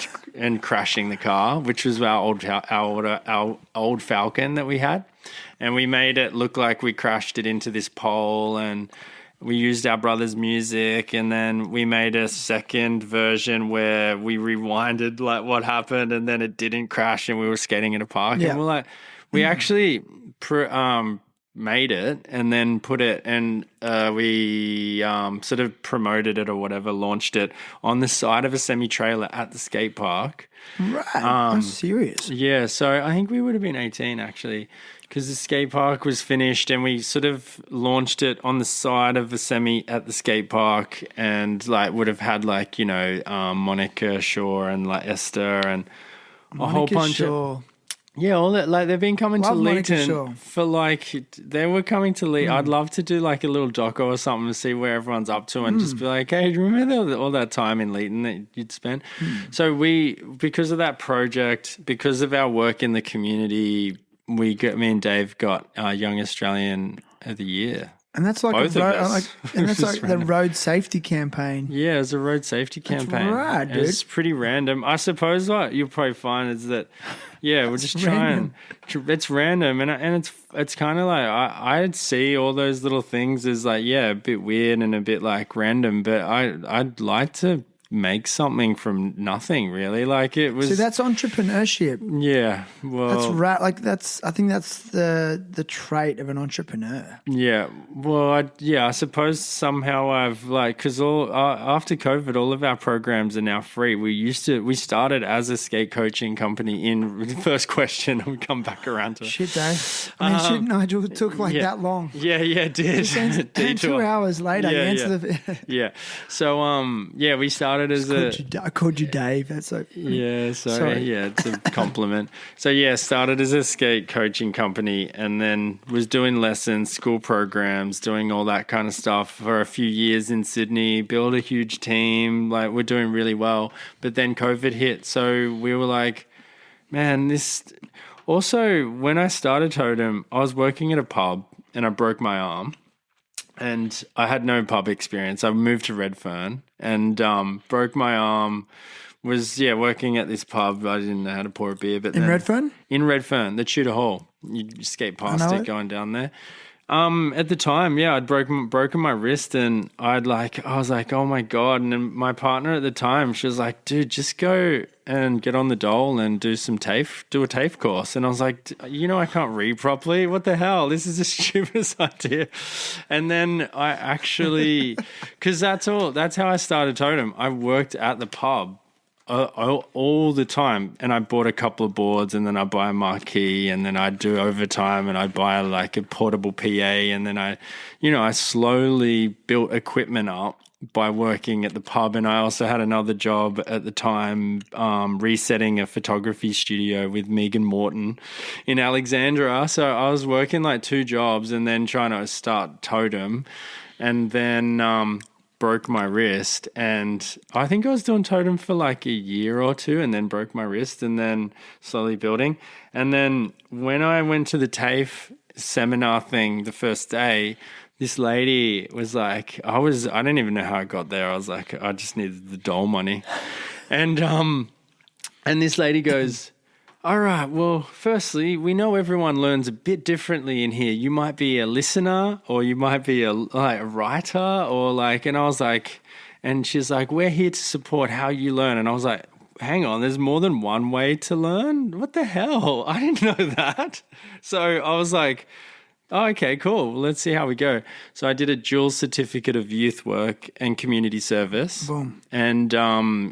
crashing the car, which was our old Falcon that we had, and we made it look like we crashed it into this pole, and we used our brother's music, and then we made a second version where we rewinded like what happened, and then it didn't crash, and we were skating in a park, and we're like, we actually made it and then put it and we sort of promoted it or whatever, launched it on the side of a semi-trailer at the skate park. Right. I'm serious. Yeah, so I think we would have been 18 actually, because the skate park was finished and we sort of launched it on the side of a semi at the skate park and like would have had like, Monica Shaw and like Esther and a whole bunch of... Yeah, all that, like they've been coming to Leeton for like, they were coming to Leeton. I'd love to do like a little doco or something to see where everyone's up to and just be like, hey, do you remember all that time in Leeton that you'd spent? So because of that project, because of our work in the community, me and Dave got Young Australian of the Year. And that's like the road safety campaign. Yeah, it was a road safety campaign. That's right, dude. It's pretty random. I suppose what you'll probably find is that, we're just trying. It's random, and it's kind of like I'd see all those little things as like a bit weird and a bit like random, but I'd like to make something from nothing, really. Like it was. See, that's entrepreneurship. Yeah, well, that's right. Like I think that's the trait of an entrepreneur. Yeah, well, I suppose somehow I've like, because after COVID, all of our programs are now free. We started as a skate coaching company. In the first question, and we come back around to it. Shit, Dave. I mean, shit, Nigel. It took that long. Yeah, it did. And 2 hours later, you answered the. Yeah. So we started as I called you Dave. That's so funny. Yeah, sorry. Yeah, it's a compliment. So started as a skate coaching company and then was doing lessons, school programs, doing all that kind of stuff for a few years in Sydney, built a huge team, like we're doing really well. But then COVID hit, so we were like, man, this... Also, when I started Totem, I was working at a pub and I broke my arm. And I had no pub experience. I moved to Redfern and broke my arm. Was working at this pub. I didn't know how to pour a beer. But in Redfern? In Redfern, the Tudor Hall. You skate past it going down there. At the time, yeah, I'd broken my wrist, and I was like, oh my God. And then my partner at the time, she was like, dude, just go and get on the dole and do a TAFE course. And I was like, I can't read properly. What the hell? This is the stupidest idea. And then I actually, because that's how I started Totem. I worked at the pub all the time, and I bought a couple of boards, and then I buy a marquee, and then I'd do overtime, and I'd buy like a portable PA, and then I slowly built equipment up by working at the pub. And I also had another job at the time, resetting a photography studio with Megan Morton in Alexandra. So I was working like 2 jobs and then trying to start Totem, and then broke my wrist. And I think I was doing Totem for like a year or 2, and then broke my wrist, and then slowly building. And then when I went to the TAFE seminar thing the first day, this lady was like, I don't even know how I got there. I was like, I just needed the dole money. And this lady goes, all right, well, firstly, we know everyone learns a bit differently in here. You might be a listener, or you might be a writer, or like, and I was like, and she's like, we're here to support how you learn. And I was like, hang on, there's more than one way to learn? What the hell? I didn't know that. So I was like, oh, okay, cool. Well, let's see how we go. So I did a dual certificate of youth work and community service. Boom. And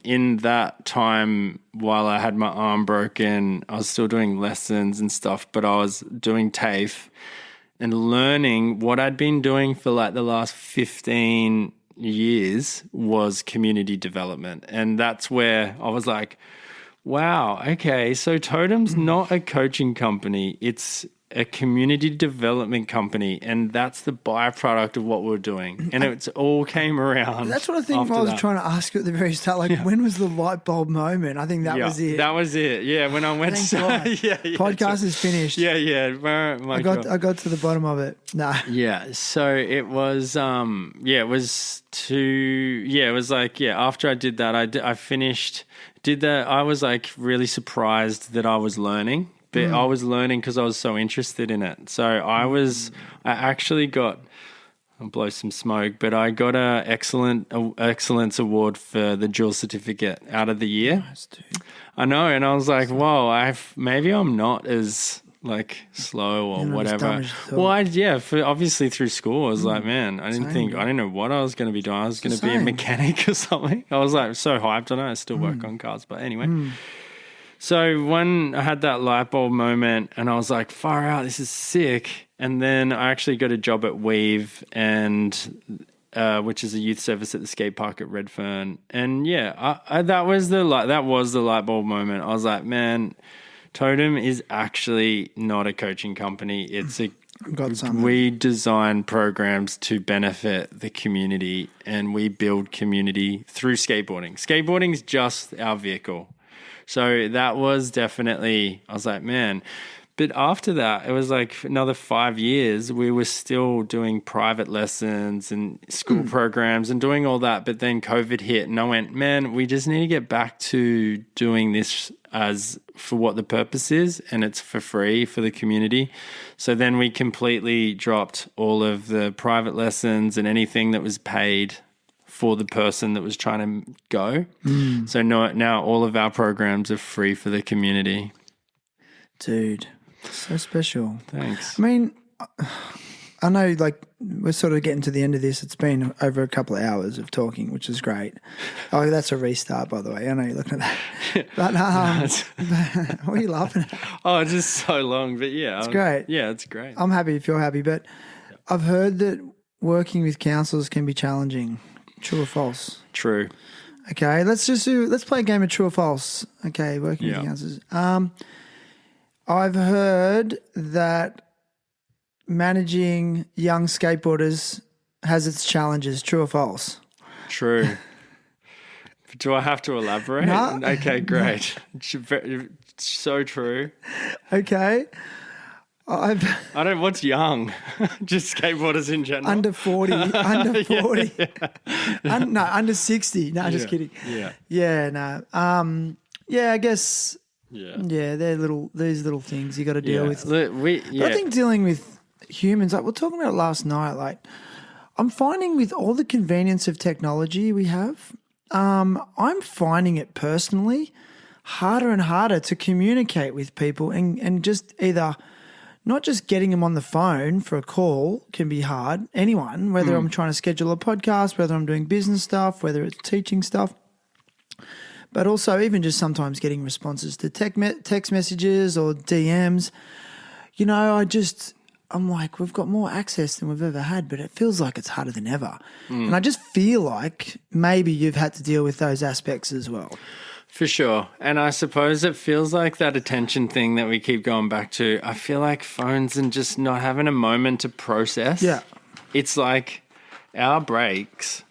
in that time, while I had my arm broken, I was still doing lessons and stuff, but I was doing TAFE and learning what I'd been doing for like the last 15 years was community development. And that's where I was like, wow, okay, so Totem's not a coaching company. It's a community development company, and that's the byproduct of what we're doing. And it's all came around. That's what I think I was trying to ask you at the very start. Like, when was the light bulb moment? I think that was it. That was it. Yeah, when I went to podcast is finished. Yeah. I got to the bottom of it. No. Yeah. So it was after I did that, I finished did that. I was like really surprised that I was learning. But I was learning because I was so interested in it. So I actually got, I'll blow some smoke, but I got a excellence award for the dual certificate out of the year. Nice, dude. I know, and I was like, whoa, maybe I'm not as like slow or whatever. Well, obviously through school, I was like, man, I didn't know what I was going to be doing. I was going to be a mechanic or something. I was like so hyped on it. I still work on cars, but anyway. So when I had that light bulb moment and I was like, far out, this is sick. And then I actually got a job at Weave, and which is a youth service at the skate park at Redfern. And yeah, that was the light bulb moment. I was like, man, Totem is actually not a coaching company. It's we design programs to benefit the community, and we build community through skateboarding. Skateboarding is just our vehicle. So that was definitely, I was like, man. But after that, it was like another 5 years, we were still doing private lessons and school programs and doing all that. But then COVID hit, and I went, man, we just need to get back to doing this as for what the purpose is, and it's for free for the community. So then we completely dropped all of the private lessons and anything that was paid for the person that was trying to go. So now all of our programs are free for the community. Dude, so special. Thanks. I mean, I know like we're sort of getting to the end of this. It's been over a couple of hours of talking, which is great. Oh, that's a restart, by the way. I know you're looking at that. But what are you laughing at? Oh, it's just so long, but yeah. It's great. Yeah, it's great. I'm happy if you're happy, but I've heard that working with counsellors can be challenging. True or false? True. Okay, let's play a game of true or false. Okay, working with counsellors. I've heard that managing young skateboarders has its challenges. True or false? True. Do I have to elaborate? No. Okay, great. So true. Okay. What's young? Just skateboarders in general. Under 40. Under 40. Under 60. No, just kidding. Yeah. Yeah, no. Yeah, I guess. Yeah. Yeah, these little things you got to deal with. I think dealing with humans, like we we're talking about it last night, like I'm finding with all the convenience of technology we have, I'm finding it personally harder and harder to communicate with people and just either not just getting them on the phone for a call can be hard. Anyone, whether I'm trying to schedule a podcast, whether I'm doing business stuff, whether it's teaching stuff, but also even just sometimes getting responses to text messages or DMs. You know, I'm like, we've got more access than we've ever had, but it feels like it's harder than ever. And I just feel like maybe you've had to deal with those aspects as well. For sure. And I suppose it feels like that attention thing that we keep going back to. I feel like phones and just not having a moment to process. Yeah. It's like our breaks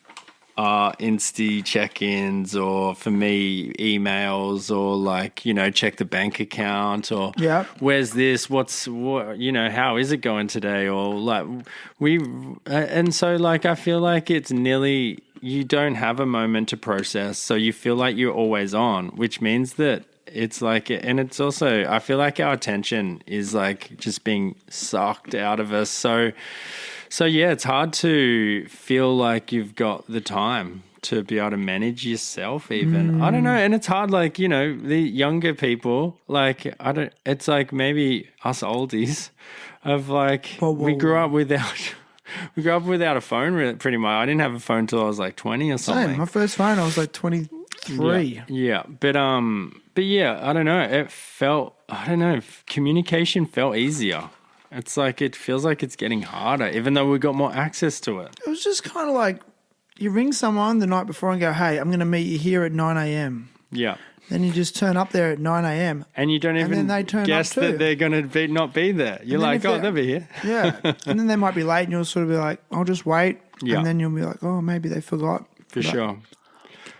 are Insta check-ins, or for me, emails, or like, you know, check the bank account, or where's this, what, you know, how is it going today? Or like and so like, I feel like it's nearly, you don't have a moment to process. So you feel like you're always on, which means that it's like, and it's also, I feel like our attention is like just being sucked out of us. So yeah, it's hard to feel like you've got the time to be able to manage yourself even. I don't know. And it's hard, like, you know, the younger people, like, it's like maybe us oldies of like, we grew up without a phone pretty much. I didn't have a phone till I was like 20 or something. Same. My first phone, I was like 23. Yeah. But yeah, I don't know. Communication felt easier. It's like, it feels like it's getting harder, even though we've got more access to it. It was just kind of like you ring someone the night before and go, hey, I'm going to meet you here at 9 a.m. Yeah. Then you just turn up there at 9 a.m. And you don't even guess that they're going to not be there. You're like, oh, they'll be here. Yeah. And then they might be late and you'll sort of be like, I'll just wait. Yeah. And then you'll be like, oh, maybe they forgot. For sure.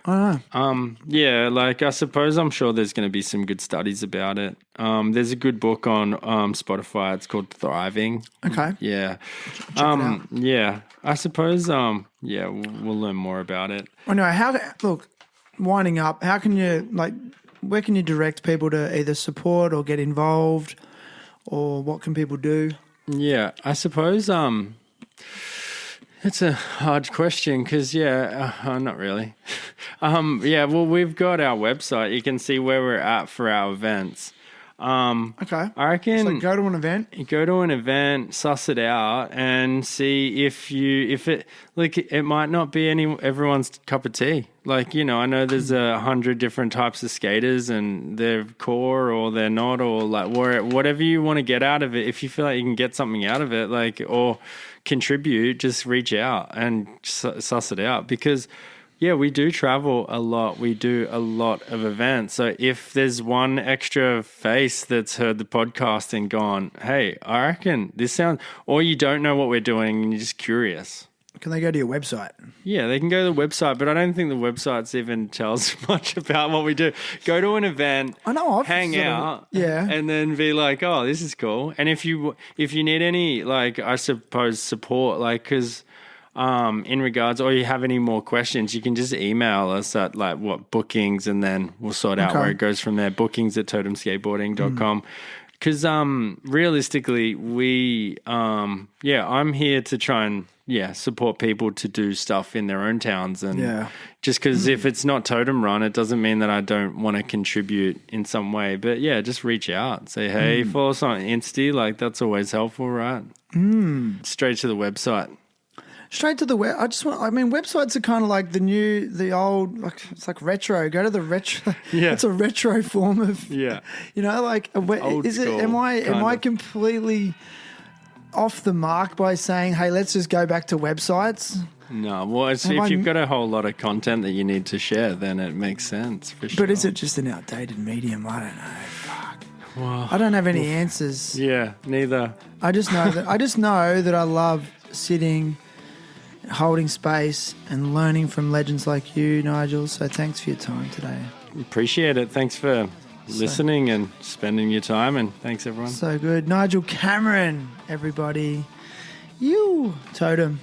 I don't know. Yeah, like I suppose I'm sure there's going to be some good studies about it. There's a good book on Spotify. It's called Thriving. Okay. Yeah. Check it out. Yeah. I suppose, yeah, we'll learn more about it. Anyway, look, winding up, how can you, like, where can you direct people to either support or get involved, or what can people do? Yeah, I suppose, it's a hard question because, not really. Yeah, well, we've got our website. You can see where we're at for our events. Okay. I reckon. So go to an event. You go to an event, suss it out, and see if it might not be everyone's cup of tea. Like, you know, I know there's 100 different types of skaters, and they're core or they're not, or like whatever you want to get out of it. If you feel like you can get something out of it, like, or contribute, just reach out and suss it out, because yeah, we do travel a lot. We do a lot of events. So if there's one extra face that's heard the podcast and gone, hey, I reckon this sounds, or you don't know what we're doing and you're just curious. Can they go to your website? Yeah, they can go to the website, but I don't think the website even tells much about what we do. Go to an event, I know, hang out, and then be like, oh, this is cool. And if you need any, like, I suppose, support, like, because in regards, or you have any more questions, you can just email us at like bookings, and then we'll sort out where it goes from there. Bookings at totemskateboarding.com. Because realistically, I'm here to try and support people to do stuff in their own towns, and just because if it's not Totem run, it doesn't mean that I don't want to contribute in some way. But yeah, just reach out, say hey, follow us on Insta, like that's always helpful, right? Straight to the website. Straight to the web. Websites are kind of like the old, like, it's like retro. Go to the retro. Yeah. It's a retro form of, yeah. You know, like, Old is it, school, am I completely off the mark by saying, hey, let's just go back to websites? No, well, if you've got a whole lot of content that you need to share, then it makes sense, for sure. But is it just an outdated medium? I don't know. Fuck. Well, I don't have any answers. Yeah, neither. I just know that I love sitting, holding space, and learning from legends like you, Nigel. So thanks for your time today. Appreciate it. Thanks for listening and spending your time, and thanks everyone. So good. Nigel Cameron, everybody. You, Totem.